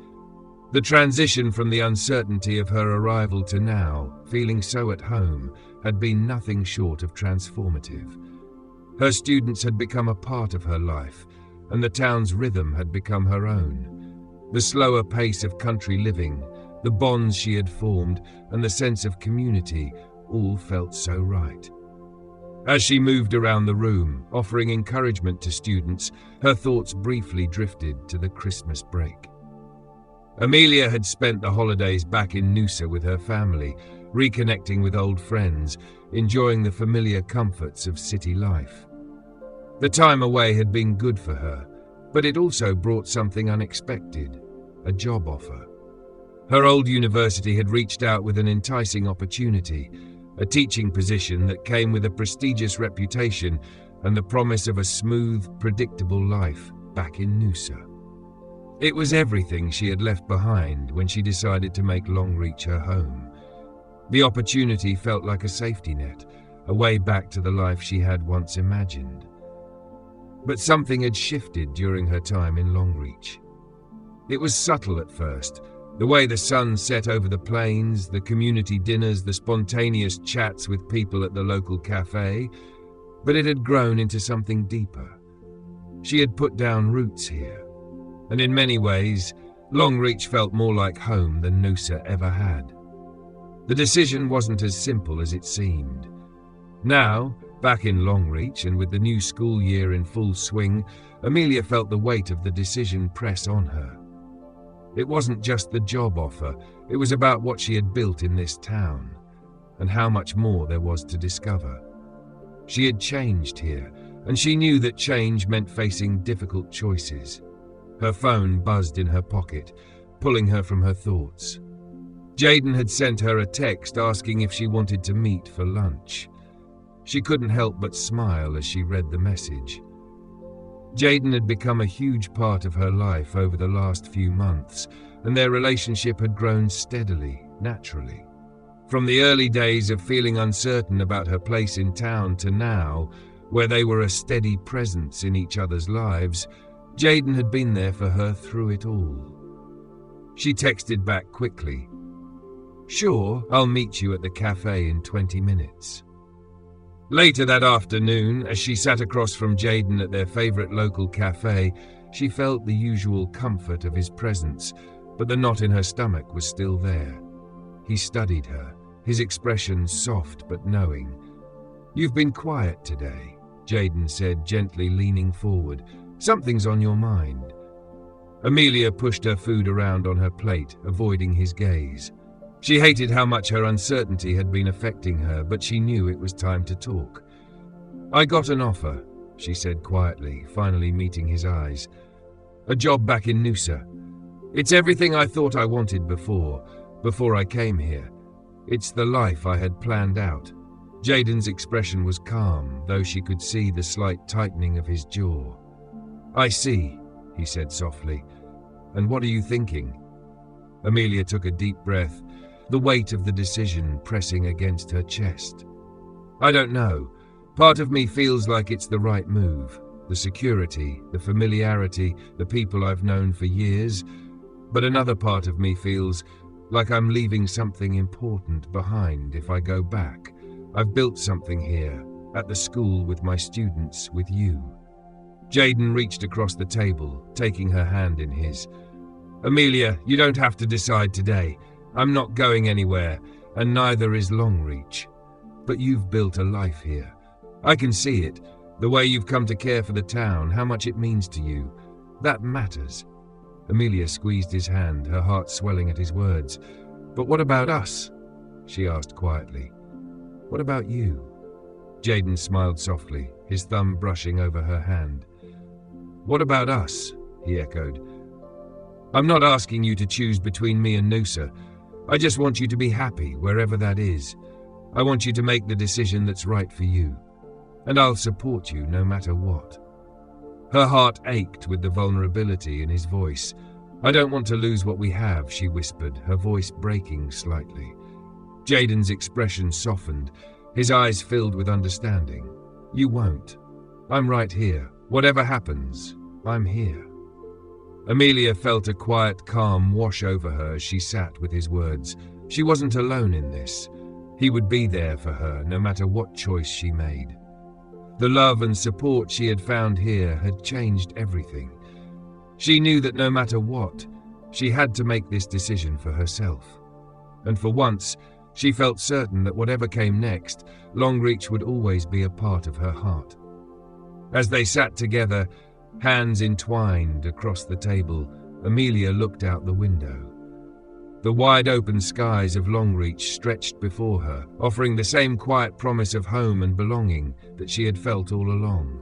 The transition from the uncertainty of her arrival to now, feeling so at home, had been nothing short of transformative. Her students had become a part of her life, and the town's rhythm had become her own. The slower pace of country living, the bonds she had formed, and the sense of community all felt so right. As she moved around the room, offering encouragement to students, her thoughts briefly drifted to the Christmas break. Amelia had spent the holidays back in Noosa with her family, reconnecting with old friends, enjoying the familiar comforts of city life. The time away had been good for her, but it also brought something unexpected, a job offer. Her old university had reached out with an enticing opportunity, a teaching position that came with a prestigious reputation and the promise of a smooth, predictable life back in Noosa. It was everything she had left behind when she decided to make Longreach her home. The opportunity felt like a safety net, a way back to the life she had once imagined. But something had shifted during her time in Longreach. It was subtle at first, the way the sun set over the plains, the community dinners, the spontaneous chats with people at the local cafe, but it had grown into something deeper. She had put down roots here, and in many ways, Longreach felt more like home than Noosa ever had. The decision wasn't as simple as it seemed. Now, back in Longreach and with the new school year in full swing, Amelia felt the weight of the decision press on her. It wasn't just the job offer, it was about what she had built in this town, and how much more there was to discover. She had changed here, and she knew that change meant facing difficult choices. Her phone buzzed in her pocket, pulling her from her thoughts. Jaden had sent her a text asking if she wanted to meet for lunch. She couldn't help but smile as she read the message. Jaden had become a huge part of her life over the last few months, and their relationship had grown steadily, naturally. From the early days of feeling uncertain about her place in town to now, where they were a steady presence in each other's lives, Jaden had been there for her through it all. She texted back quickly, "Sure, I'll meet you at the cafe in 20 minutes. Later that afternoon, as she sat across from Jaden at their favourite local cafe, she felt the usual comfort of his presence, but the knot in her stomach was still there. He studied her, his expression soft but knowing. "You've been quiet today," Jaden said, gently leaning forward. "Something's on your mind." Amelia pushed her food around on her plate, avoiding his gaze. She hated how much her uncertainty had been affecting her, but she knew it was time to talk. "I got an offer," she said quietly, finally meeting his eyes. "A job back in Noosa. It's everything I thought I wanted before I came here. It's the life I had planned out." Jaden's expression was calm, though she could see the slight tightening of his jaw. "I see," he said softly. "And what are you thinking?" Amelia took a deep breath, the weight of the decision pressing against her chest. "I don't know. Part of me feels like it's the right move. The security, the familiarity, the people I've known for years. But another part of me feels like I'm leaving something important behind if I go back. I've built something here, at the school with my students, with you." Jaden reached across the table, taking her hand in his. "Amelia, you don't have to decide today. I'm not going anywhere, and neither is Longreach. But you've built a life here. I can see it, the way you've come to care for the town, how much it means to you. That matters." Amelia squeezed his hand, her heart swelling at his words. "But what about us?" she asked quietly. "What about you?" Jaden smiled softly, his thumb brushing over her hand. "What about us?" he echoed. "I'm not asking you to choose between me and Noosa. I just want you to be happy, wherever that is. I want you to make the decision that's right for you. And I'll support you no matter what." Her heart ached with the vulnerability in his voice. "I don't want to lose what we have," she whispered, her voice breaking slightly. Jaden's expression softened, his eyes filled with understanding. "You won't. I'm right here. Whatever happens, I'm here." Amelia felt a quiet calm wash over her as she sat with his words. She wasn't alone in this. He would be there for her no matter what choice she made. The love and support she had found here had changed everything. She knew that no matter what, she had to make this decision for herself. And for once, she felt certain that whatever came next, Longreach would always be a part of her heart. As they sat together, hands entwined across the table, Amelia looked out the window. The wide-open skies of Longreach stretched before her, offering the same quiet promise of home and belonging that she had felt all along.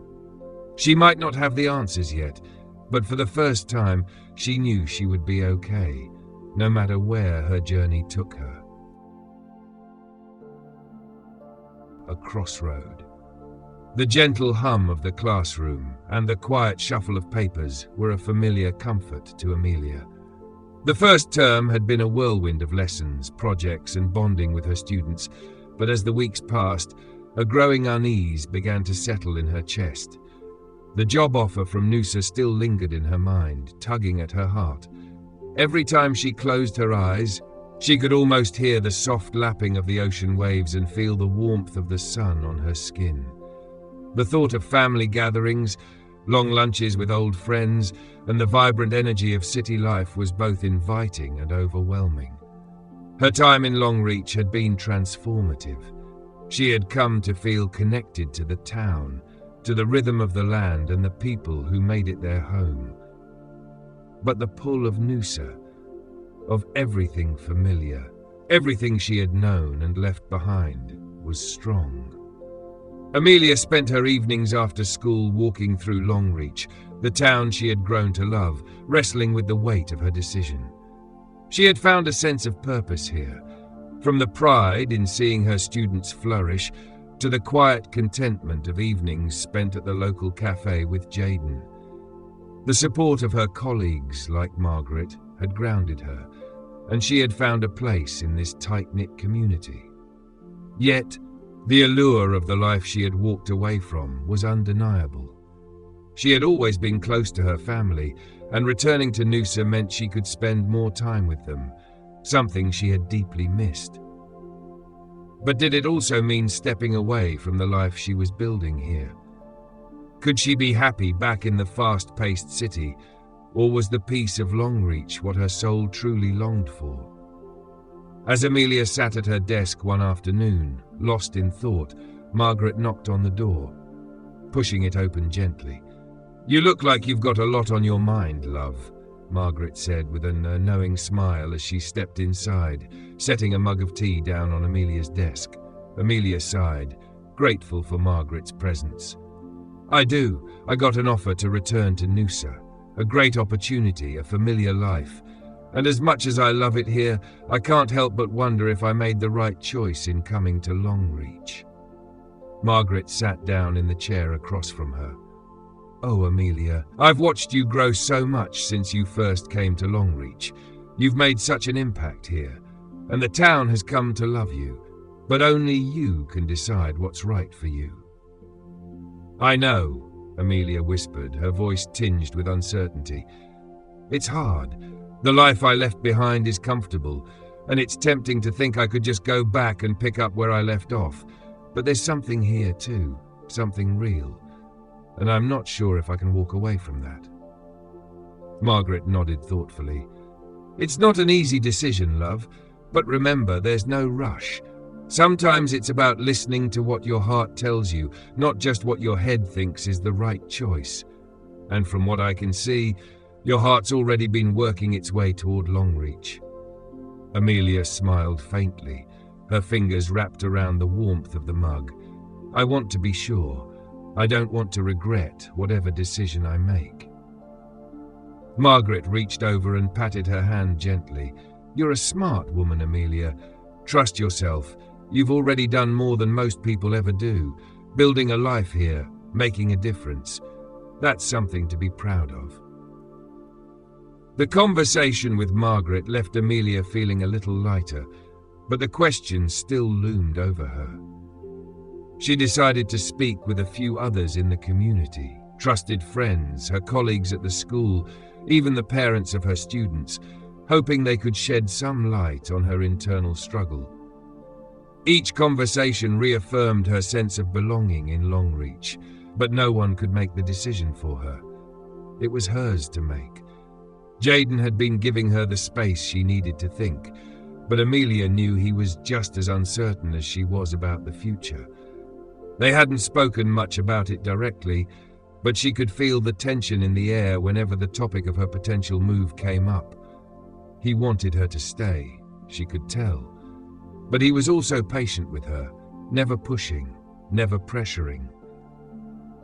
She might not have the answers yet, but for the first time, she knew she would be okay, no matter where her journey took her. A crossroad. The gentle hum of the classroom and the quiet shuffle of papers were a familiar comfort to Amelia. The first term had been a whirlwind of lessons, projects, and bonding with her students, but as the weeks passed, a growing unease began to settle in her chest. The job offer from Noosa still lingered in her mind, tugging at her heart. Every time she closed her eyes, she could almost hear the soft lapping of the ocean waves and feel the warmth of the sun on her skin. The thought of family gatherings, long lunches with old friends, and the vibrant energy of city life was both inviting and overwhelming. Her time in Longreach had been transformative. She had come to feel connected to the town, to the rhythm of the land and the people who made it their home. But the pull of Noosa, of everything familiar, everything she had known and left behind, was strong. Amelia spent her evenings after school walking through Longreach, the town she had grown to love, wrestling with the weight of her decision. She had found a sense of purpose here, from the pride in seeing her students flourish to the quiet contentment of evenings spent at the local cafe with Jaden. The support of her colleagues, like Margaret, had grounded her, and she had found a place in this tight-knit community. Yet, the allure of the life she had walked away from was undeniable. She had always been close to her family, and returning to Noosa meant she could spend more time with them, something she had deeply missed. But did it also mean stepping away from the life she was building here? Could she be happy back in the fast-paced city, or was the peace of Longreach what her soul truly longed for? As Amelia sat at her desk one afternoon, lost in thought, Margaret knocked on the door, pushing it open gently. "You look like you've got a lot on your mind, love," Margaret said with a knowing smile as she stepped inside, setting a mug of tea down on Amelia's desk. Amelia sighed, grateful for Margaret's presence. "I do. I got an offer to return to Noosa. A great opportunity, a familiar life. And as much as I love it here, I can't help but wonder if I made the right choice in coming to Longreach." Margaret sat down in the chair across from her. "Oh, Amelia, I've watched you grow so much since you first came to Longreach. You've made such an impact here, and the town has come to love you, but only you can decide what's right for you." "I know," Amelia whispered, her voice tinged with uncertainty. "It's hard. The life I left behind is comfortable, and it's tempting to think I could just go back and pick up where I left off. But there's something here too, something real, and I'm not sure if I can walk away from that." Margaret nodded thoughtfully. "It's not an easy decision, love, but remember, there's no rush. Sometimes it's about listening to what your heart tells you, not just what your head thinks is the right choice. And from what I can see, your heart's already been working its way toward Longreach." Amelia smiled faintly, her fingers wrapped around the warmth of the mug. I want to be sure. I don't want to regret whatever decision I make." Margaret reached over and patted her hand gently. "You're a smart woman, Amelia. Trust yourself. You've already done more than most people ever do, building a life here, making a difference. That's something to be proud of." The conversation with Margaret left Amelia feeling a little lighter, but the question still loomed over her. She decided to speak with a few others in the community, trusted friends, her colleagues at the school, even the parents of her students, hoping they could shed some light on her internal struggle. Each conversation reaffirmed her sense of belonging in Longreach, but no one could make the decision for her. It was hers to make. Jaden had been giving her the space she needed to think, but Amelia knew he was just as uncertain as she was about the future. They hadn't spoken much about it directly, but she could feel the tension in the air whenever the topic of her potential move came up. He wanted her to stay, she could tell, but he was also patient with her, never pushing, never pressuring.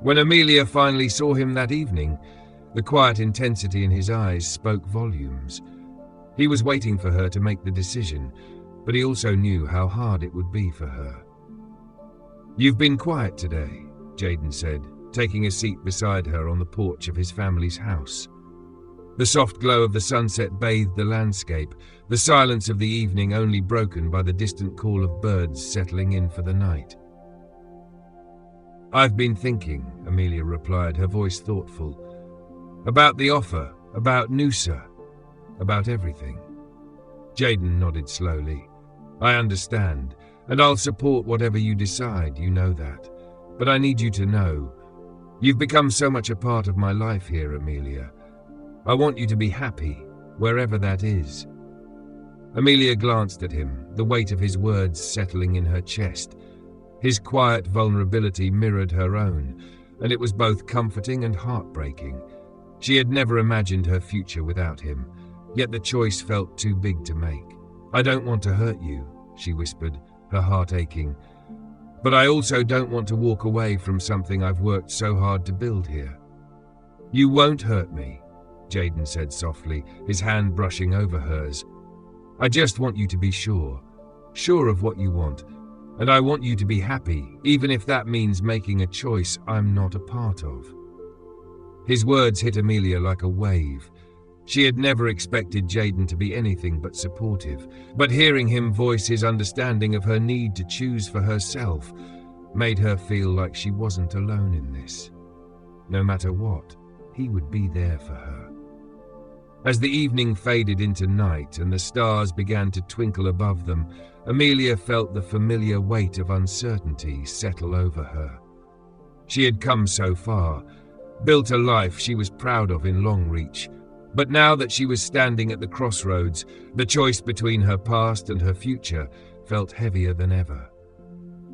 When Amelia finally saw him that evening, the quiet intensity in his eyes spoke volumes. He was waiting for her to make the decision, but he also knew how hard it would be for her. "You've been quiet today," Jaden said, taking a seat beside her on the porch of his family's house. The soft glow of the sunset bathed the landscape, the silence of the evening only broken by the distant call of birds settling in for the night. "I've been thinking," Amelia replied, her voice thoughtful. "About the offer, about Noosa, about everything." Jaden nodded slowly. "I understand, and I'll support whatever you decide, you know that. But I need you to know, you've become so much a part of my life here, Amelia. I want you to be happy, wherever that is." Amelia glanced at him, the weight of his words settling in her chest. His quiet vulnerability mirrored her own, and it was both comforting and heartbreaking. She had never imagined her future without him, yet the choice felt too big to make. "I don't want to hurt you," she whispered, her heart aching. "But I also don't want to walk away from something I've worked so hard to build here." "You won't hurt me," Jaden said softly, his hand brushing over hers. "I just want you to be sure of what you want, and I want you to be happy, even if that means making a choice I'm not a part of." His words hit Amelia like a wave. She had never expected Jaden to be anything but supportive, but hearing him voice his understanding of her need to choose for herself made her feel like she wasn't alone in this. No matter what, he would be there for her. As the evening faded into night and the stars began to twinkle above them, Amelia felt the familiar weight of uncertainty settle over her. She had come so far, built a life she was proud of in Longreach, but now that she was standing at the crossroads, the choice between her past and her future felt heavier than ever.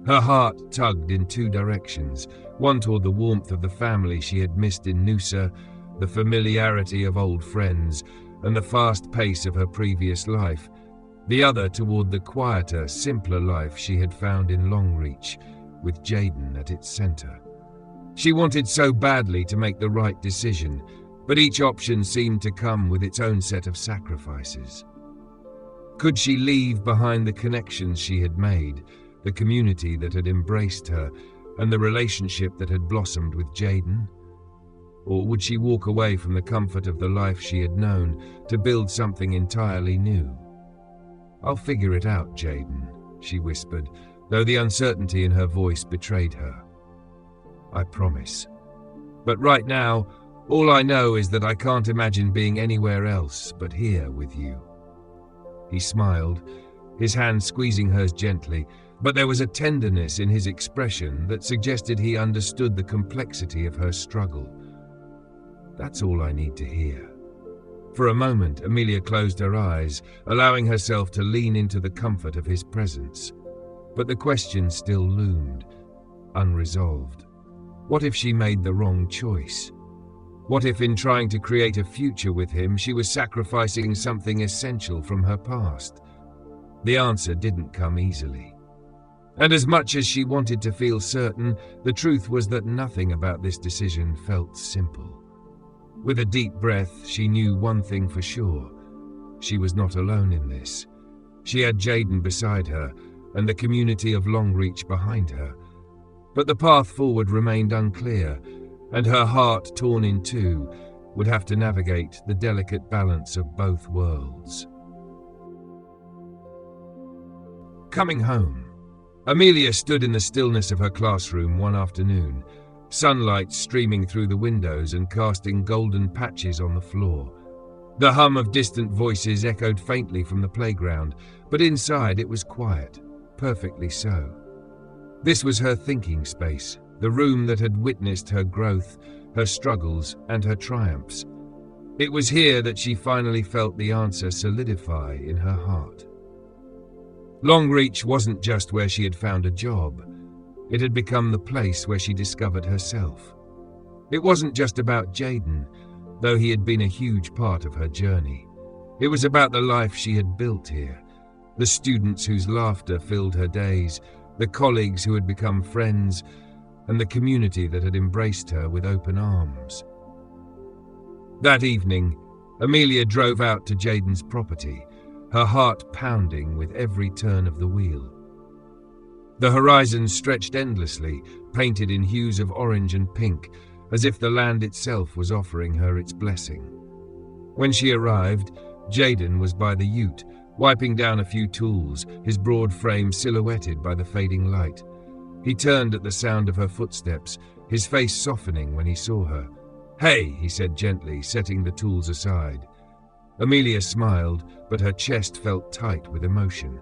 Her heart tugged in two directions, one toward the warmth of the family she had missed in Noosa, the familiarity of old friends, and the fast pace of her previous life, the other toward the quieter, simpler life she had found in Longreach, with Jaden at its center. She wanted so badly to make the right decision, but each option seemed to come with its own set of sacrifices. Could she leave behind the connections she had made, the community that had embraced her, and the relationship that had blossomed with Jaden? Or would she walk away from the comfort of the life she had known to build something entirely new? "I'll figure it out, Jaden," she whispered, though the uncertainty in her voice betrayed her. "I promise. But right now, all I know is that I can't imagine being anywhere else but here with you." He smiled, his hand squeezing hers gently, but there was a tenderness in his expression that suggested he understood the complexity of her struggle. "That's all I need to hear." For a moment, Amelia closed her eyes, allowing herself to lean into the comfort of his presence. But the question still loomed, unresolved. What if she made the wrong choice? What if in trying to create a future with him, she was sacrificing something essential from her past? The answer didn't come easily. And as much as she wanted to feel certain, the truth was that nothing about this decision felt simple. With a deep breath, she knew one thing for sure. She was not alone in this. She had Jaden beside her, and the community of Longreach behind her. But the path forward remained unclear, and her heart, torn in two, would have to navigate the delicate balance of both worlds. Coming home, Amelia stood in the stillness of her classroom one afternoon, sunlight streaming through the windows and casting golden patches on the floor. The hum of distant voices echoed faintly from the playground, but inside it was quiet, perfectly so. This was her thinking space, the room that had witnessed her growth, her struggles, and her triumphs. It was here that she finally felt the answer solidify in her heart. Longreach wasn't just where she had found a job. It had become the place where she discovered herself. It wasn't just about Jaden, though he had been a huge part of her journey. It was about the life she had built here, the students whose laughter filled her days, the colleagues who had become friends, and the community that had embraced her with open arms. That evening, Amelia drove out to Jaden's property, her heart pounding with every turn of the wheel. The horizon stretched endlessly, painted in hues of orange and pink, as if the land itself was offering her its blessing. When she arrived, Jaden was by the ute, wiping down a few tools, his broad frame silhouetted by the fading light. He turned at the sound of her footsteps, his face softening when he saw her. "Hey," he said gently, setting the tools aside. Amelia smiled, but her chest felt tight with emotion.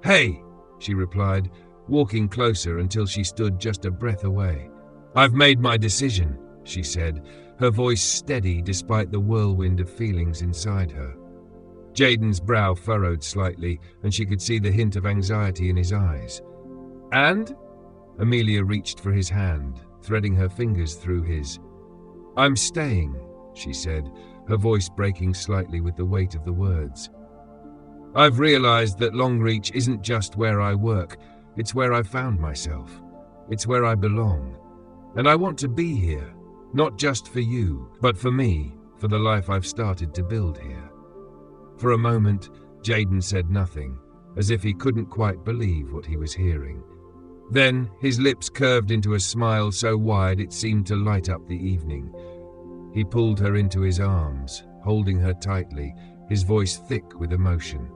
"Hey," she replied, walking closer until she stood just a breath away. "I've made my decision," she said, her voice steady despite the whirlwind of feelings inside her. Jaden's brow furrowed slightly, and she could see the hint of anxiety in his eyes. "And?" Amelia reached for his hand, threading her fingers through his. "I'm staying," she said, her voice breaking slightly with the weight of the words. "I've realized that Longreach isn't just where I work, it's where I found myself. It's where I belong. And I want to be here, not just for you, but for me, for the life I've started to build here." For a moment, Jaden said nothing, as if he couldn't quite believe what he was hearing. Then his lips curved into a smile so wide it seemed to light up the evening. He pulled her into his arms, holding her tightly, his voice thick with emotion.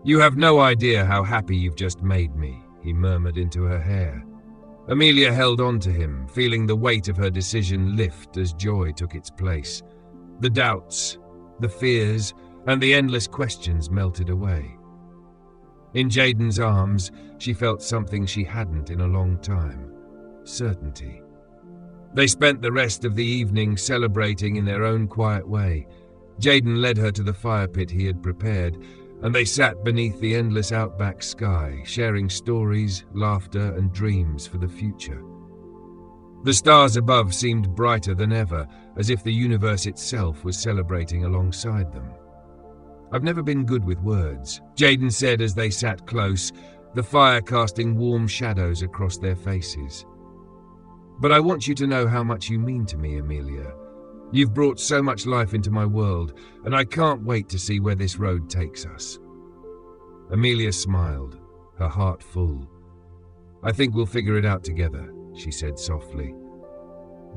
"You have no idea how happy you've just made me," he murmured into her hair. Amelia held on to him, feeling the weight of her decision lift as joy took its place. The doubts, the fears, and the endless questions melted away. In Jaden's arms, she felt something she hadn't in a long time: certainty. They spent the rest of the evening celebrating in their own quiet way. Jaden led her to the fire pit he had prepared, and they sat beneath the endless outback sky, sharing stories, laughter, and dreams for the future. The stars above seemed brighter than ever, as if the universe itself was celebrating alongside them. "I've never been good with words," Jaden said as they sat close, the fire casting warm shadows across their faces. "But I want you to know how much you mean to me, Amelia. You've brought so much life into my world, and I can't wait to see where this road takes us." Amelia smiled, her heart full. "I think we'll figure it out together," she said softly.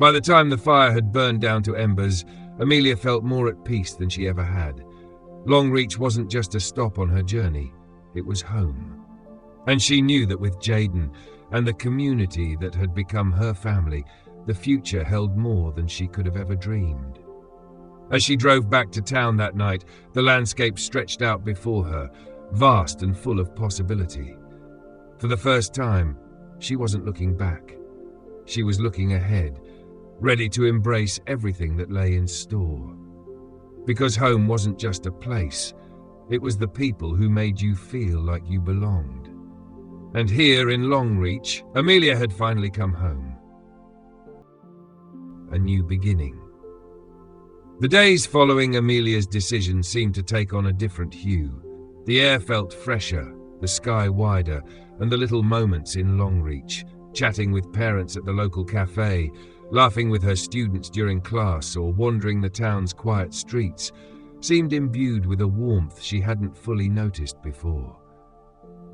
By the time the fire had burned down to embers, Amelia felt more at peace than she ever had. Longreach wasn't just a stop on her journey, it was home. And she knew that with Jaden and the community that had become her family, the future held more than she could have ever dreamed. As she drove back to town that night, the landscape stretched out before her, vast and full of possibility. For the first time, she wasn't looking back. She was looking ahead, ready to embrace everything that lay in store. Because home wasn't just a place, it was the people who made you feel like you belonged. And here in Longreach, Amelia had finally come home. A new beginning. The days following Amelia's decision seemed to take on a different hue. The air felt fresher, the sky wider, and the little moments in Longreach, chatting with parents at the local cafe, laughing with her students during class, or wandering the town's quiet streets, seemed imbued with a warmth she hadn't fully noticed before.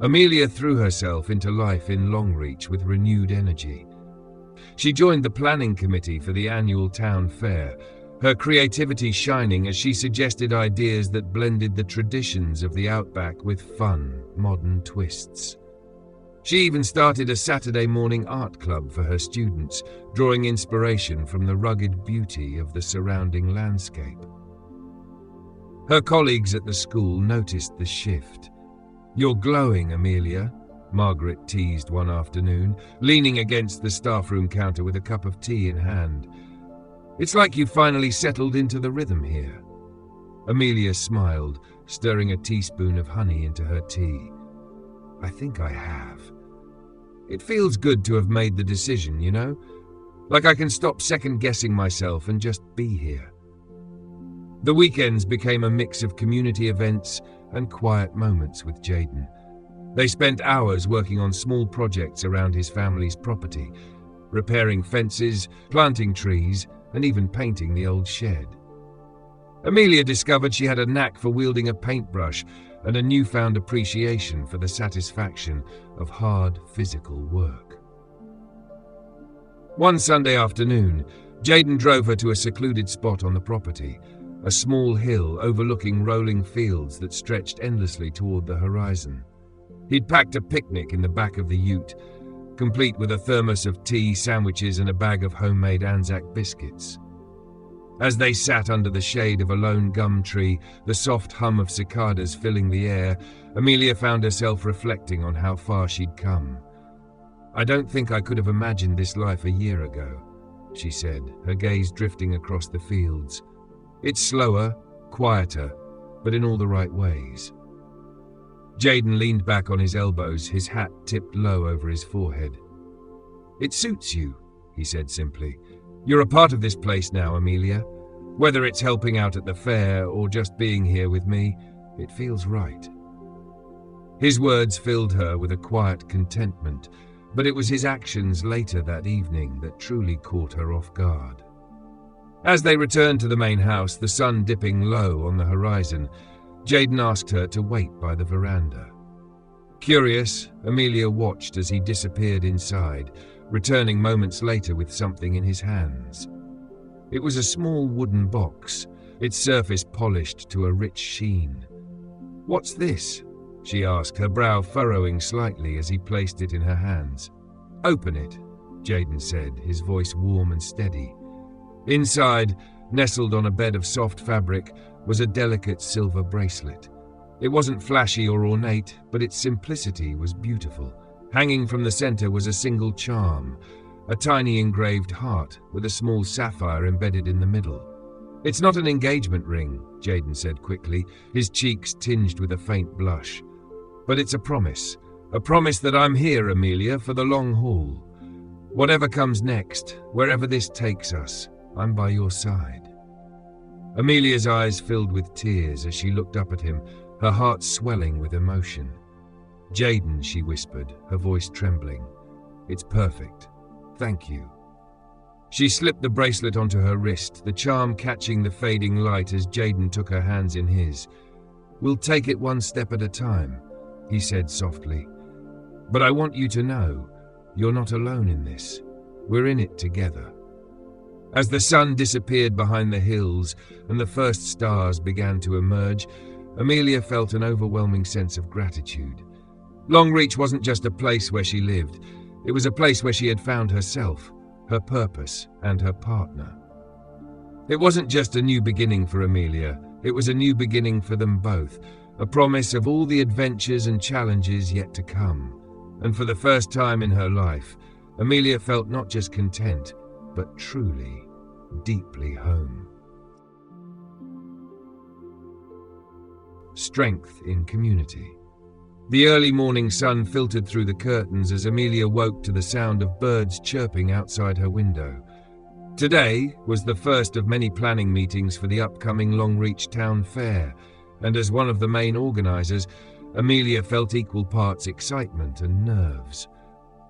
Amelia threw herself into life in Longreach with renewed energy. She joined the planning committee for the annual town fair, her creativity shining as she suggested ideas that blended the traditions of the Outback with fun, modern twists. She even started a Saturday morning art club for her students, drawing inspiration from the rugged beauty of the surrounding landscape. Her colleagues at the school noticed the shift. "You're glowing, Amelia," Margaret teased one afternoon, leaning against the staff room counter with a cup of tea in hand. "It's like you finally settled into the rhythm here." Amelia smiled, stirring a teaspoon of honey into her tea. "I think I have. It feels good to have made the decision, you know? Like I can stop second-guessing myself and just be here." The weekends became a mix of community events and quiet moments with Jaden. They spent hours working on small projects around his family's property, repairing fences, planting trees, and even painting the old shed. Amelia discovered she had a knack for wielding a paintbrush and a newfound appreciation for the satisfaction of hard physical work. One Sunday afternoon, Jaden drove her to a secluded spot on the property, a small hill overlooking rolling fields that stretched endlessly toward the horizon. He'd packed a picnic in the back of the ute, complete with a thermos of tea, sandwiches, and a bag of homemade Anzac biscuits. As they sat under the shade of a lone gum tree, the soft hum of cicadas filling the air, Amelia found herself reflecting on how far she'd come. "I don't think I could have imagined this life a year ago," she said, her gaze drifting across the fields. "It's slower, quieter, but in all the right ways." Jaden leaned back on his elbows, his hat tipped low over his forehead. "It suits you," he said simply. "You're a part of this place now, Amelia. Whether it's helping out at the fair or just being here with me, it feels right." His words filled her with a quiet contentment, but it was his actions later that evening that truly caught her off guard. As they returned to the main house, the sun dipping low on the horizon, Jaden asked her to wait by the veranda. Curious, Amelia watched as he disappeared inside, returning moments later with something in his hands. It was a small wooden box, its surface polished to a rich sheen. "What's this?" she asked, her brow furrowing slightly as he placed it in her hands. "Open it," Jaden said, his voice warm and steady. Inside, nestled on a bed of soft fabric, was a delicate silver bracelet. It wasn't flashy or ornate, but its simplicity was beautiful. Hanging from the center was a single charm, a tiny engraved heart with a small sapphire embedded in the middle. "It's not an engagement ring," Jaden said quickly, his cheeks tinged with a faint blush. "But it's a promise that I'm here, Amelia, for the long haul. Whatever comes next, wherever this takes us, I'm by your side." Amelia's eyes filled with tears as she looked up at him, her heart swelling with emotion. "Jaden," she whispered, her voice trembling. "It's perfect. Thank you." She slipped the bracelet onto her wrist, the charm catching the fading light as Jaden took her hands in his. "We'll take it one step at a time," he said softly. "But I want you to know, you're not alone in this. We're in it together." As the sun disappeared behind the hills and the first stars began to emerge, Amelia felt an overwhelming sense of gratitude. Longreach wasn't just a place where she lived. It was a place where she had found herself, her purpose, and her partner. It wasn't just a new beginning for Amelia, it was a new beginning for them both, a promise of all the adventures and challenges yet to come. And for the first time in her life, Amelia felt not just content, but truly, deeply home. Strength in community. The early morning sun filtered through the curtains as Amelia woke to the sound of birds chirping outside her window. Today was the first of many planning meetings for the upcoming Longreach Town Fair, and as one of the main organisers, Amelia felt equal parts excitement and nerves.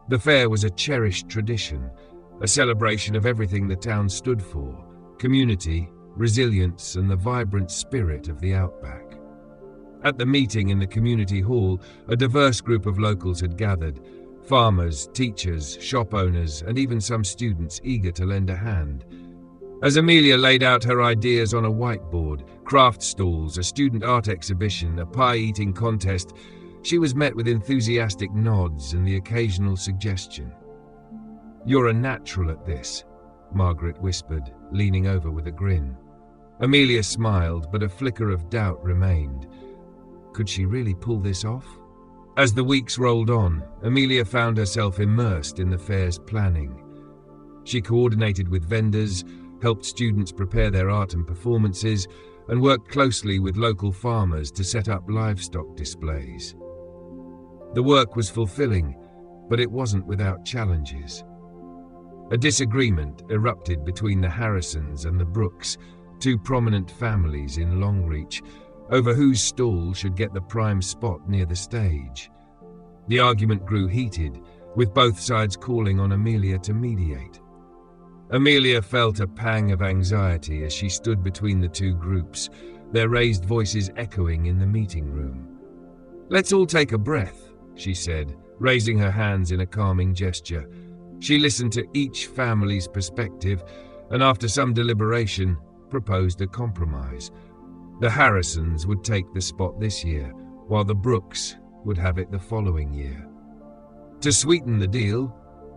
The fair was a cherished tradition, a celebration of everything the town stood for: community, resilience, and the vibrant spirit of the Outback. At the meeting in the community hall, a diverse group of locals had gathered: farmers, teachers, shop owners, and even some students eager to lend a hand. As Amelia laid out her ideas on a whiteboard, craft stalls, a student art exhibition, a pie-eating contest, she was met with enthusiastic nods and the occasional suggestion. "You're a natural at this," Margaret whispered, leaning over with a grin. Amelia smiled, but a flicker of doubt remained. Could she really pull this off? As the weeks rolled on, Amelia found herself immersed in the fair's planning. She coordinated with vendors, helped students prepare their art and performances, and worked closely with local farmers to set up livestock displays. The work was fulfilling, but it wasn't without challenges. A disagreement erupted between the Harrisons and the Brooks, two prominent families in Longreach, over whose stall should get the prime spot near the stage. The argument grew heated, with both sides calling on Amelia to mediate. Amelia felt a pang of anxiety as she stood between the two groups, their raised voices echoing in the meeting room. "Let's all take a breath," she said, raising her hands in a calming gesture. She listened to each family's perspective and, after some deliberation, proposed a compromise. The Harrisons would take the spot this year, while the Brooks would have it the following year. To sweeten the deal,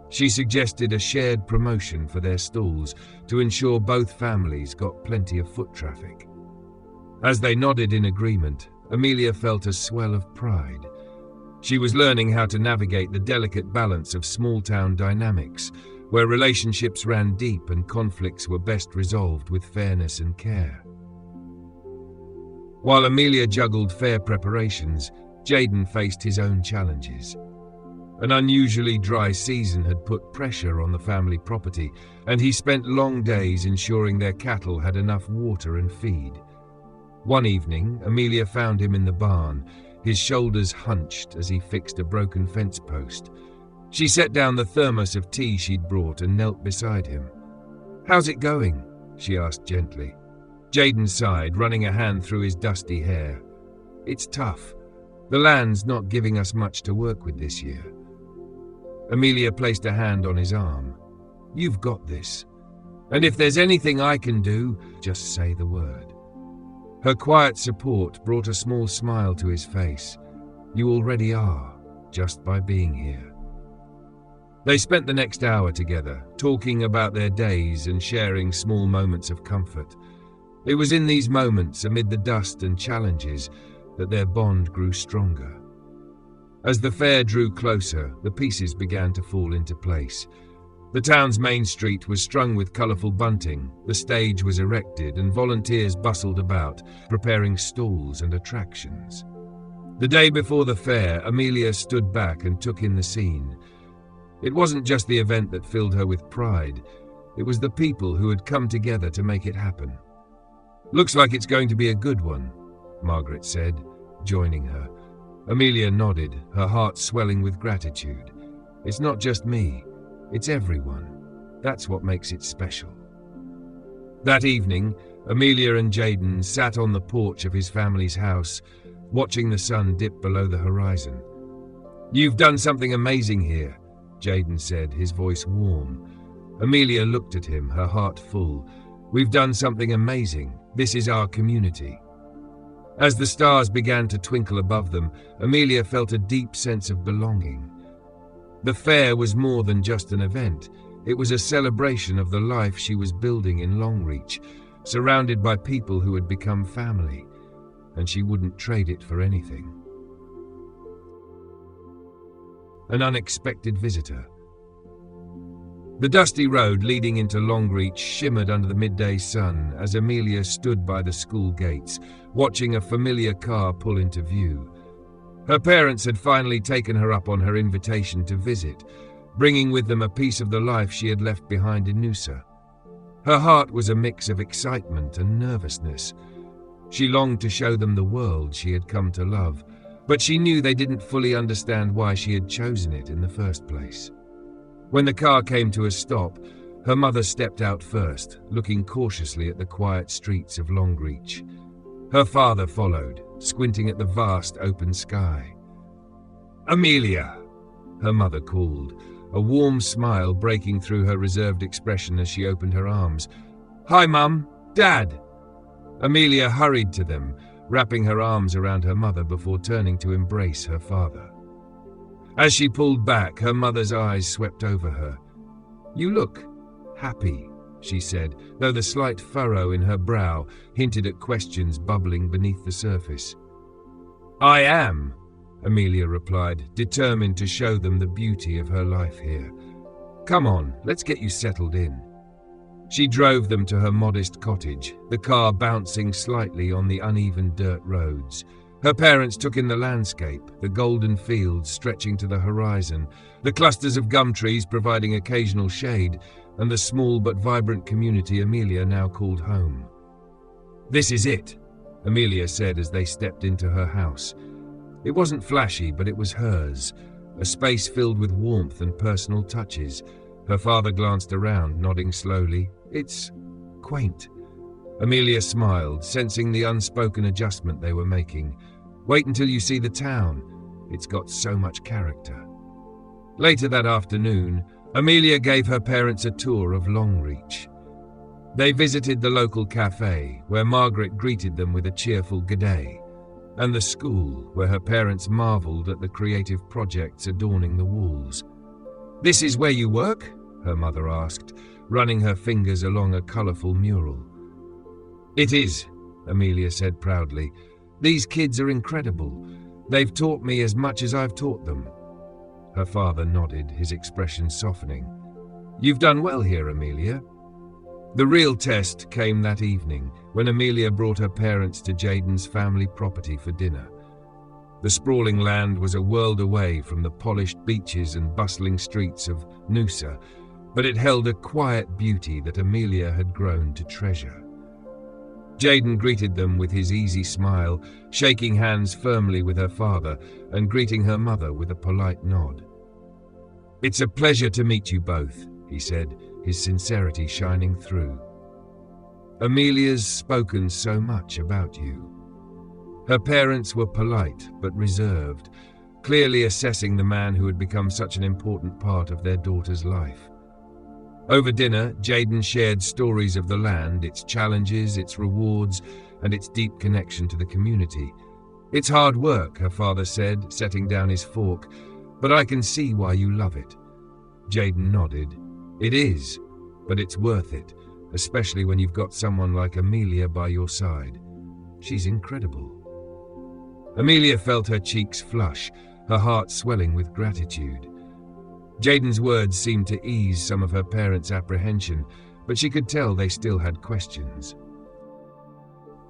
she suggested a shared promotion for their stalls to ensure both families got plenty of foot traffic. As they nodded in agreement, Amelia felt a swell of pride. She was learning how to navigate the delicate balance of small-town dynamics, where relationships ran deep and conflicts were best resolved with fairness and care. While Amelia juggled fair preparations, Jaden faced his own challenges. An unusually dry season had put pressure on the family property, and he spent long days ensuring their cattle had enough water and feed. One evening, Amelia found him in the barn, his shoulders hunched as he fixed a broken fence post. She set down the thermos of tea she'd brought and knelt beside him. "How's it going?" she asked gently. Jaden sighed, running a hand through his dusty hair. "It's tough. The land's not giving us much to work with this year." Amelia placed a hand on his arm. "You've got this. And if there's anything I can do, just say the word." Her quiet support brought a small smile to his face. "You already are, just by being here." They spent the next hour together, talking about their days and sharing small moments of comfort. It was in these moments, amid the dust and challenges, that their bond grew stronger. As the fair drew closer, the pieces began to fall into place. The town's main street was strung with colourful bunting, the stage was erected, and volunteers bustled about, preparing stalls and attractions. The day before the fair, Amelia stood back and took in the scene. It wasn't just the event that filled her with pride, it was the people who had come together to make it happen. "Looks like it's going to be a good one," Margaret said, joining her. Amelia nodded, her heart swelling with gratitude. "It's not just me, it's everyone. That's what makes it special." That evening, Amelia and Jaden sat on the porch of his family's house, watching the sun dip below the horizon. "You've done something amazing here," Jaden said, his voice warm. Amelia looked at him, her heart full. "We've done something amazing. This is our community." As the stars began to twinkle above them, Amelia felt a deep sense of belonging. The fair was more than just an event. It was a celebration of the life she was building in Longreach, surrounded by people who had become family, and she wouldn't trade it for anything. An unexpected visitor. The dusty road leading into Longreach shimmered under the midday sun as Amelia stood by the school gates, watching a familiar car pull into view. Her parents had finally taken her up on her invitation to visit, bringing with them a piece of the life she had left behind in Noosa. Her heart was a mix of excitement and nervousness. She longed to show them the world she had come to love, but she knew they didn't fully understand why she had chosen it in the first place. When the car came to a stop, her mother stepped out first, looking cautiously at the quiet streets of Longreach. Her father followed, squinting at the vast open sky. "Amelia!" her mother called, a warm smile breaking through her reserved expression as she opened her arms. "Hi, Mum! Dad!" Amelia hurried to them, wrapping her arms around her mother before turning to embrace her father. As she pulled back, her mother's eyes swept over her. "You look happy," she said, though the slight furrow in her brow hinted at questions bubbling beneath the surface. "I am," Amelia replied, determined to show them the beauty of her life here. "Come on, let's get you settled in." She drove them to her modest cottage, the car bouncing slightly on the uneven dirt roads. Her parents took in the landscape, the golden fields stretching to the horizon, the clusters of gum trees providing occasional shade, and the small but vibrant community Amelia now called home. "This is it," Amelia said as they stepped into her house. It wasn't flashy, but it was hers, a space filled with warmth and personal touches. Her father glanced around, nodding slowly. "It's quaint." Amelia smiled, sensing the unspoken adjustment they were making. "Wait until you see the town. It's got so much character." Later that afternoon, Amelia gave her parents a tour of Longreach. They visited the local cafe, where Margaret greeted them with a cheerful "G'day," and the school, where her parents marveled at the creative projects adorning the walls. "This is where you work?" her mother asked, running her fingers along a colourful mural. "It is," Amelia said proudly. "These kids are incredible. They've taught me as much as I've taught them." Her father nodded, his expression softening. "You've done well here, Amelia." The real test came that evening, when Amelia brought her parents to Jaden's family property for dinner. The sprawling land was a world away from the polished beaches and bustling streets of Noosa, but it held a quiet beauty that Amelia had grown to treasure. Jaden greeted them with his easy smile, shaking hands firmly with her father and greeting her mother with a polite nod. "It's a pleasure to meet you both," he said, his sincerity shining through. "Amelia's spoken so much about you." Her parents were polite but reserved, clearly assessing the man who had become such an important part of their daughter's life. Over dinner, Jaden shared stories of the land, its challenges, its rewards, and its deep connection to the community. "It's hard work," her father said, setting down his fork, "but I can see why you love it." Jaden nodded. "It is, but it's worth it, especially when you've got someone like Amelia by your side. She's incredible." Amelia felt her cheeks flush, her heart swelling with gratitude. Jaden's words seemed to ease some of her parents' apprehension, but she could tell they still had questions.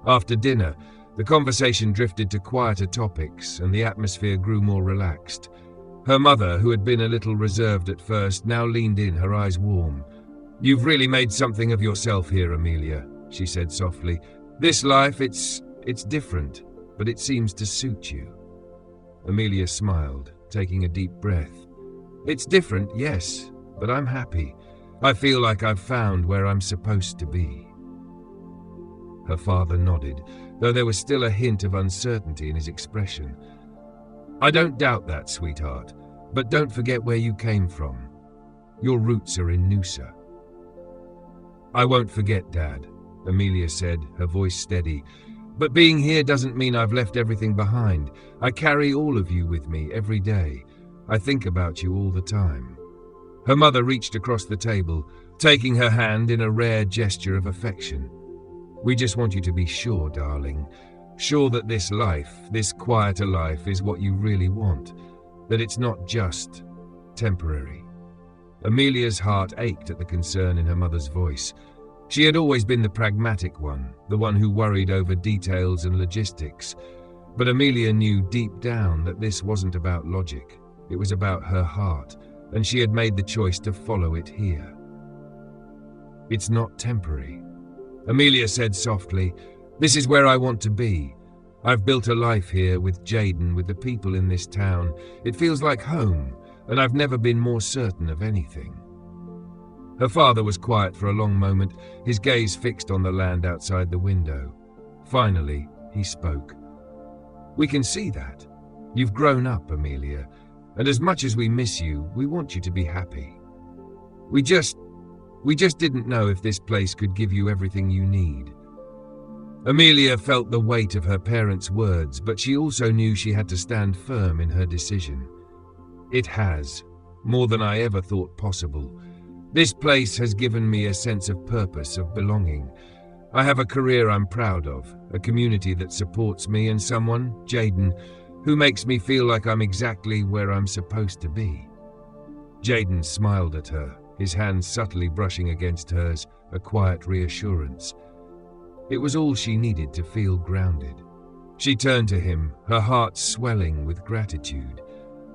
After dinner, the conversation drifted to quieter topics and the atmosphere grew more relaxed. Her mother, who had been a little reserved at first, now leaned in, her eyes warm. "You've really made something of yourself here, Amelia," she said softly. "This life, it's different, but it seems to suit you." Amelia smiled, taking a deep breath. "It's different, yes, but I'm happy. I feel like I've found where I'm supposed to be." Her father nodded, though there was still a hint of uncertainty in his expression. "I don't doubt that, sweetheart, but don't forget where you came from. Your roots are in Noosa." "I won't forget, Dad," Amelia said, her voice steady. "But being here doesn't mean I've left everything behind. I carry all of you with me every day. I think about you all the time." Her mother reached across the table, taking her hand in a rare gesture of affection. "We just want you to be sure, darling. Sure that this life, this quieter life, is what you really want. That it's not just temporary." Amelia's heart ached at the concern in her mother's voice. She had always been the pragmatic one, the one who worried over details and logistics. But Amelia knew deep down that this wasn't about logic. It was about her heart, and she had made the choice to follow it here. "It's not temporary," Amelia said softly. "This is where I want to be. I've built a life here with Jaden, with the people in this town. It feels like home, and I've never been more certain of anything." Her father was quiet for a long moment, his gaze fixed on the land outside the window. Finally, he spoke. "We can see that. You've grown up, Amelia, and as much as we miss you, we want you to be happy. We just didn't know if this place could give you everything you need." Amelia felt the weight of her parents' words, but she also knew she had to stand firm in her decision. "It has, more than I ever thought possible. This place has given me a sense of purpose, of belonging. I have a career I'm proud of, a community that supports me, and someone, Jaden, who makes me feel like I'm exactly where I'm supposed to be." Jaden smiled at her, his hand subtly brushing against hers, a quiet reassurance. It was all she needed to feel grounded. She turned to him, her heart swelling with gratitude.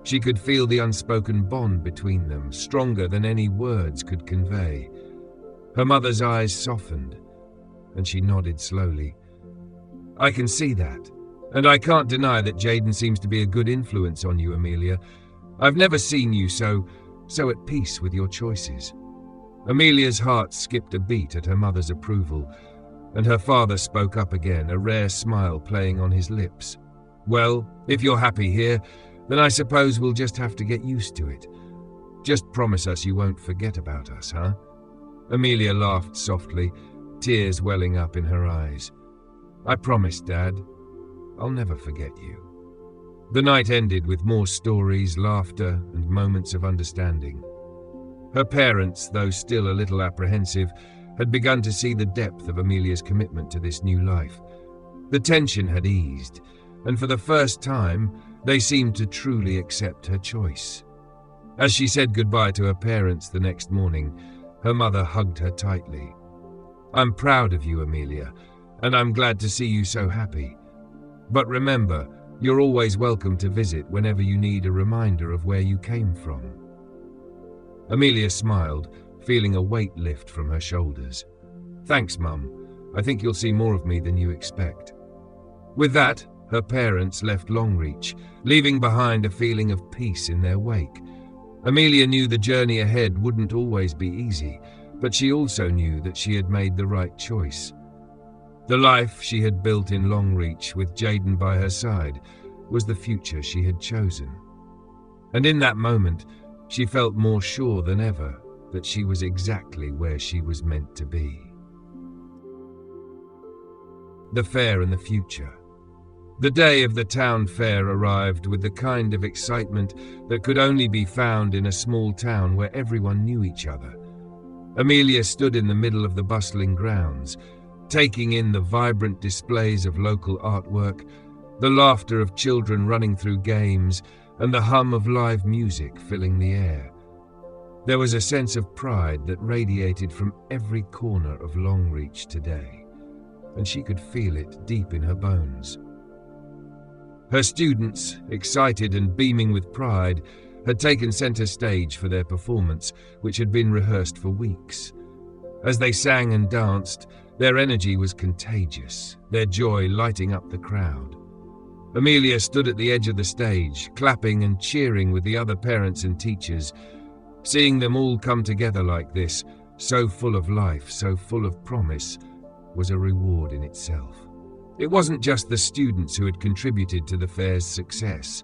She could feel the unspoken bond between them, stronger than any words could convey. Her mother's eyes softened, and she nodded slowly. "I can see that, and I can't deny that Jaden seems to be a good influence on you, Amelia. I've never seen you so at peace with your choices." Amelia's heart skipped a beat at her mother's approval, and her father spoke up again, a rare smile playing on his lips. "Well, if you're happy here, then I suppose we'll just have to get used to it. Just promise us you won't forget about us, huh?" Amelia laughed softly, tears welling up in her eyes. "I promise, Dad. I'll never forget you." The night ended with more stories, laughter, and moments of understanding. Her parents, though still a little apprehensive, had begun to see the depth of Amelia's commitment to this new life. The tension had eased, and for the first time, they seemed to truly accept her choice. As she said goodbye to her parents the next morning, her mother hugged her tightly. "I'm proud of you, Amelia, and I'm glad to see you so happy. But remember, you're always welcome to visit whenever you need a reminder of where you came from." Amelia smiled, feeling a weight lift from her shoulders. "Thanks, Mum. I think you'll see more of me than you expect." With that, her parents left Longreach, leaving behind a feeling of peace in their wake. Amelia knew the journey ahead wouldn't always be easy, but she also knew that she had made the right choice. The life she had built in Longreach with Jaden by her side was the future she had chosen. And in that moment, she felt more sure than ever that she was exactly where she was meant to be. The fair and the future. The day of the town fair arrived with the kind of excitement that could only be found in a small town where everyone knew each other. Amelia stood in the middle of the bustling grounds, taking in the vibrant displays of local artwork, the laughter of children running through games, and the hum of live music filling the air. There was a sense of pride that radiated from every corner of Longreach today, and she could feel it deep in her bones. Her students, excited and beaming with pride, had taken center stage for their performance, which had been rehearsed for weeks. As they sang and danced, their energy was contagious, their joy lighting up the crowd. Amelia stood at the edge of the stage, clapping and cheering with the other parents and teachers. Seeing them all come together like this, so full of life, so full of promise, was a reward in itself. It wasn't just the students who had contributed to the fair's success.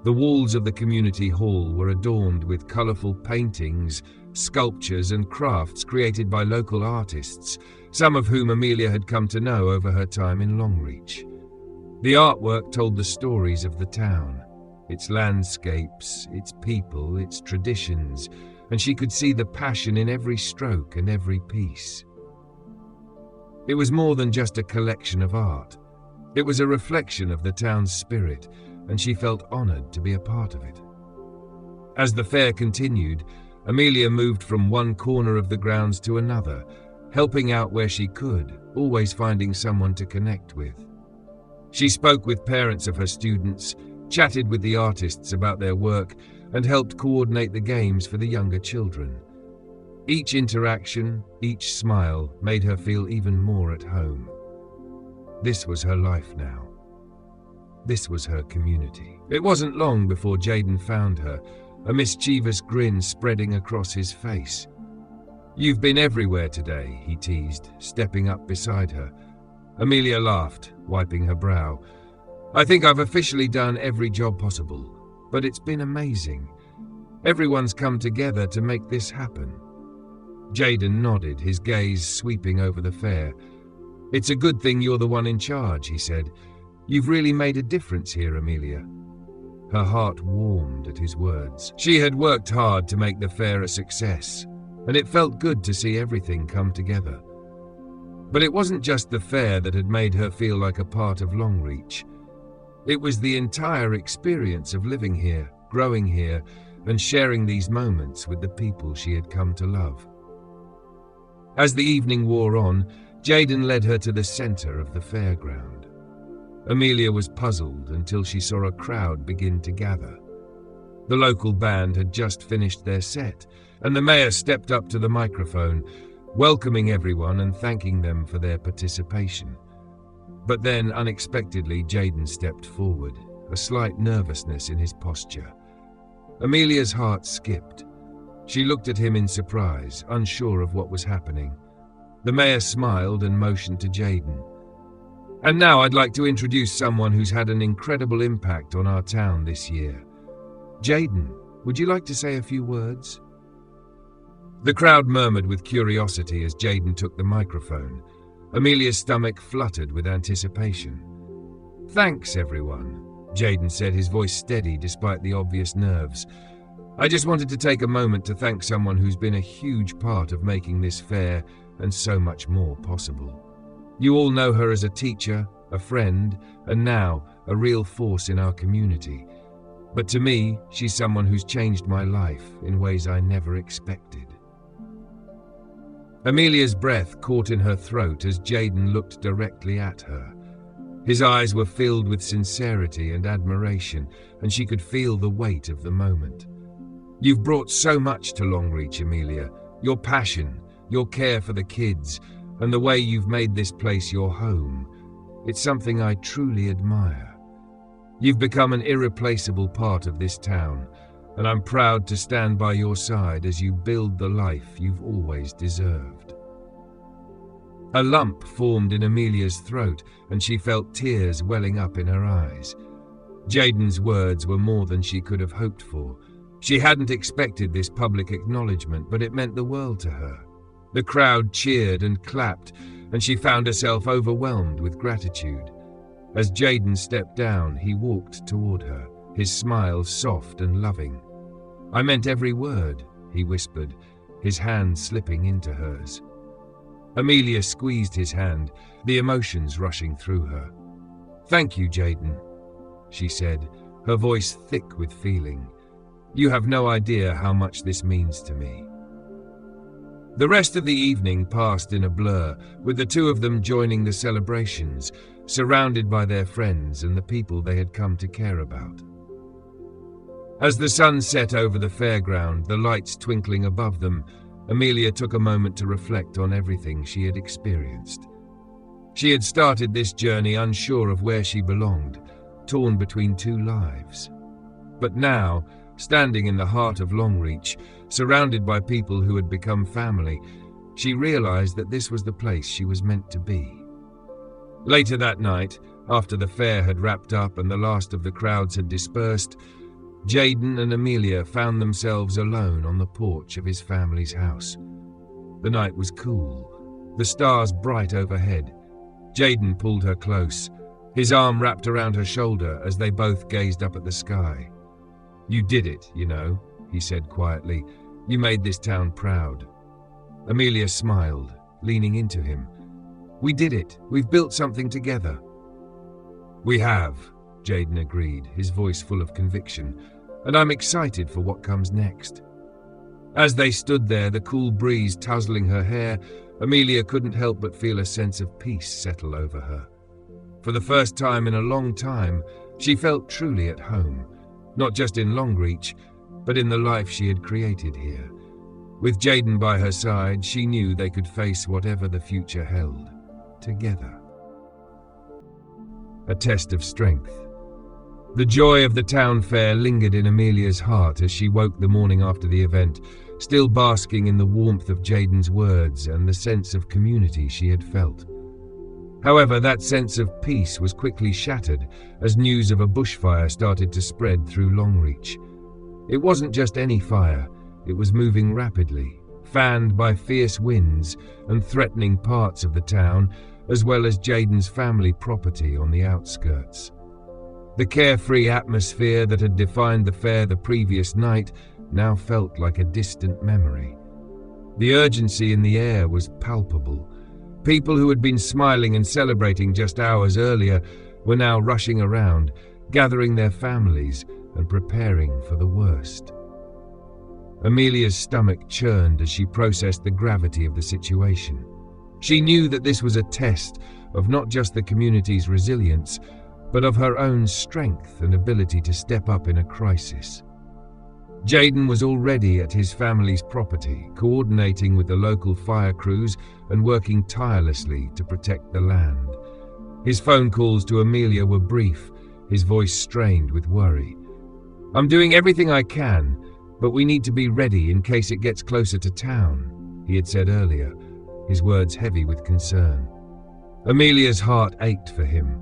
The walls of the community hall were adorned with colourful paintings, sculptures and crafts created by local artists, some of whom Amelia had come to know over her time in Longreach. The artwork told the stories of the town, its landscapes, its people, its traditions, and she could see the passion in every stroke and every piece. It was more than just a collection of art. It was a reflection of the town's spirit, and she felt honoured to be a part of it. As the fair continued, Amelia moved from one corner of the grounds to another, helping out where she could, always finding someone to connect with. She spoke with parents of her students, chatted with the artists about their work, and helped coordinate the games for the younger children. Each interaction, each smile, made her feel even more at home. This was her life now, this was her community. It wasn't long before Jaden found her, a mischievous grin spreading across his face. "You've been everywhere today," he teased, stepping up beside her. Amelia laughed, wiping her brow. "I think I've officially done every job possible, but it's been amazing. Everyone's come together to make this happen." Jaden nodded, his gaze sweeping over the fair. "It's a good thing you're the one in charge," he said. "You've really made a difference here, Amelia." Her heart warmed at his words. She had worked hard to make the fair a success, and it felt good to see everything come together. But it wasn't just the fair that had made her feel like a part of Longreach. It was the entire experience of living here, growing here, and sharing these moments with the people she had come to love. As the evening wore on, Jaden led her to the center of the fairground. Amelia was puzzled until she saw a crowd begin to gather. The local band had just finished their set, and the mayor stepped up to the microphone, welcoming everyone and thanking them for their participation. But then, unexpectedly, Jaden stepped forward, a slight nervousness in his posture. Amelia's heart skipped. She looked at him in surprise, unsure of what was happening. The mayor smiled and motioned to Jaden. "And now I'd like to introduce someone who's had an incredible impact on our town this year. Jaden, would you like to say a few words?" The crowd murmured with curiosity as Jaden took the microphone. Amelia's stomach fluttered with anticipation. "Thanks, everyone," Jaden said, his voice steady despite the obvious nerves. "I just wanted to take a moment to thank someone who's been a huge part of making this fair and so much more possible. You all know her as a teacher, a friend, and now a real force in our community. But to me, she's someone who's changed my life in ways I never expected." Amelia's breath caught in her throat as Jaden looked directly at her. His eyes were filled with sincerity and admiration, and she could feel the weight of the moment. "You've brought so much to Longreach, Amelia. Your passion, your care for the kids, and the way you've made this place your home. It's something I truly admire. You've become an irreplaceable part of this town, and I'm proud to stand by your side as you build the life you've always deserved." A lump formed in Amelia's throat, and she felt tears welling up in her eyes. Jaden's words were more than she could have hoped for. She hadn't expected this public acknowledgement, but it meant the world to her. The crowd cheered and clapped, and she found herself overwhelmed with gratitude. As Jaden stepped down, he walked toward her, his smile soft and loving. "I meant every word," he whispered, his hand slipping into hers. Amelia squeezed his hand, the emotions rushing through her. "Thank you, Jaden," she said, her voice thick with feeling. "You have no idea how much this means to me." The rest of the evening passed in a blur, with the two of them joining the celebrations, surrounded by their friends and the people they had come to care about. As the sun set over the fairground, the lights twinkling above them, Amelia took a moment to reflect on everything she had experienced. She had started this journey unsure of where she belonged, torn between two lives. But now, standing in the heart of Longreach, surrounded by people who had become family, she realized that this was the place she was meant to be. Later that night, after the fair had wrapped up and the last of the crowds had dispersed, Jaden and Amelia found themselves alone on the porch of his family's house. The night was cool, the stars bright overhead. Jaden pulled her close, his arm wrapped around her shoulder as they both gazed up at the sky. "You did it, you know," he said quietly. "You made this town proud." Amelia smiled, leaning into him. "We did it. We've built something together." "We have," Jaden agreed, his voice full of conviction, "and I'm excited for what comes next." As they stood there, the cool breeze tussling her hair, Amelia couldn't help but feel a sense of peace settle over her. For the first time in a long time, she felt truly at home, not just in Longreach, but in the life she had created here. With Jaden by her side, she knew they could face whatever the future held, together. A test of strength, The joy of the town fair lingered in Amelia's heart as she woke the morning after the event, still basking in the warmth of Jaden's words and the sense of community she had felt. However, that sense of peace was quickly shattered as news of a bushfire started to spread through Longreach. It wasn't just any fire, it was moving rapidly, fanned by fierce winds and threatening parts of the town, as well as Jaden's family property on the outskirts. The carefree atmosphere that had defined the fair the previous night now felt like a distant memory. The urgency in the air was palpable. People who had been smiling and celebrating just hours earlier were now rushing around, gathering their families and preparing for the worst. Amelia's stomach churned as she processed the gravity of the situation. She knew that this was a test of not just the community's resilience, but of her own strength and ability to step up in a crisis. Jaden was already at his family's property, coordinating with the local fire crews and working tirelessly to protect the land. His phone calls to Amelia were brief, his voice strained with worry. "I'm doing everything I can, but we need to be ready in case it gets closer to town," he had said earlier, his words heavy with concern. Amelia's heart ached for him.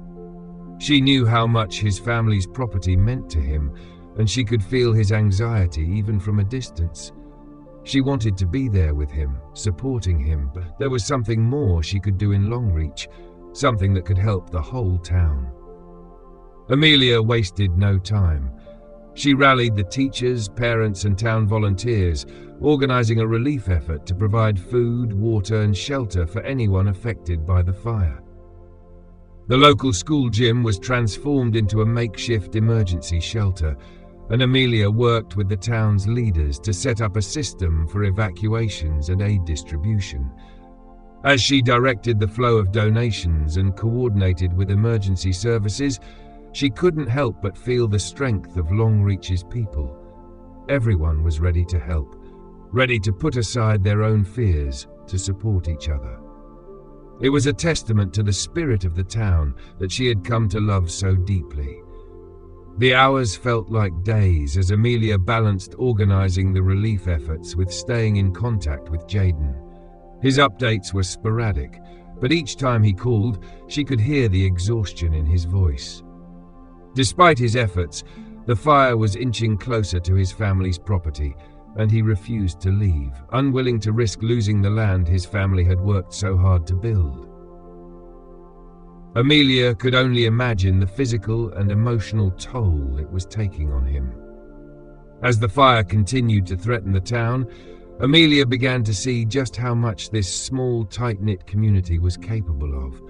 She knew how much his family's property meant to him, and she could feel his anxiety even from a distance. She wanted to be there with him, supporting him, but there was something more she could do in Longreach, something that could help the whole town. Amelia wasted no time. She rallied the teachers, parents and town volunteers, organizing a relief effort to provide food, water and shelter for anyone affected by the fire. The local school gym was transformed into a makeshift emergency shelter, and Amelia worked with the town's leaders to set up a system for evacuations and aid distribution. As she directed the flow of donations and coordinated with emergency services, she couldn't help but feel the strength of Longreach's people. Everyone was ready to help, ready to put aside their own fears to support each other. It was a testament to the spirit of the town that she had come to love so deeply. The hours felt like days as Amelia balanced organizing the relief efforts with staying in contact with Jaden. His updates were sporadic, but each time he called, she could hear the exhaustion in his voice. Despite his efforts, the fire was inching closer to his family's property, and he refused to leave, unwilling to risk losing the land his family had worked so hard to build. Amelia could only imagine the physical and emotional toll it was taking on him. As the fire continued to threaten the town, Amelia began to see just how much this small, tight-knit community was capable of.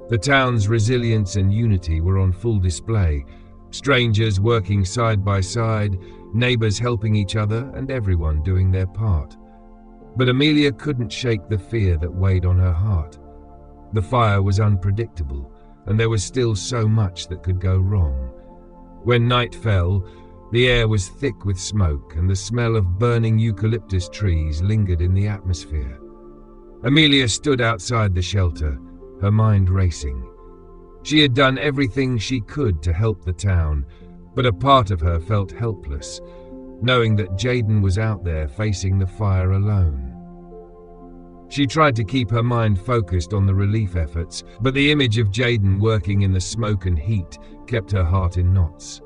The town's resilience and unity were on full display, strangers working side by side, neighbors helping each other, and everyone doing their part. But Amelia couldn't shake the fear that weighed on her heart. The fire was unpredictable, and there was still so much that could go wrong. When night fell, the air was thick with smoke, and the smell of burning eucalyptus trees lingered in the atmosphere. Amelia stood outside the shelter, her mind racing. She had done everything she could to help the town, but a part of her felt helpless, knowing that Jaden was out there facing the fire alone. She tried to keep her mind focused on the relief efforts, but the image of Jaden working in the smoke and heat kept her heart in knots.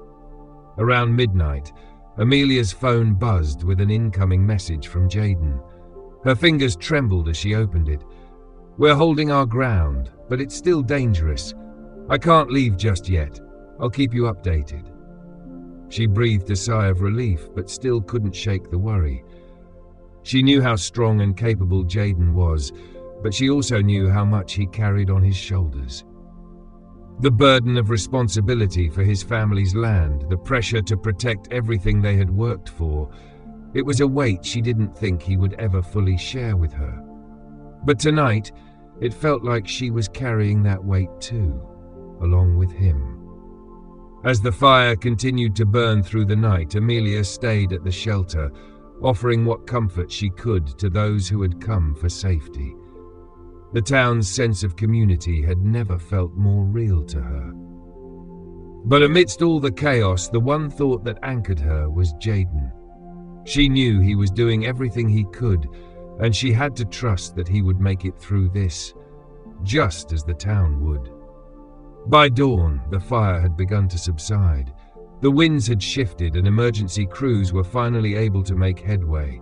Around midnight, Amelia's phone buzzed with an incoming message from Jaden. Her fingers trembled as she opened it. "We're holding our ground, but it's still dangerous. I can't leave just yet. I'll keep you updated." She breathed a sigh of relief, but still couldn't shake the worry. She knew how strong and capable Jaden was, but she also knew how much he carried on his shoulders. The burden of responsibility for his family's land, the pressure to protect everything they had worked for, it was a weight she didn't think he would ever fully share with her. But tonight, it felt like she was carrying that weight too, along with him. As the fire continued to burn through the night, Amelia stayed at the shelter, offering what comfort she could to those who had come for safety. The town's sense of community had never felt more real to her. But amidst all the chaos, the one thought that anchored her was Jaden. She knew he was doing everything he could, and she had to trust that he would make it through this, just as the town would. By dawn, the fire had begun to subside. The winds had shifted and emergency crews were finally able to make headway.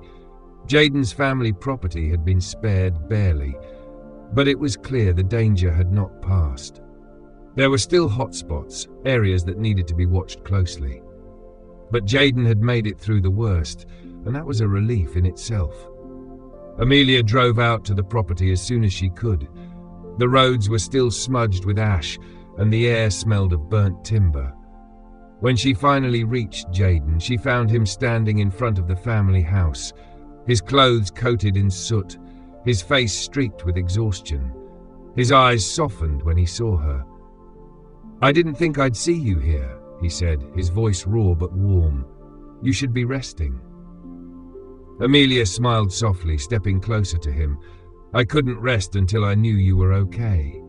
Jaden's family property had been spared barely, but it was clear the danger had not passed. There were still hotspots, areas that needed to be watched closely. But Jaden had made it through the worst, and that was a relief in itself. Amelia drove out to the property as soon as she could. The roads were still smudged with ash, and the air smelled of burnt timber. When she finally reached Jaden, she found him standing in front of the family house, his clothes coated in soot, his face streaked with exhaustion. His eyes softened when he saw her. "I didn't think I'd see you here," he said, his voice raw but warm. "You should be resting." Amelia smiled softly, stepping closer to him. "I couldn't rest until I knew you were okay."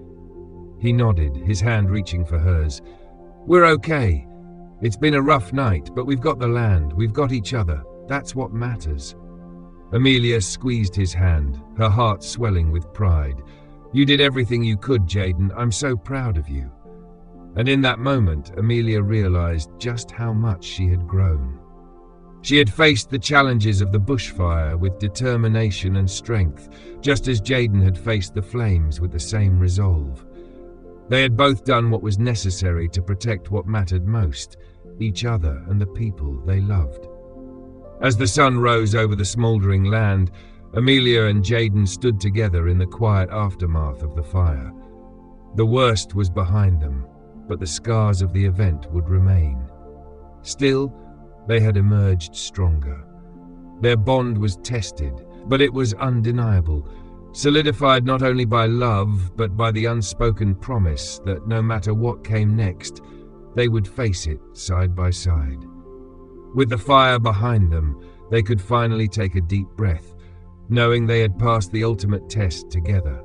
He nodded, his hand reaching for hers. "We're okay. It's been a rough night, but we've got the land, we've got each other. That's what matters." Amelia squeezed his hand, her heart swelling with pride. "You did everything you could, Jaden. I'm so proud of you." And in that moment, Amelia realized just how much she had grown. She had faced the challenges of the bushfire with determination and strength, just as Jaden had faced the flames with the same resolve. They had both done what was necessary to protect what mattered most, each other and the people they loved. As the sun rose over the smouldering land, Amelia and Jaden stood together in the quiet aftermath of the fire. The worst was behind them, but the scars of the event would remain. Still, they had emerged stronger. Their bond was tested, but it was undeniable, solidified not only by love, but by the unspoken promise that no matter what came next, they would face it side by side. With the fire behind them, they could finally take a deep breath, knowing they had passed the ultimate test together.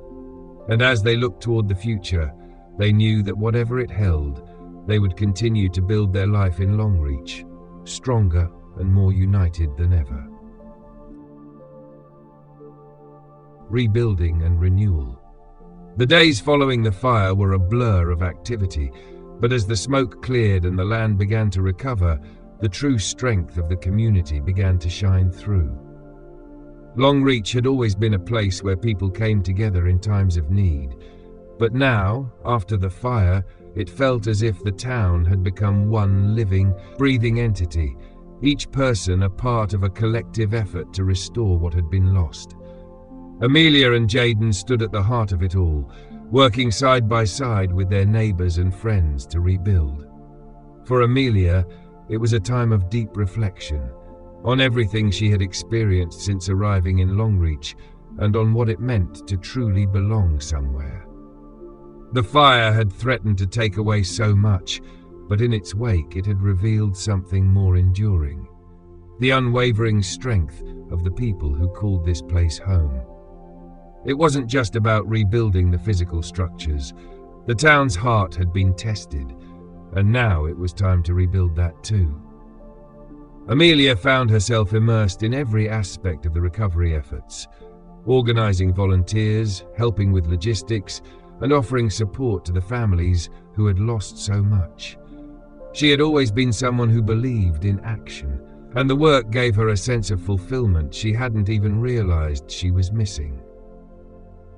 And as they looked toward the future, they knew that whatever it held, they would continue to build their life in Longreach, stronger and more united than ever. Rebuilding and renewal. The days following the fire were a blur of activity, but as the smoke cleared and the land began to recover, the true strength of the community began to shine through. Longreach had always been a place where people came together in times of need, but now, after the fire, it felt as if the town had become one living, breathing entity, each person a part of a collective effort to restore what had been lost. Amelia and Jaden stood at the heart of it all, working side by side with their neighbors and friends to rebuild. For Amelia, it was a time of deep reflection on everything she had experienced since arriving in Longreach and on what it meant to truly belong somewhere. The fire had threatened to take away so much, but in its wake it had revealed something more enduring: the unwavering strength of the people who called this place home. It wasn't just about rebuilding the physical structures. The town's heart had been tested, and now it was time to rebuild that too. Amelia found herself immersed in every aspect of the recovery efforts, organizing volunteers, helping with logistics, and offering support to the families who had lost so much. She had always been someone who believed in action, and the work gave her a sense of fulfillment she hadn't even realized she was missing.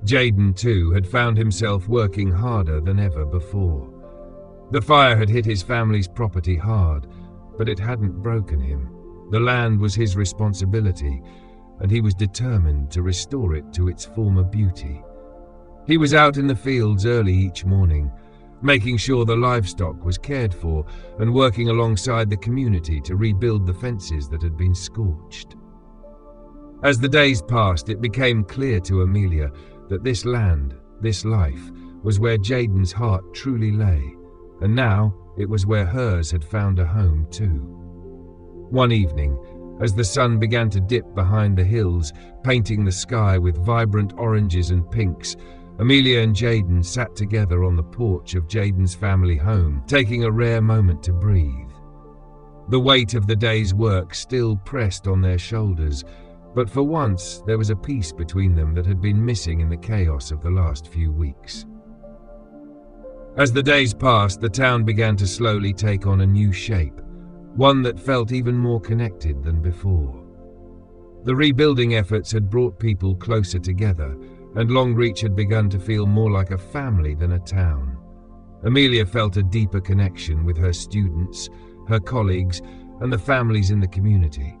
Jaden, too, had found himself working harder than ever before. The fire had hit his family's property hard, but it hadn't broken him. The land was his responsibility, and he was determined to restore it to its former beauty. He was out in the fields early each morning, making sure the livestock was cared for and working alongside the community to rebuild the fences that had been scorched. As the days passed, it became clear to Amelia that this land, this life, was where Jaden's heart truly lay, and now it was where hers had found a home too. One evening, as the sun began to dip behind the hills, painting the sky with vibrant oranges and pinks, Amelia and Jaden sat together on the porch of Jaden's family home, taking a rare moment to breathe. The weight of the day's work still pressed on their shoulders, but for once there was a peace between them that had been missing in the chaos of the last few weeks. As the days passed, the town began to slowly take on a new shape, one that felt even more connected than before. The rebuilding efforts had brought people closer together, and Longreach had begun to feel more like a family than a town. Amelia felt a deeper connection with her students, her colleagues, and the families in the community.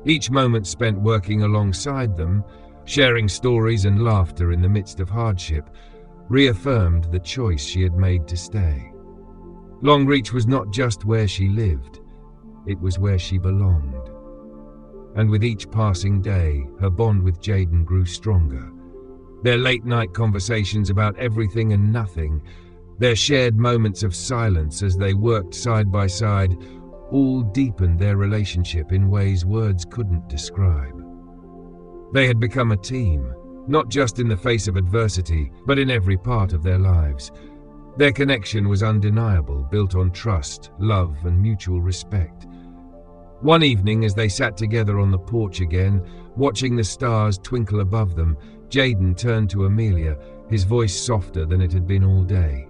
Each moment spent working alongside them, sharing stories and laughter in the midst of hardship, reaffirmed the choice she had made to stay. Longreach was not just where she lived, it was where she belonged. And with each passing day, her bond with Jaden grew stronger. Their late-night conversations about everything and nothing, their shared moments of silence as they worked side by side, all deepened their relationship in ways words couldn't describe. They had become a team, not just in the face of adversity, but in every part of their lives. Their connection was undeniable, built on trust, love, and mutual respect. One evening, as they sat together on the porch again, watching the stars twinkle above them, Jaden turned to Amelia, his voice softer than it had been all day.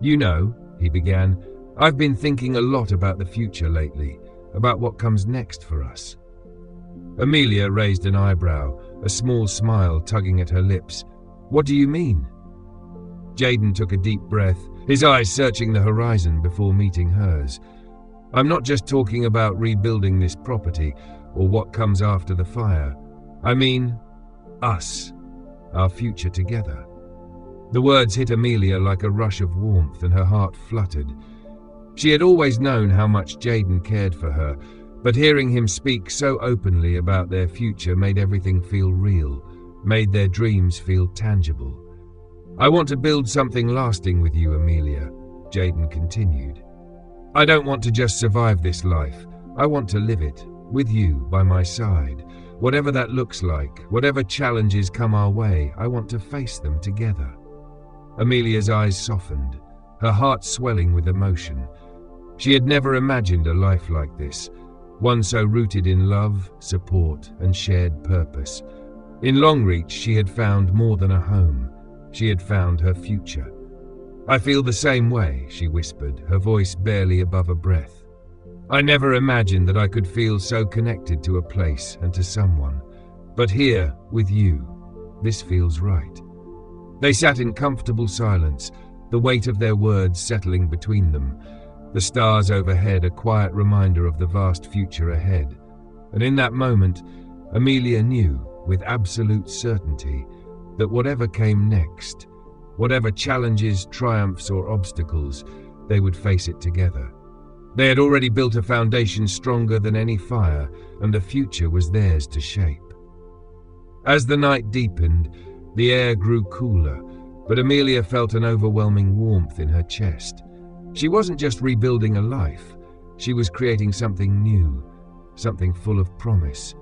"You know," he began, "I've been thinking a lot about the future lately, about what comes next for us." Amelia raised an eyebrow, a small smile tugging at her lips. "What do you mean?" Jaden took a deep breath, his eyes searching the horizon before meeting hers. "I'm not just talking about rebuilding this property or what comes after the fire. I mean, us, our future together." The words hit Amelia like a rush of warmth and her heart fluttered. She had always known how much Jaden cared for her, but hearing him speak so openly about their future made everything feel real, made their dreams feel tangible. "I want to build something lasting with you, Amelia," Jaden continued. "I don't want to just survive this life. I want to live it, with you by my side. Whatever that looks like, whatever challenges come our way, I want to face them together." Amelia's eyes softened, her heart swelling with emotion. She had never imagined a life like this, one so rooted in love, support, and shared purpose. In Longreach, she had found more than a home. She had found her future. "I feel the same way," she whispered, her voice barely above a breath. "I never imagined that I could feel so connected to a place and to someone. But here, with you, this feels right." They sat in comfortable silence, the weight of their words settling between them, the stars overhead a quiet reminder of the vast future ahead. And in that moment, Amelia knew, with absolute certainty, that whatever came next, whatever challenges, triumphs, or obstacles, they would face it together. They had already built a foundation stronger than any fire, and the future was theirs to shape. As the night deepened, the air grew cooler, but Amelia felt an overwhelming warmth in her chest. She wasn't just rebuilding a life, she was creating something new, something full of promise.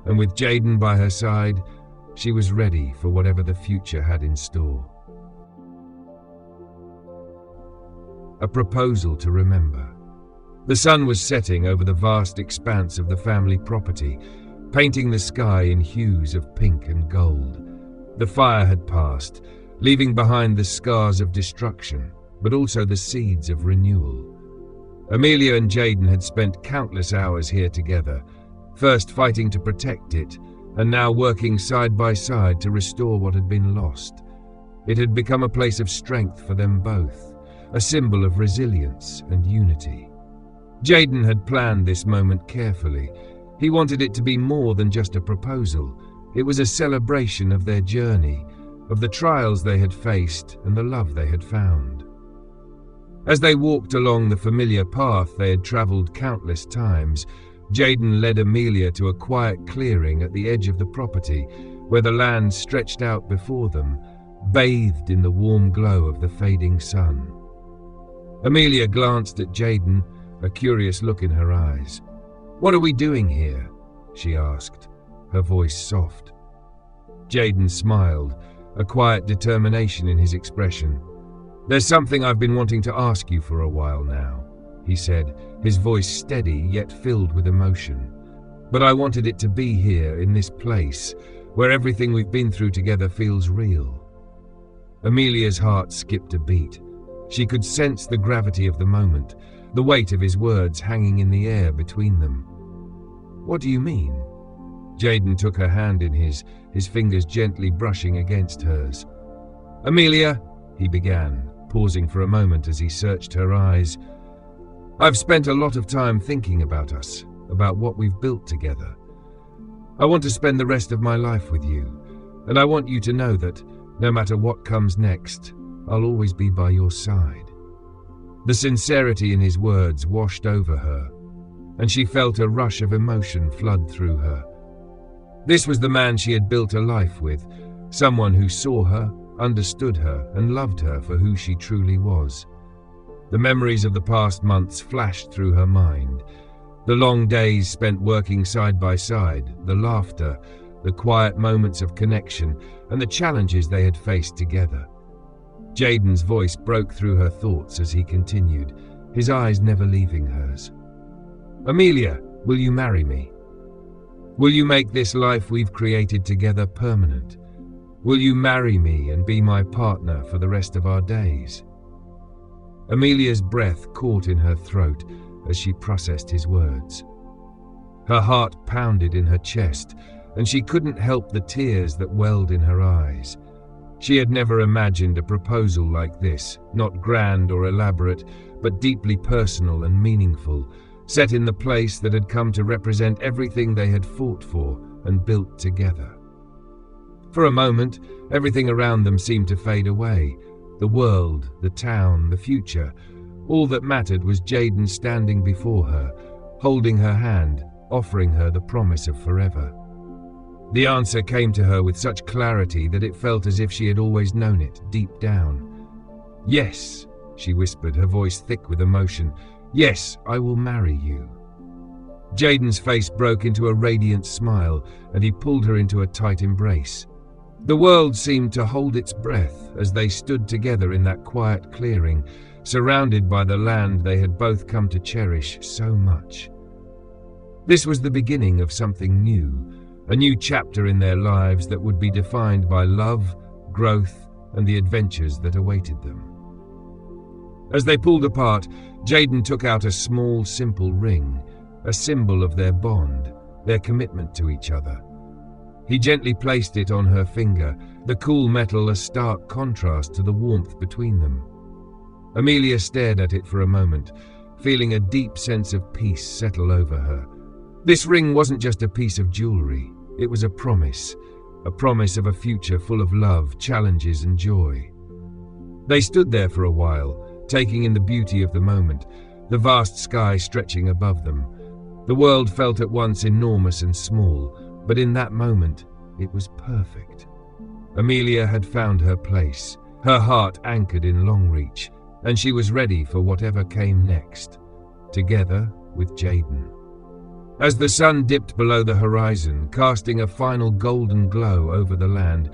And with Jaden by her side, she was ready for whatever the future had in store. A proposal to remember. The sun was setting over the vast expanse of the family property, painting the sky in hues of pink and gold. The fire had passed, leaving behind the scars of destruction, but also the seeds of renewal. Amelia and Jaden had spent countless hours here together, first fighting to protect it, and now working side by side to restore what had been lost. It had become a place of strength for them both, a symbol of resilience and unity. Jaden had planned this moment carefully. He wanted it to be more than just a proposal. It was a celebration of their journey, of the trials they had faced and the love they had found. As they walked along the familiar path they had traveled countless times, Jaden led Amelia to a quiet clearing at the edge of the property, where the land stretched out before them, bathed in the warm glow of the fading sun. Amelia glanced at Jaden, a curious look in her eyes. "What are we doing here?" she asked, her voice soft. Jaden smiled, a quiet determination in his expression. "There's something I've been wanting to ask you for a while now," he said, his voice steady yet filled with emotion. "But I wanted it to be here, in this place, where everything we've been through together feels real." Amelia's heart skipped a beat. She could sense the gravity of the moment, the weight of his words hanging in the air between them. "What do you mean?" Jaden took her hand in his fingers gently brushing against hers. "Amelia," he began, pausing for a moment as he searched her eyes, "I've spent a lot of time thinking about us, about what we've built together. I want to spend the rest of my life with you, and I want you to know that, no matter what comes next, I'll always be by your side." The sincerity in his words washed over her, and she felt a rush of emotion flood through her. This was the man she had built a life with, someone who saw her, understood her, and loved her for who she truly was. The memories of the past months flashed through her mind. The long days spent working side by side, the laughter, the quiet moments of connection, and the challenges they had faced together. Jaden's voice broke through her thoughts as he continued, his eyes never leaving hers. "Amelia, will you marry me? Will you make this life we've created together permanent? Will you marry me and be my partner for the rest of our days?" Amelia's breath caught in her throat as she processed his words. Her heart pounded in her chest, and she couldn't help the tears that welled in her eyes. She had never imagined a proposal like this, not grand or elaborate, but deeply personal and meaningful, set in the place that had come to represent everything they had fought for and built together. For a moment, everything around them seemed to fade away. The world, the town, the future. All that mattered was Jaden standing before her, holding her hand, offering her the promise of forever. The answer came to her with such clarity that it felt as if she had always known it, deep down. "Yes," she whispered, her voice thick with emotion. "Yes, I will marry you." Jaden's face broke into a radiant smile, and he pulled her into a tight embrace. The world seemed to hold its breath as they stood together in that quiet clearing, surrounded by the land they had both come to cherish so much. This was the beginning of something new, a new chapter in their lives that would be defined by love, growth, and the adventures that awaited them. As they pulled apart, Jaden took out a small, simple ring, a symbol of their bond, their commitment to each other. He gently placed it on her finger, the cool metal a stark contrast to the warmth between them. Amelia stared at it for a moment, feeling a deep sense of peace settle over her. This ring wasn't just a piece of jewelry, it was a promise of a future full of love, challenges, and joy. They stood there for a while, taking in the beauty of the moment, the vast sky stretching above them. The world felt at once enormous and small, but in that moment, it was perfect. Amelia had found her place, her heart anchored in Longreach, and she was ready for whatever came next, together with Jaden. As the sun dipped below the horizon, casting a final golden glow over the land,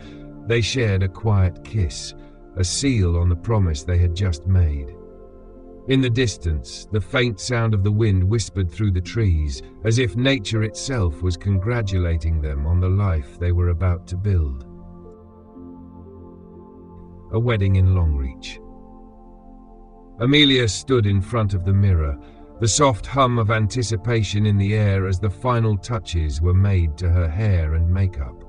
they shared a quiet kiss, a seal on the promise they had just made. In the distance, the faint sound of the wind whispered through the trees, as if nature itself was congratulating them on the life they were about to build. A wedding in Longreach. Amelia stood in front of the mirror, the soft hum of anticipation in the air as the final touches were made to her hair and makeup.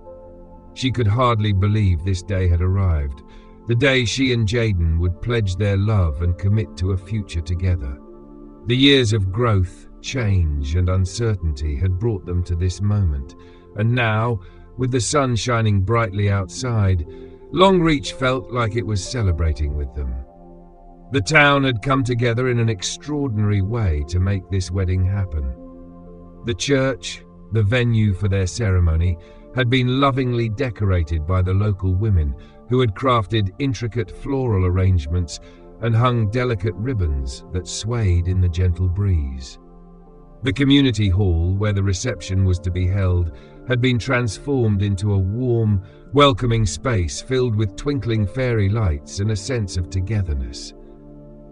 She could hardly believe this day had arrived, the day she and Jaden would pledge their love and commit to a future together. The years of growth, change, and uncertainty had brought them to this moment, and now, with the sun shining brightly outside, Longreach felt like it was celebrating with them. The town had come together in an extraordinary way to make this wedding happen. The church, the venue for their ceremony, had been lovingly decorated by the local women who had crafted intricate floral arrangements and hung delicate ribbons that swayed in the gentle breeze. The community hall, where the reception was to be held, had been transformed into a warm, welcoming space filled with twinkling fairy lights and a sense of togetherness.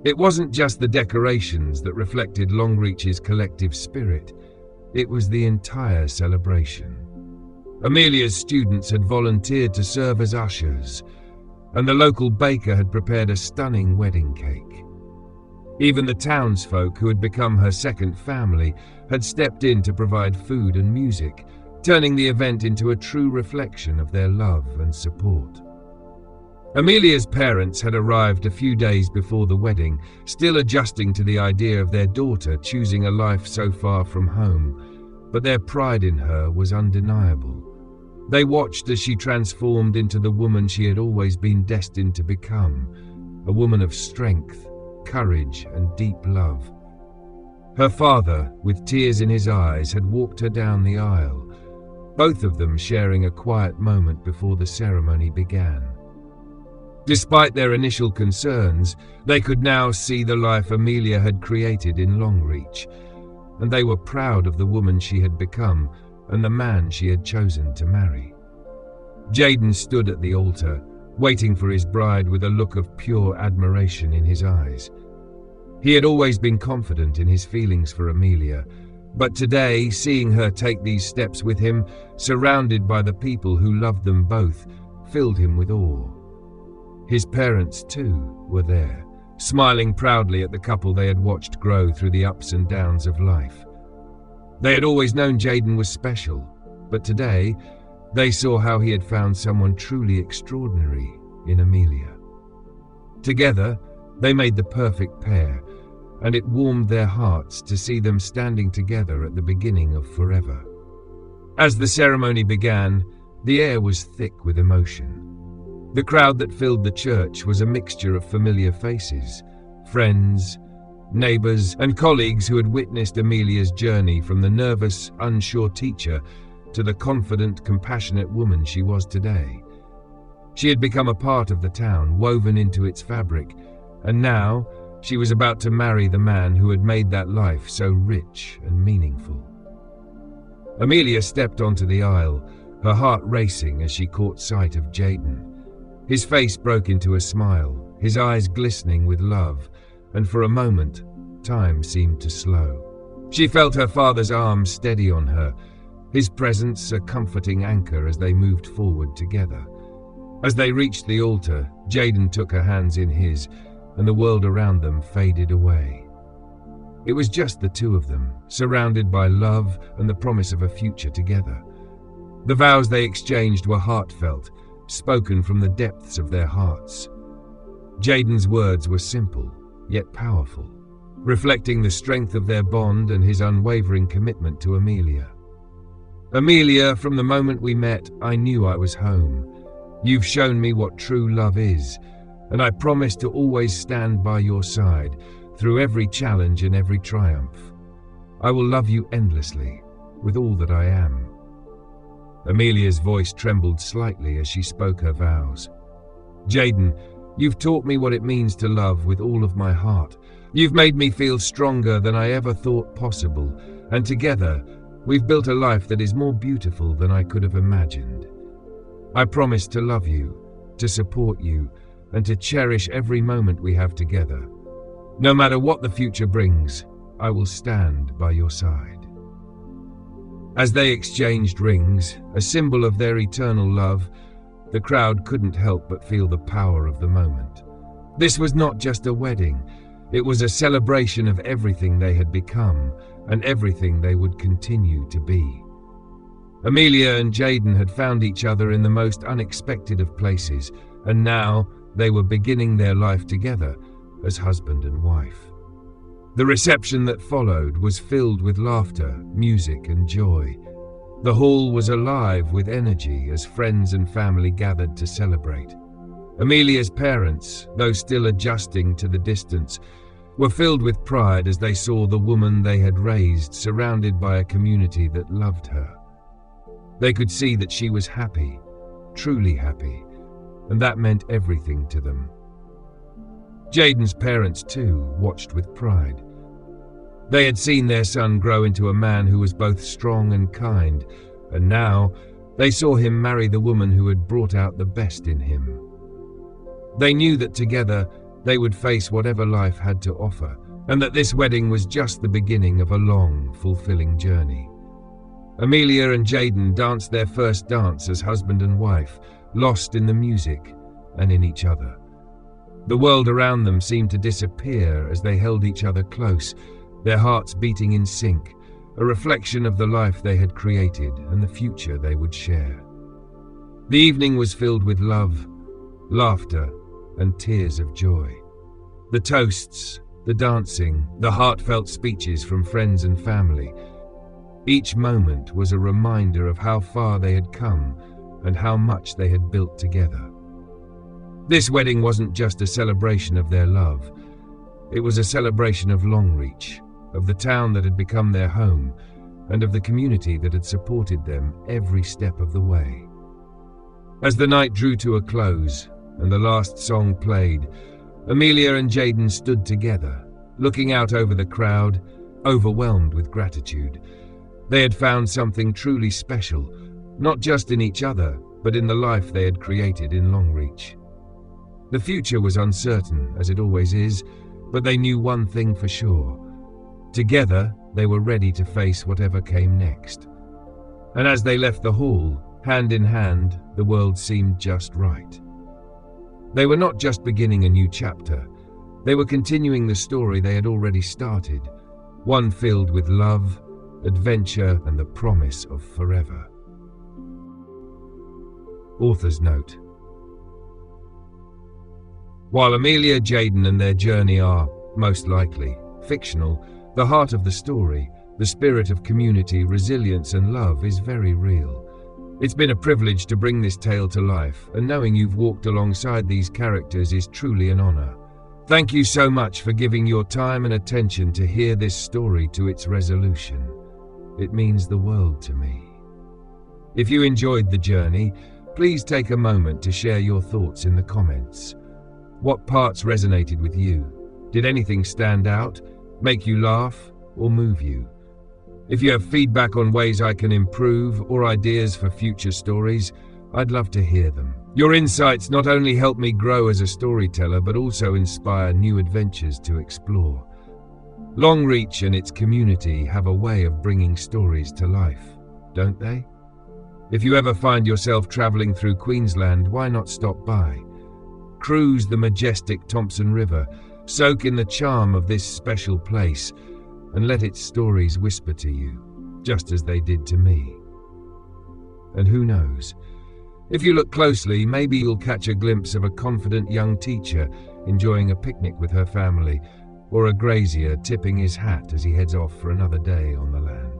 It wasn't just the decorations that reflected Longreach's collective spirit, it was the entire celebration. Amelia's students had volunteered to serve as ushers, and the local baker had prepared a stunning wedding cake. Even the townsfolk, who had become her second family, had stepped in to provide food and music, turning the event into a true reflection of their love and support. Amelia's parents had arrived a few days before the wedding, still adjusting to the idea of their daughter choosing a life so far from home, but their pride in her was undeniable. They watched as she transformed into the woman she had always been destined to become, a woman of strength, courage, and deep love. Her father, with tears in his eyes, had walked her down the aisle, both of them sharing a quiet moment before the ceremony began. Despite their initial concerns, they could now see the life Amelia had created in Longreach, and they were proud of the woman she had become and the man she had chosen to marry. Jaden stood at the altar, waiting for his bride with a look of pure admiration in his eyes. He had always been confident in his feelings for Amelia, but today, seeing her take these steps with him, surrounded by the people who loved them both, filled him with awe. His parents, too, were there, smiling proudly at the couple they had watched grow through the ups and downs of life. They had always known Jaden was special, but today they saw how he had found someone truly extraordinary in Amelia. Together, they made the perfect pair, and it warmed their hearts to see them standing together at the beginning of forever. As the ceremony began, the air was thick with emotion. The crowd that filled the church was a mixture of familiar faces, friends, neighbors, and colleagues who had witnessed Amelia's journey from the nervous, unsure teacher to the confident, compassionate woman she was today. She had become a part of the town, woven into its fabric, and now she was about to marry the man who had made that life so rich and meaningful. Amelia stepped onto the aisle, her heart racing as she caught sight of Jaden. His face broke into a smile, his eyes glistening with love, and for a moment, time seemed to slow. She felt her father's arms steady on her, his presence a comforting anchor as they moved forward together. As they reached the altar, Jaden took her hands in his, and the world around them faded away. It was just the two of them, surrounded by love and the promise of a future together. The vows they exchanged were heartfelt, spoken from the depths of their hearts. Jaden's words were simple, yet powerful, reflecting the strength of their bond and his unwavering commitment to Amelia. Amelia, from the moment we met, I knew I was home. You've shown me what true love is, and I promise to always stand by your side through every challenge and every triumph. I will love you endlessly, with all that I am. Amelia's voice trembled slightly as she spoke her vows. Jaden, you've taught me what it means to love with all of my heart. You've made me feel stronger than I ever thought possible, and together, we've built a life that is more beautiful than I could have imagined. I promise to love you, to support you, and to cherish every moment we have together. No matter what the future brings, I will stand by your side. As they exchanged rings, a symbol of their eternal love, the crowd couldn't help but feel the power of the moment. This was not just a wedding, it was a celebration of everything they had become and everything they would continue to be. Amelia and Jaden had found each other in the most unexpected of places, and now they were beginning their life together as husband and wife. The reception that followed was filled with laughter, music, and joy. The hall was alive with energy as friends and family gathered to celebrate. Amelia's parents, though still adjusting to the distance, were filled with pride as they saw the woman they had raised surrounded by a community that loved her. They could see that she was happy, truly happy, and that meant everything to them. Jaden's parents, too, watched with pride. They had seen their son grow into a man who was both strong and kind, and now they saw him marry the woman who had brought out the best in him. They knew that together they would face whatever life had to offer, and that this wedding was just the beginning of a long, fulfilling journey. Amelia and Jaden danced their first dance as husband and wife, lost in the music and in each other. The world around them seemed to disappear as they held each other close, their hearts beating in sync, a reflection of the life they had created and the future they would share. The evening was filled with love, laughter, and tears of joy. The toasts, the dancing, the heartfelt speeches from friends and family. Each moment was a reminder of how far they had come and how much they had built together. This wedding wasn't just a celebration of their love. It was a celebration of Longreach, of the town that had become their home, and of the community that had supported them every step of the way. As the night drew to a close and the last song played, Amelia and Jaden stood together, looking out over the crowd, overwhelmed with gratitude. They had found something truly special, not just in each other, but in the life they had created in Longreach. The future was uncertain, as it always is, but they knew one thing for sure. Together, they were ready to face whatever came next. And as they left the hall, hand in hand, the world seemed just right. They were not just beginning a new chapter. They were continuing the story they had already started, one filled with love, adventure, and the promise of forever. Author's note. While Amelia, Jaden, and their journey are, most likely, fictional, the heart of the story, the spirit of community, resilience, and love is very real. It's been a privilege to bring this tale to life, and knowing you've walked alongside these characters is truly an honor. Thank you so much for giving your time and attention to hear this story to its resolution. It means the world to me. If you enjoyed the journey, please take a moment to share your thoughts in the comments. What parts resonated with you? Did anything stand out, make you laugh, or move you? If you have feedback on ways I can improve or ideas for future stories, I'd love to hear them. Your insights not only help me grow as a storyteller, but also inspire new adventures to explore. Longreach and its community have a way of bringing stories to life, don't they? If you ever find yourself traveling through Queensland, why not stop by? Cruise the majestic Thompson River, soak in the charm of this special place, and let its stories whisper to you, just as they did to me. And who knows, if you look closely, maybe you'll catch a glimpse of a confident young teacher enjoying a picnic with her family, or a grazier tipping his hat as he heads off for another day on the land.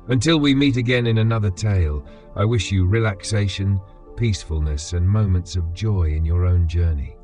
Until we meet again in another tale, I wish you relaxation, peacefulness, and moments of joy in your own journey.